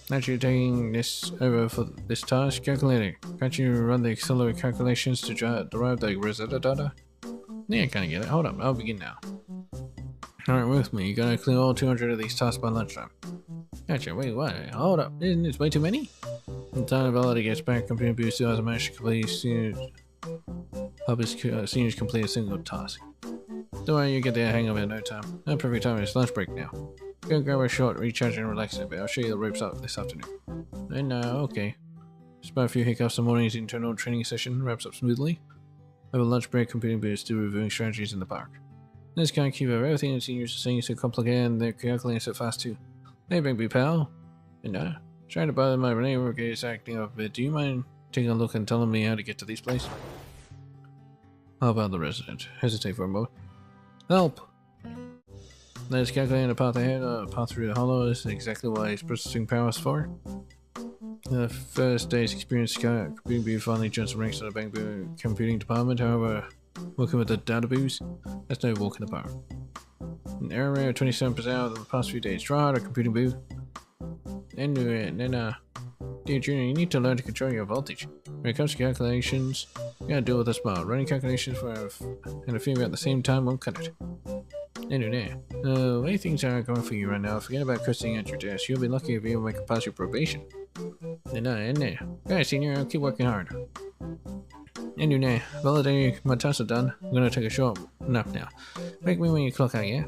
Now you're taking this over for this task, calculator. Can't you run the accelerated calculations to derive the Rosetta data? Yeah, I kind of get it. Hold up, I'll begin now. Alright, with me. You gotta clear all 200 of these tasks by lunchtime. Gotcha, wait, what? Hold up, isn't this way too many? By the time the validator gets back, computer boost still hasn't managed to complete seniors complete a single task. Don't worry, you get the hang of it in no time. Not perfect time, it's lunch break now. Go grab a short, recharge and relax a bit. I'll show you the ropes up this afternoon. And okay. Despite a few hiccups, the morning's internal training session wraps up smoothly. Over lunch break, computing booths still reviewing strategies in the park. This can't keep up everything the seniors are saying so complicated and they're calculating so fast too. Hey, baby pal. And trying to bother my neighbor is acting up a bit. Do you mind taking a look and telling me how to get to these places? How about the resident? Hesitate for a moment. Help! Let's calculate the path ahead. Path through the hollow is exactly what his processing power is for. The first day's experience, Computing Boo finally joins the ranks of the Bangbu computing department. However, working with the data boos, that's no walk in the park. An error rate of 27% over the past few days. Try harder, Computing Boo. And dear Junior, you need to learn to control your voltage. When it comes to calculations, you gotta deal with a smart. Running calculations and a fever at the same time won't cut it. The way things are going for you right now, forget about cursing at your desk. You'll be lucky if you ever make it past your probation. Guys, senior, I'll keep working hard. Validating my tasks are done. I'm gonna take a short nap now. Wake me when you clock out, yeah?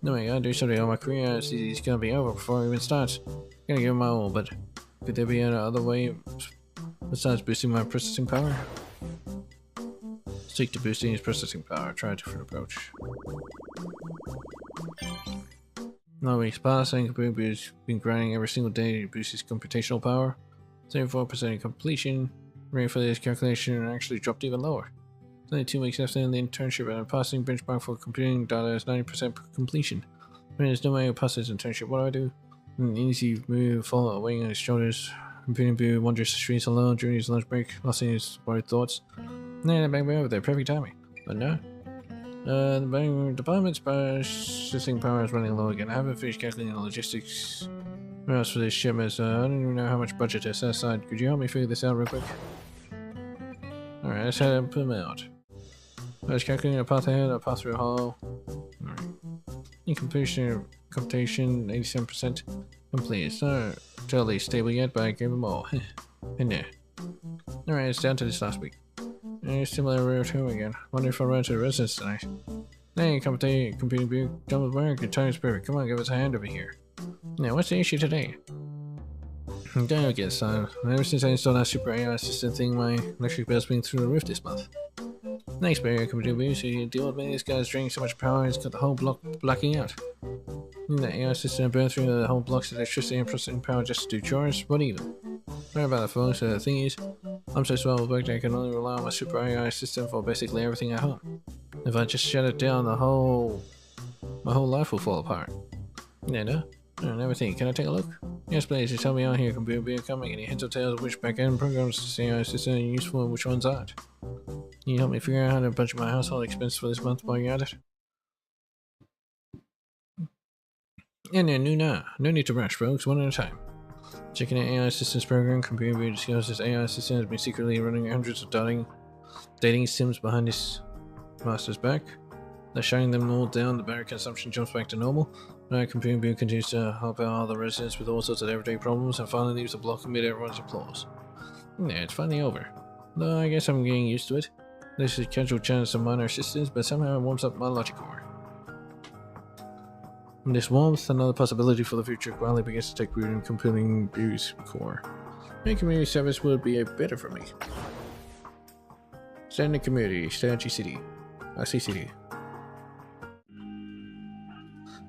No, I gotta do something on my career. It's gonna be over before it even starts. Gonna give it my all, but could there be another way besides boosting my processing power? Seek to boosting his processing power. Try a different approach. No weeks pass, and Computer has been grinding every single day to boost his computational power. 74% completion. Rate for this calculation actually dropped even lower. It's only 2 weeks after the internship, and a passing benchmark for computing data is 90% completion. When there's no way to pass this internship, what do I do? An easy move, fall weighing on his shoulders. Computing Boo wanders the streets alone during his lunch break, lost in his worried thoughts. Nah, that bang over there, perfect timing. But no. The bang department's processing power is running low again. I haven't finished calculating the logistics routes for this shipment, so I don't even know how much budget to set aside. Could you help me figure this out real quick? Alright, let's head and put them out. I was calculating a path ahead, a path through a hollow. Alright. Incomplete computation, 87% complete. It's not totally stable yet, but I gave them all. In there. Alright, it's down to this last week. Similar return again. Wonder if I'll run to the residence tonight. Hey, computing Boo, done with work, your time's perfect. Come on, give us a hand over here. Now, what's the issue today? Don't get son. Ever since I installed that super AI assistant thing, my electric bill's been through the roof this month. Thanks, Barry, computing Boo, so you deal with me. This guy's draining so much power, it's got the whole block blacking out. The AI system burned through the whole block's electricity and processing power just to do chores. What even? Sorry about the phone, so the thing is, I'm so swell with work that I can only rely on my super AI system for basically everything at home. If I just shut it down, my whole life will fall apart. No, never think. Can I take a look? Yes, please. Just tell me on here. Computer Boo coming. Any hints or tales of which back-end programs this AI system are useful and which ones aren't? Can you help me figure out how to budget my household expenses for this month while you're at it? No need to rush, folks. One at a time. Checking the AI assistance program, Computer Boo discovers this AI assistant has been secretly running hundreds of dating sims behind his master's back. They're shutting them all down, the battery consumption jumps back to normal. Now Computer Boo continues to help out other residents with all sorts of everyday problems and finally leaves the block amid everyone's applause. Yeah, it's finally over. Though I guess I'm getting used to it. This is a casual chance of minor assistance, but somehow it warms up my logic core. From this warmth, another possibility for the future quietly begins to take root in Computing Boo's core. Any community service would be better for me. Stay in the community, stay at GCD. CCD.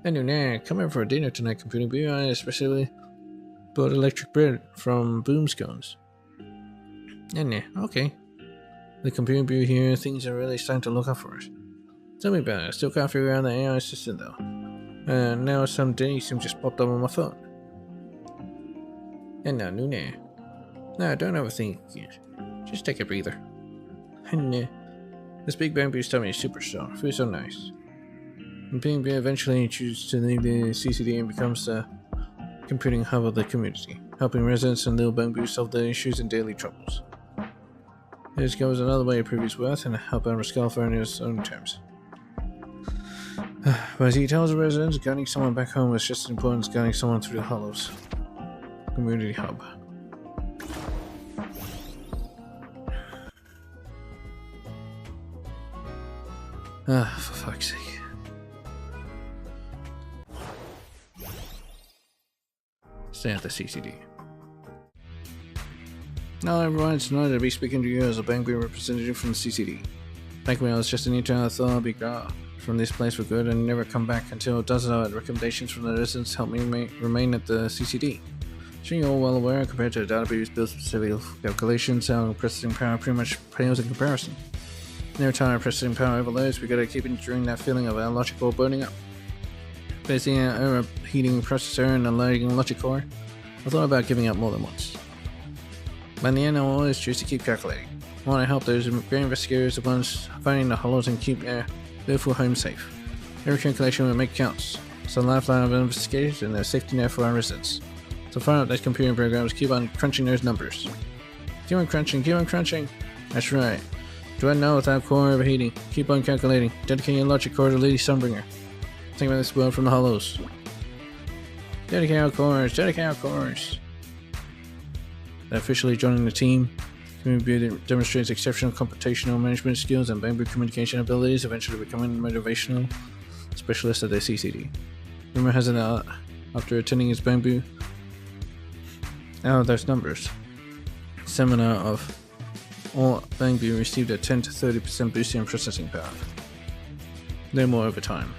Anyway, come in for a dinner tonight, computing beer, I especially bought electric bread from Boomscones. Anyway, okay. The computing beer here, things are really starting to look up for us. Tell me about it, I still can't figure out the AI assistant though. And now some daily sim just popped up on my phone. And now, Nune. No, don't overthink it. Just take a breather. And this big bamboo stomach is super strong, feels so nice. And Ping eventually chooses to leave the CCD and becomes the computing hub of the community, helping residents and little bamboo solve their issues and daily troubles. This goes another way to prove his worth and help out Rascal on his own terms. But as he tells the residents, guiding someone back home is just as important as guiding someone through the hollows. Community hub. For fuck's sake. Stay at the CCD. Hello everyone, it's an honor to be speaking to you as a Bangui representative from the CCD. Back when I was just an intern, I thought I'd be gone from this place for good and never come back until dozens of recommendations from the residents helped me remain at the CCD. Sure, you're all well aware, compared to the database built with civil calculations, our processing power pretty much pales in comparison. Every time our processing power overloads, we gotta keep enduring that feeling of our logic core burning up. Basing an overheating processor and a lighting logic core, I thought about giving up more than once. By the end, I will always choose to keep calculating. I want to help those great investigators, the ones finding the hollows, and keep their beautiful home safe. Every calculation we make counts. It's the lifeline of investigators and a safety net for our residents. So fire up those computing programs, keep on crunching those numbers. Keep on crunching, keep on crunching. That's right. Do I know without core overheating? Keep on calculating. Dedicate your logic core to Lady Sunbringer. Think about this world from the hollows. Dedicate our cores, dedicate our cores. Officially joining the team, Community demonstrates exceptional computational management skills and bamboo communication abilities, eventually becoming a motivational specialist at the CCD. Rumor has it that after attending his bamboo those numbers seminar of all bamboo received a 10 to 30% boost in processing power. No more overtime.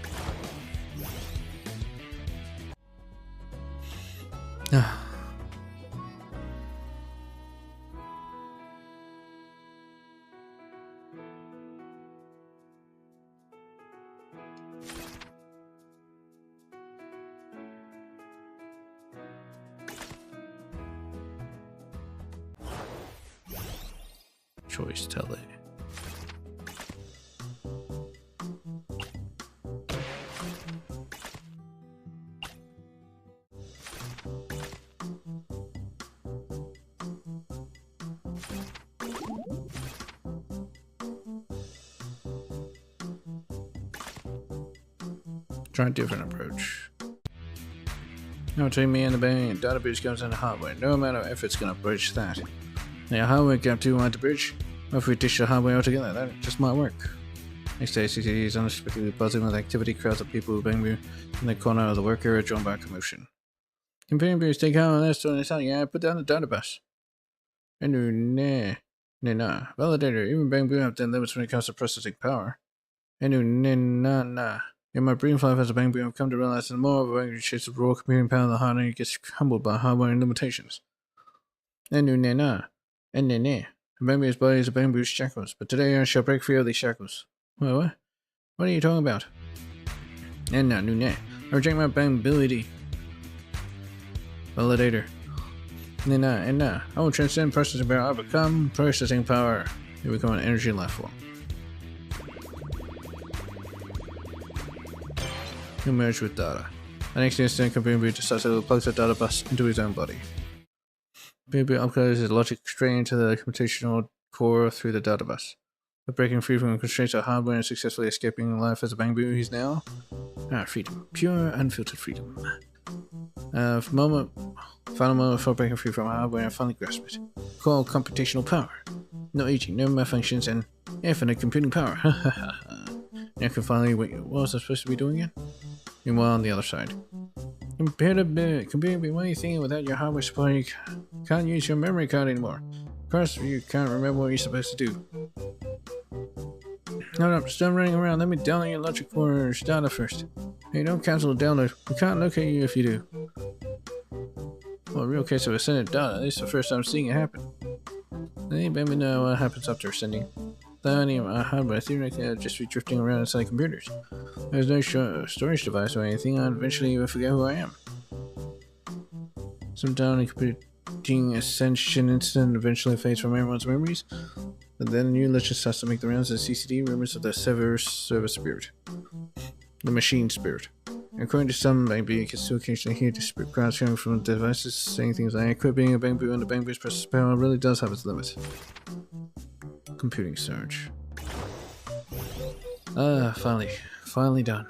Choice tele. Try a different approach. No, between me and the bank, database comes in the hardware. No amount of effort's gonna bridge that. Now, hardware gap too wide to bridge. What if we dish the hardware altogether? That just might work. Next day, CCD is unexpectedly buzzing with activity. Crowds of people who bang in the corner of the work area drawn by a commotion. Computing beers take out on this one. Yeah, put down the database. Nah. Validator, even bamboo have their limits when it comes to processing power. Nah. In my brief life as a bamboo, I've come to realize that the more of a bamboo shapes the raw computing power, the harder it gets humbled by hardware and limitations. Nah. Bamboo's body is a bamboo's shackles, but today I shall break free of these shackles. What? What are you talking about? I reject my bamboability. Validator. I will transcend processing power. I become processing power. You become an energy life form. You merge with data. The next instant, Computing Beer decides to plug the data bus into his own body. Computing Beer uploads his logic straight into the computational core through the data bus. By breaking free from the constraints of hardware and successfully escaping life as a bamboo, he's now freedom. Pure, unfiltered freedom. Final moment before breaking free from hardware and finally grasp it. Called computational power. No aging, no malfunctions, and infinite computing power. Now I can finally wait. What was I supposed to be doing again? Meanwhile, on the other side. Computing Beer, what are you thinking without your hardware supply? You Can't use your memory card anymore. Of course, you can't remember what you're supposed to do. Hold up, stop running around. Let me download your logic for data first. Hey, don't cancel the download. We can't locate you if you do. Well, real case of ascended data. At least the first time seeing it happen. Anybody know what happens after ascending? The only hardware theoretically I'd just be drifting around inside computers. There's no storage device or anything. I'd eventually forget who I am. Some down and computing ascension incident eventually fades from everyone's memories. But then a new legend starts to make the rounds of CCD rumors of the server spirit. The machine spirit. According to some, maybe you can still occasionally hear the spirit crowds coming from the devices saying things like, quit being a bamboo and the bamboo's precious power really does have its limit. Computing surge. Finally done.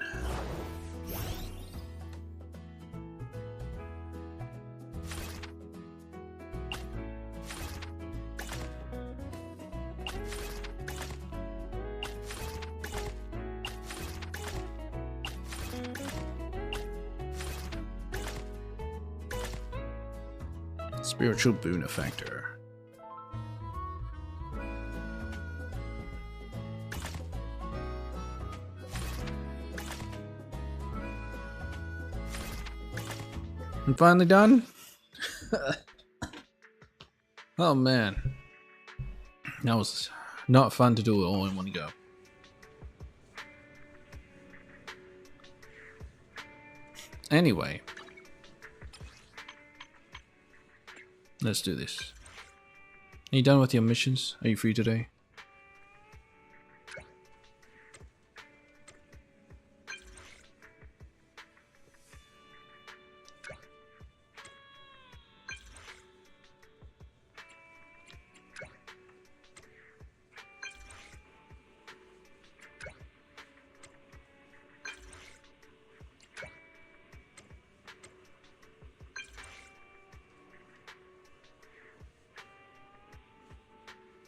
Spiritual boon effector. I'm finally done? Oh man. That was not fun to do it all in one go. Anyway. Let's do this. Are you done with your missions? Are you free today?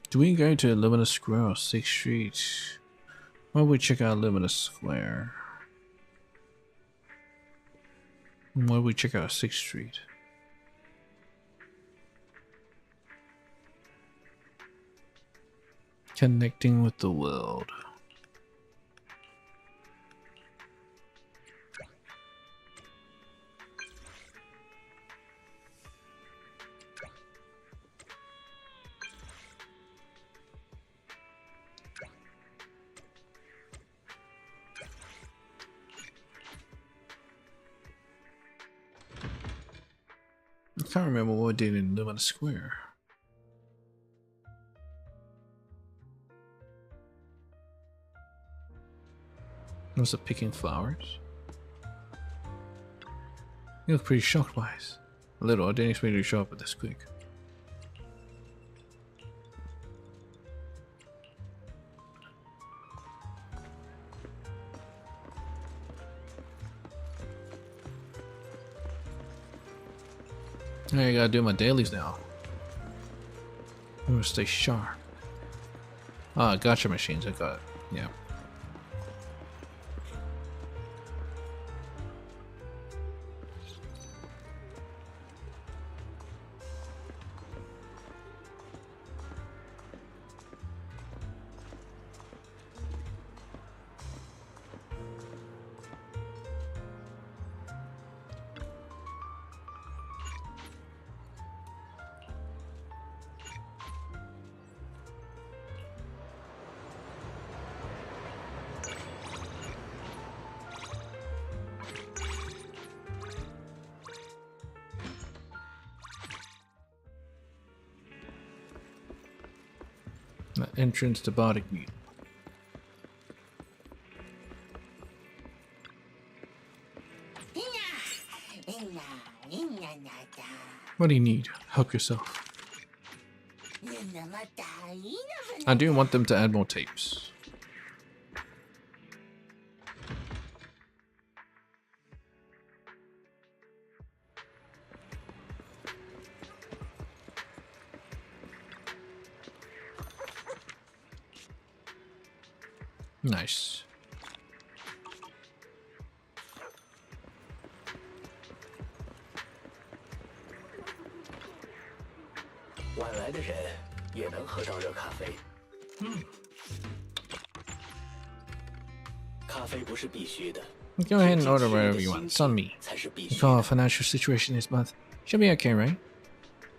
Do we go to Luminous Square or 6th Street? Why don't we check out Luminous Square? Why don't we check out 6th Street? Connecting with the world. I can't remember what I did in Luminous Square. Was it picking flowers? You look pretty shocked by it. A little, I didn't expect you to show up at this quick. I gotta do my dailies now. I'm gonna stay sharp. Ah, gotcha machines, I got it. Yeah. Entrance to Bardic Meat. What do you need? Help yourself. I do want them to add more tapes. Nice. 晚来的人也能喝到热咖啡。咖啡不是必须的。 Go ahead and order whatever you want. It's on me. Nicole, our financial situation this month should be okay, right?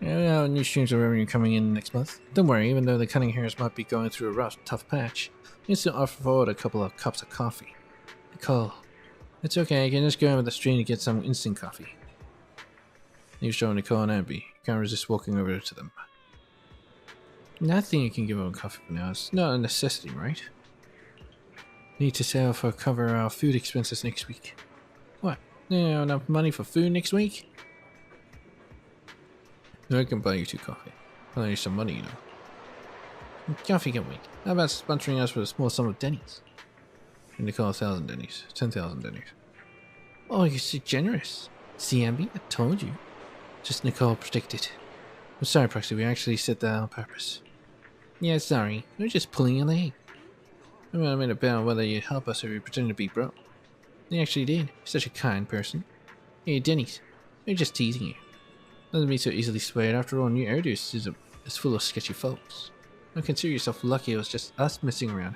Yeah, new streams of revenue coming in next month. Don't worry, even though the Cunning Hares might be going through a rough, tough patch, you still offer forward a couple of cups of coffee. Nicole, it's okay, I can just go in with the stream to get some instant coffee. You show Nicole and Abby. You can't resist walking over to them. Nothing you can give them coffee for now. It's not a necessity, right? Need to save for cover our food expenses next week. What? No, enough money for food next week? No, I can buy you 2 coffee. I'll need some money, you know. Coffee can wait. How about sponsoring us with a small sum of Denny's? And Nicole 1,000 Denny's. 10,000 Denny's. Oh, you're so generous. See, Ambi, I told you. Just Nicole predicted. I'm sorry, Proxy, we actually said that on purpose. Yeah, sorry. We're just pulling your leg. I made a bet on whether you'd help us or you pretend to be broke. You actually did. You're such a kind person. Hey, Denny's. We're just teasing you. Doesn't be so easily swayed. After all, New Erdus is full of sketchy folks. Don't consider yourself lucky it was just us messing around.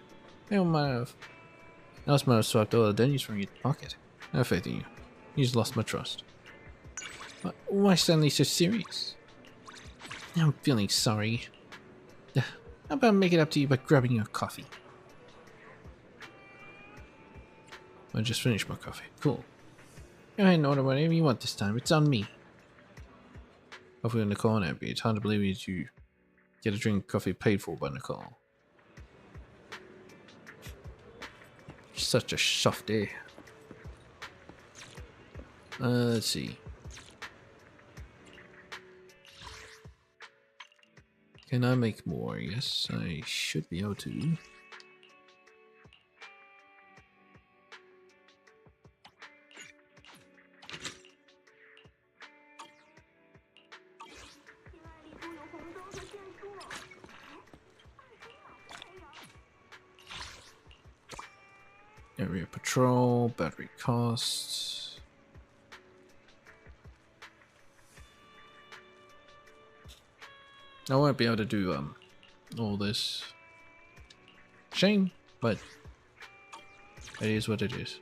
Anyone else might have swapped all the Denny's from your pocket. I have faith in you. You just lost my trust. Why suddenly so serious? I'm feeling sorry. How about I make it up to you by grabbing your coffee? I just finished my coffee. Cool. Go ahead and order whatever you want this time. It's on me. Hopefully Nicole and Abby. It's hard to believe you get a drink of coffee paid for by Nicole. Such a softy. Let's see. Can I make more? Yes, I should be able to. Area patrol, battery costs. I won't be able to do all this. Shame, but it is what it is.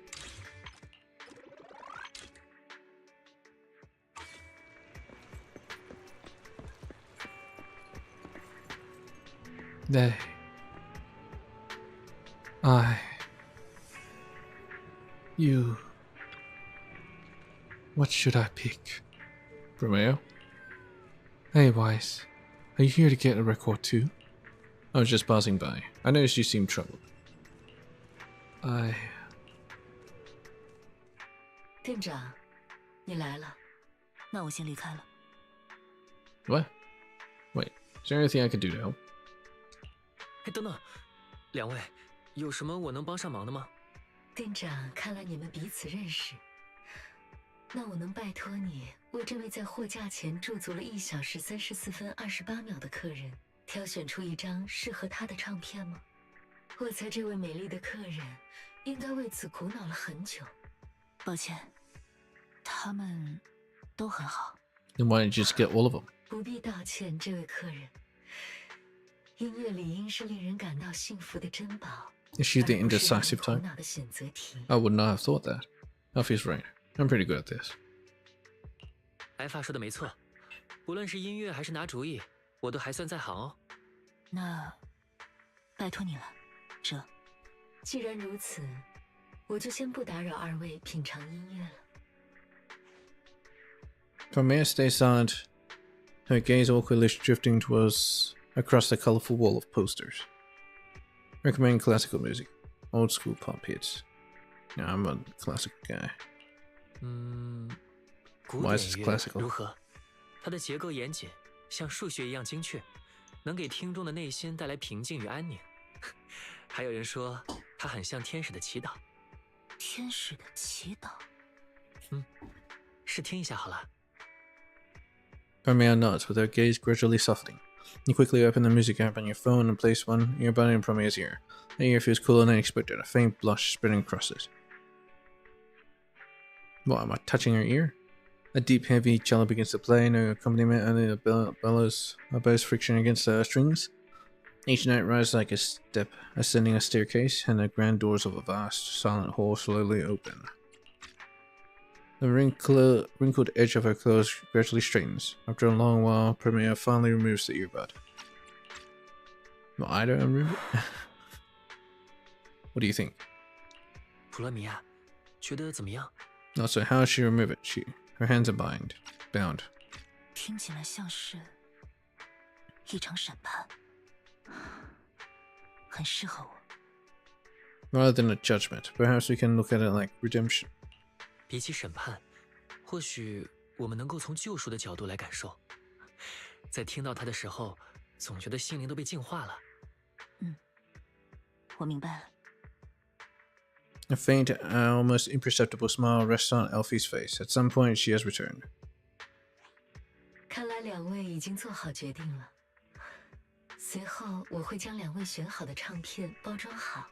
You. What should I pick? Romeo? Hey, Wise. Are you here to get a record too? I was just passing by. I noticed you seemed troubled. 店长，你来了，那我先离开了。 What? Wait, is there anything I can do to help? 哎，等等，两位，有什么我能帮上忙的吗？店长，看来你们彼此认识。那我能拜托你为这位在货架前驻足了1小时34分28秒的客人，挑选出一张适合他的唱片吗？我猜这位美丽的客人应该为此苦恼了很久。抱歉，他们都很好。 Then why don't you just get all of them? 不必道歉，这位客人。音乐理应是令人感到幸福的珍宝。 Is she the indecisive type? I would not have thought that. Alfie's right. I'm pretty good at this. 白发说的没错，无论是音乐还是拿主意，我都还算在行哦。那，拜托你了，这。既然如此，我就先不打扰二位品尝音乐了。 Romeo stays silent, her gaze awkwardly drifting towards across the colorful wall of posters. Recommend classical music, old school pop hits. Yeah, I'm a classical guy. 古 Why 典 is this 乐 classical? 如何？它的结构严谨，像数学一样精确，能给听众的内心带来平静与安宁。还有人说，它很像天使的祈祷。天使的祈祷。试听一下好了。 Romeo nods, with her gaze gradually softening. You quickly open the music app on your phone and place one earbud in Romeo's ear. The ear feels cooler than expected, a faint blush spreading across it. What, am I touching her ear? A deep, heavy cello begins to play, no accompaniment, only the bellows, friction against the strings. Each note rises like a step, ascending a staircase, and the grand doors of a vast, silent hall slowly open. The wrinkled edge of her clothes gradually straightens. After a long while, Premier finally removes the earbud. No, I don't remove it. What do you think? 普罗米亚，觉得怎么样？ Also, how does she remove it? Her hands are bound. 听起来像是一场审判，很适合我。 Rather than a judgment, perhaps we can look at it like redemption. 比起审判，或许我们能够从救赎的角度来感受。在听到它的时候，总觉得心灵都被净化了。我明白了。 A faint, almost imperceptible smile rests on Elfie's face. At some point, she has returned. 看来2位已经做好决定了。随后我会将2位选好的唱片包装好，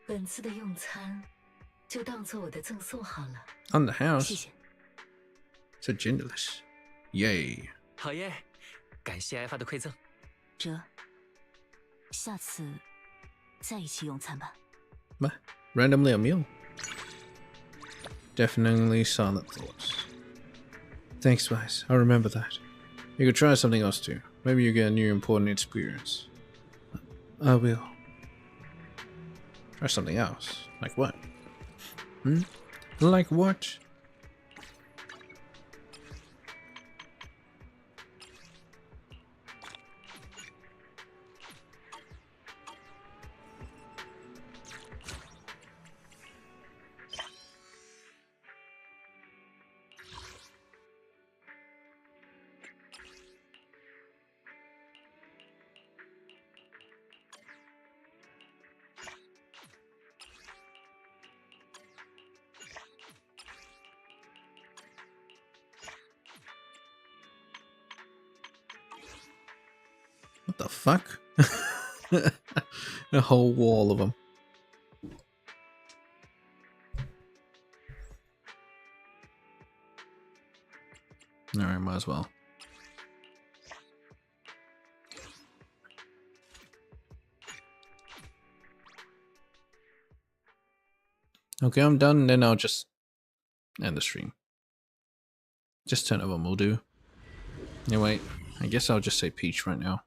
本次的用餐就当做我的赠送好了。 On the house. 谢谢。 So genderless. Yay. 好耶！感谢艾发的馈赠。哲，下次再一起用餐吧。 What? Randomly a meal? Definitely silent thoughts. Thanks, Vice. I'll remember that. You could try something else too. Maybe you get a new important experience. I will. Try something else. Like what? Like what? What the fuck? A whole wall of them. Alright, might as well. Okay, I'm done, then I'll just end the stream. Just 10 of them will do. Anyway, I guess I'll just say Peach right now.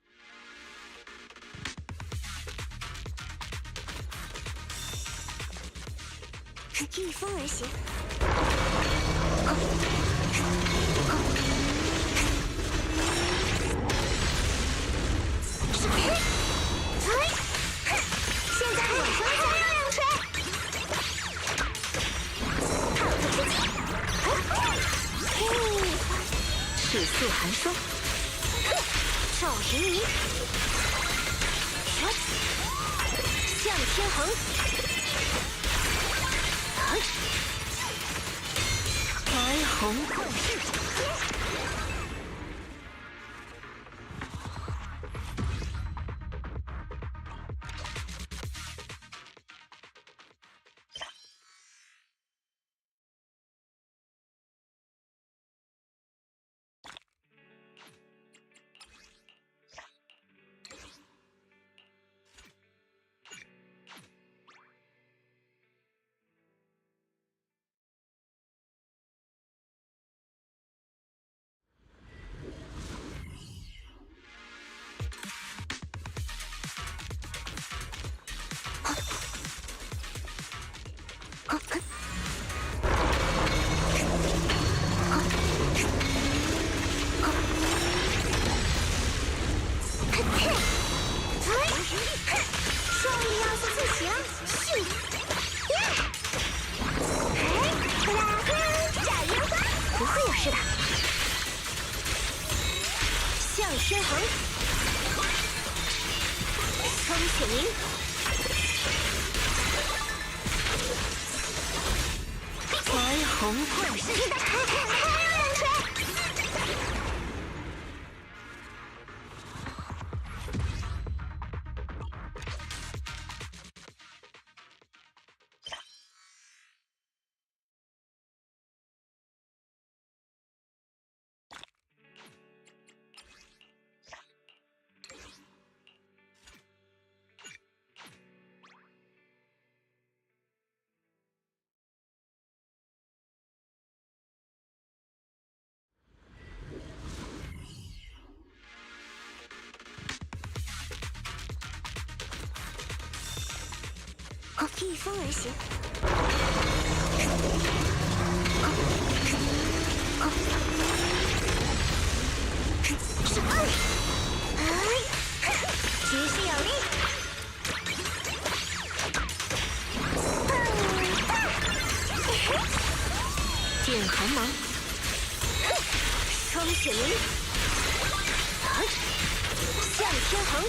逆风而行。局势有力。电寒芒，双雪灵，向天横，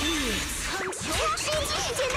越苍穹，谁是简单？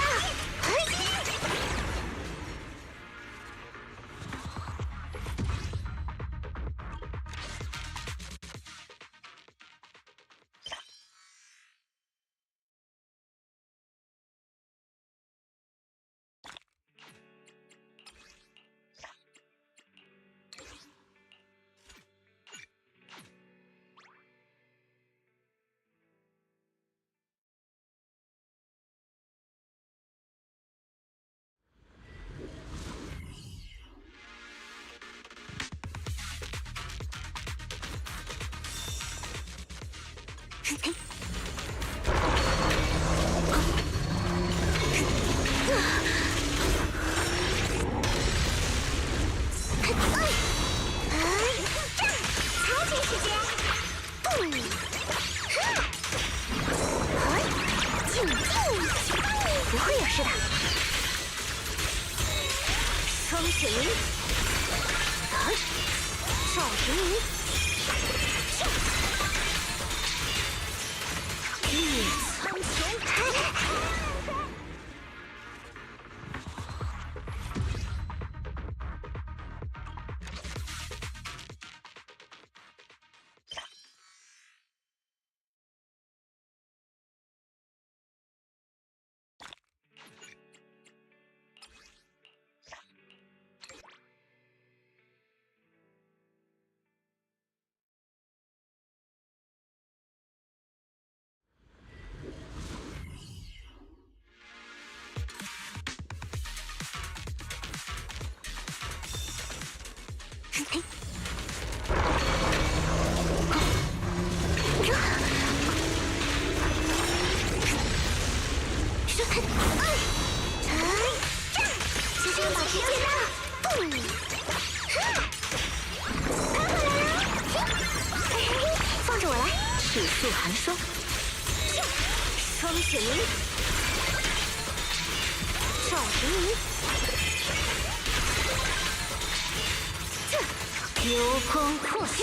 不会有事的。双雪灵，赵平明，越苍穹。放着我来，尺素寒霜，双雪灵，赵平明，流光破晓，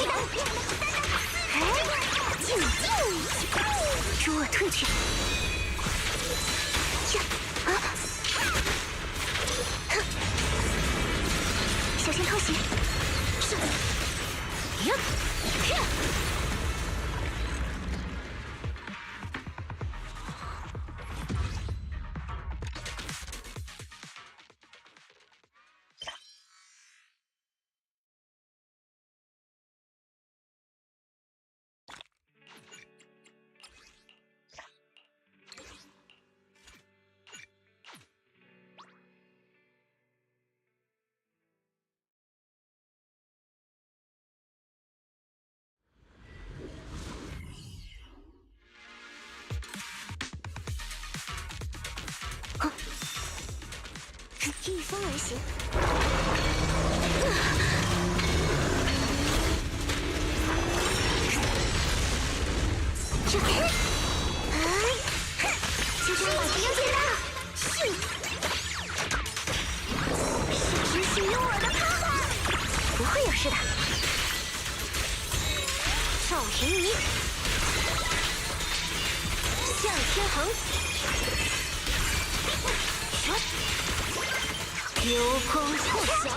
静静，诸我退去。小心偷袭！逆风而行，就这样把敌人解到，是执行用我的方法，不会有事的。赵平明，向天横。流光破晓，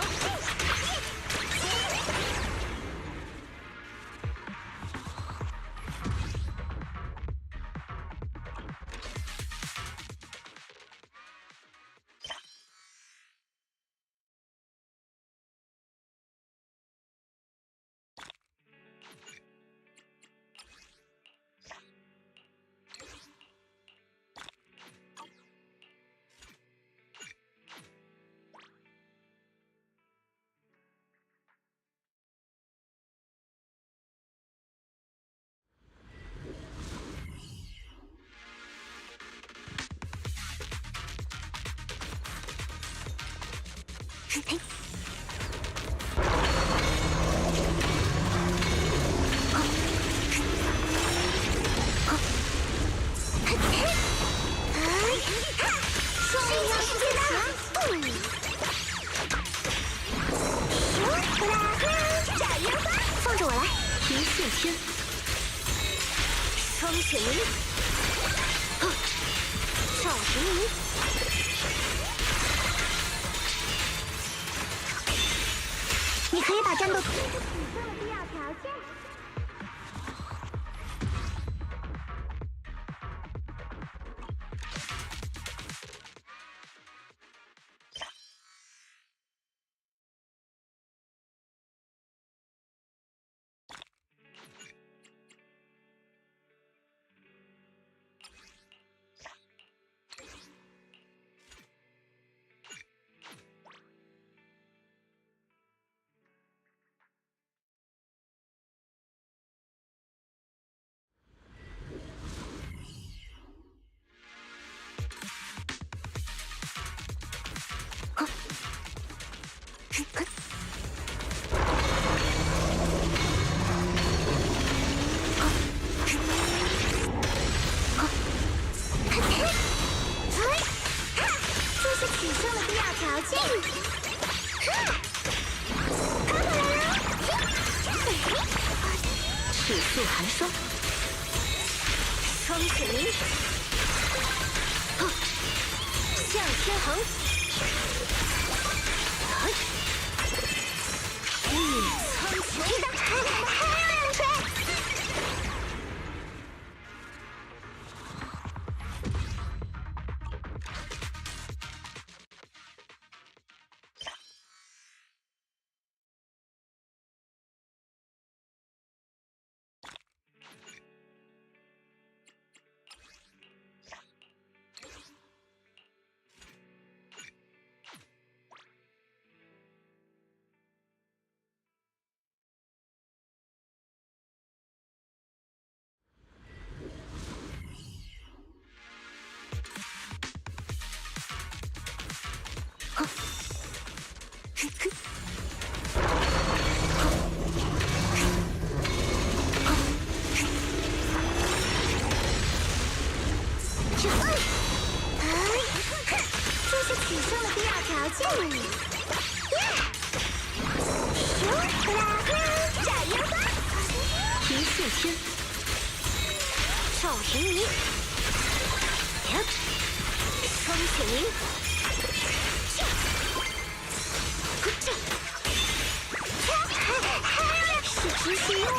放着我来，平泻天，双雪灵，赵神灵，你可以把战斗。必要条件。尺素寒霜，双雪灵，向天横，苍穹的还有两锤。这是取胜的必要条件。斩烟花，平泻天，赵神灵，双雪灵，是执行任务。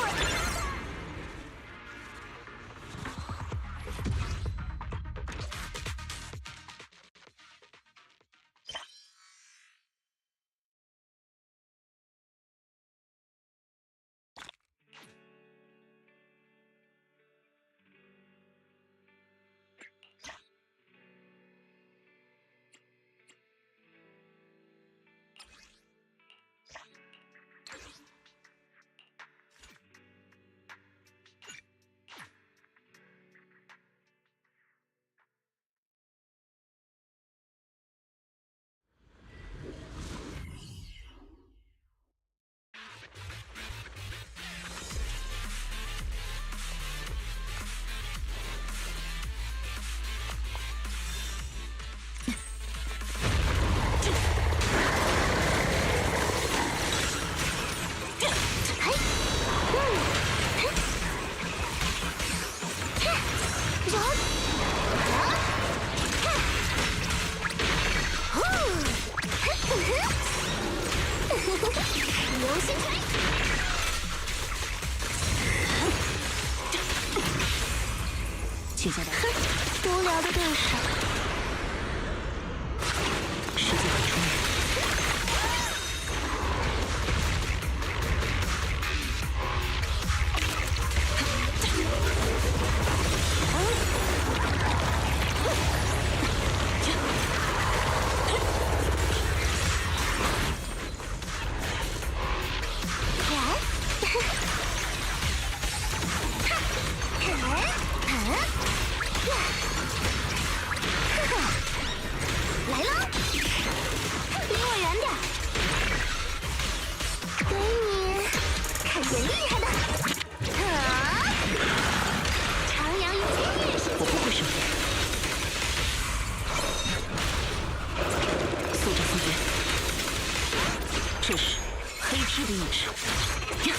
流星锤，请下来。无聊的对手。时间很充裕。这是黑之的意志。呀！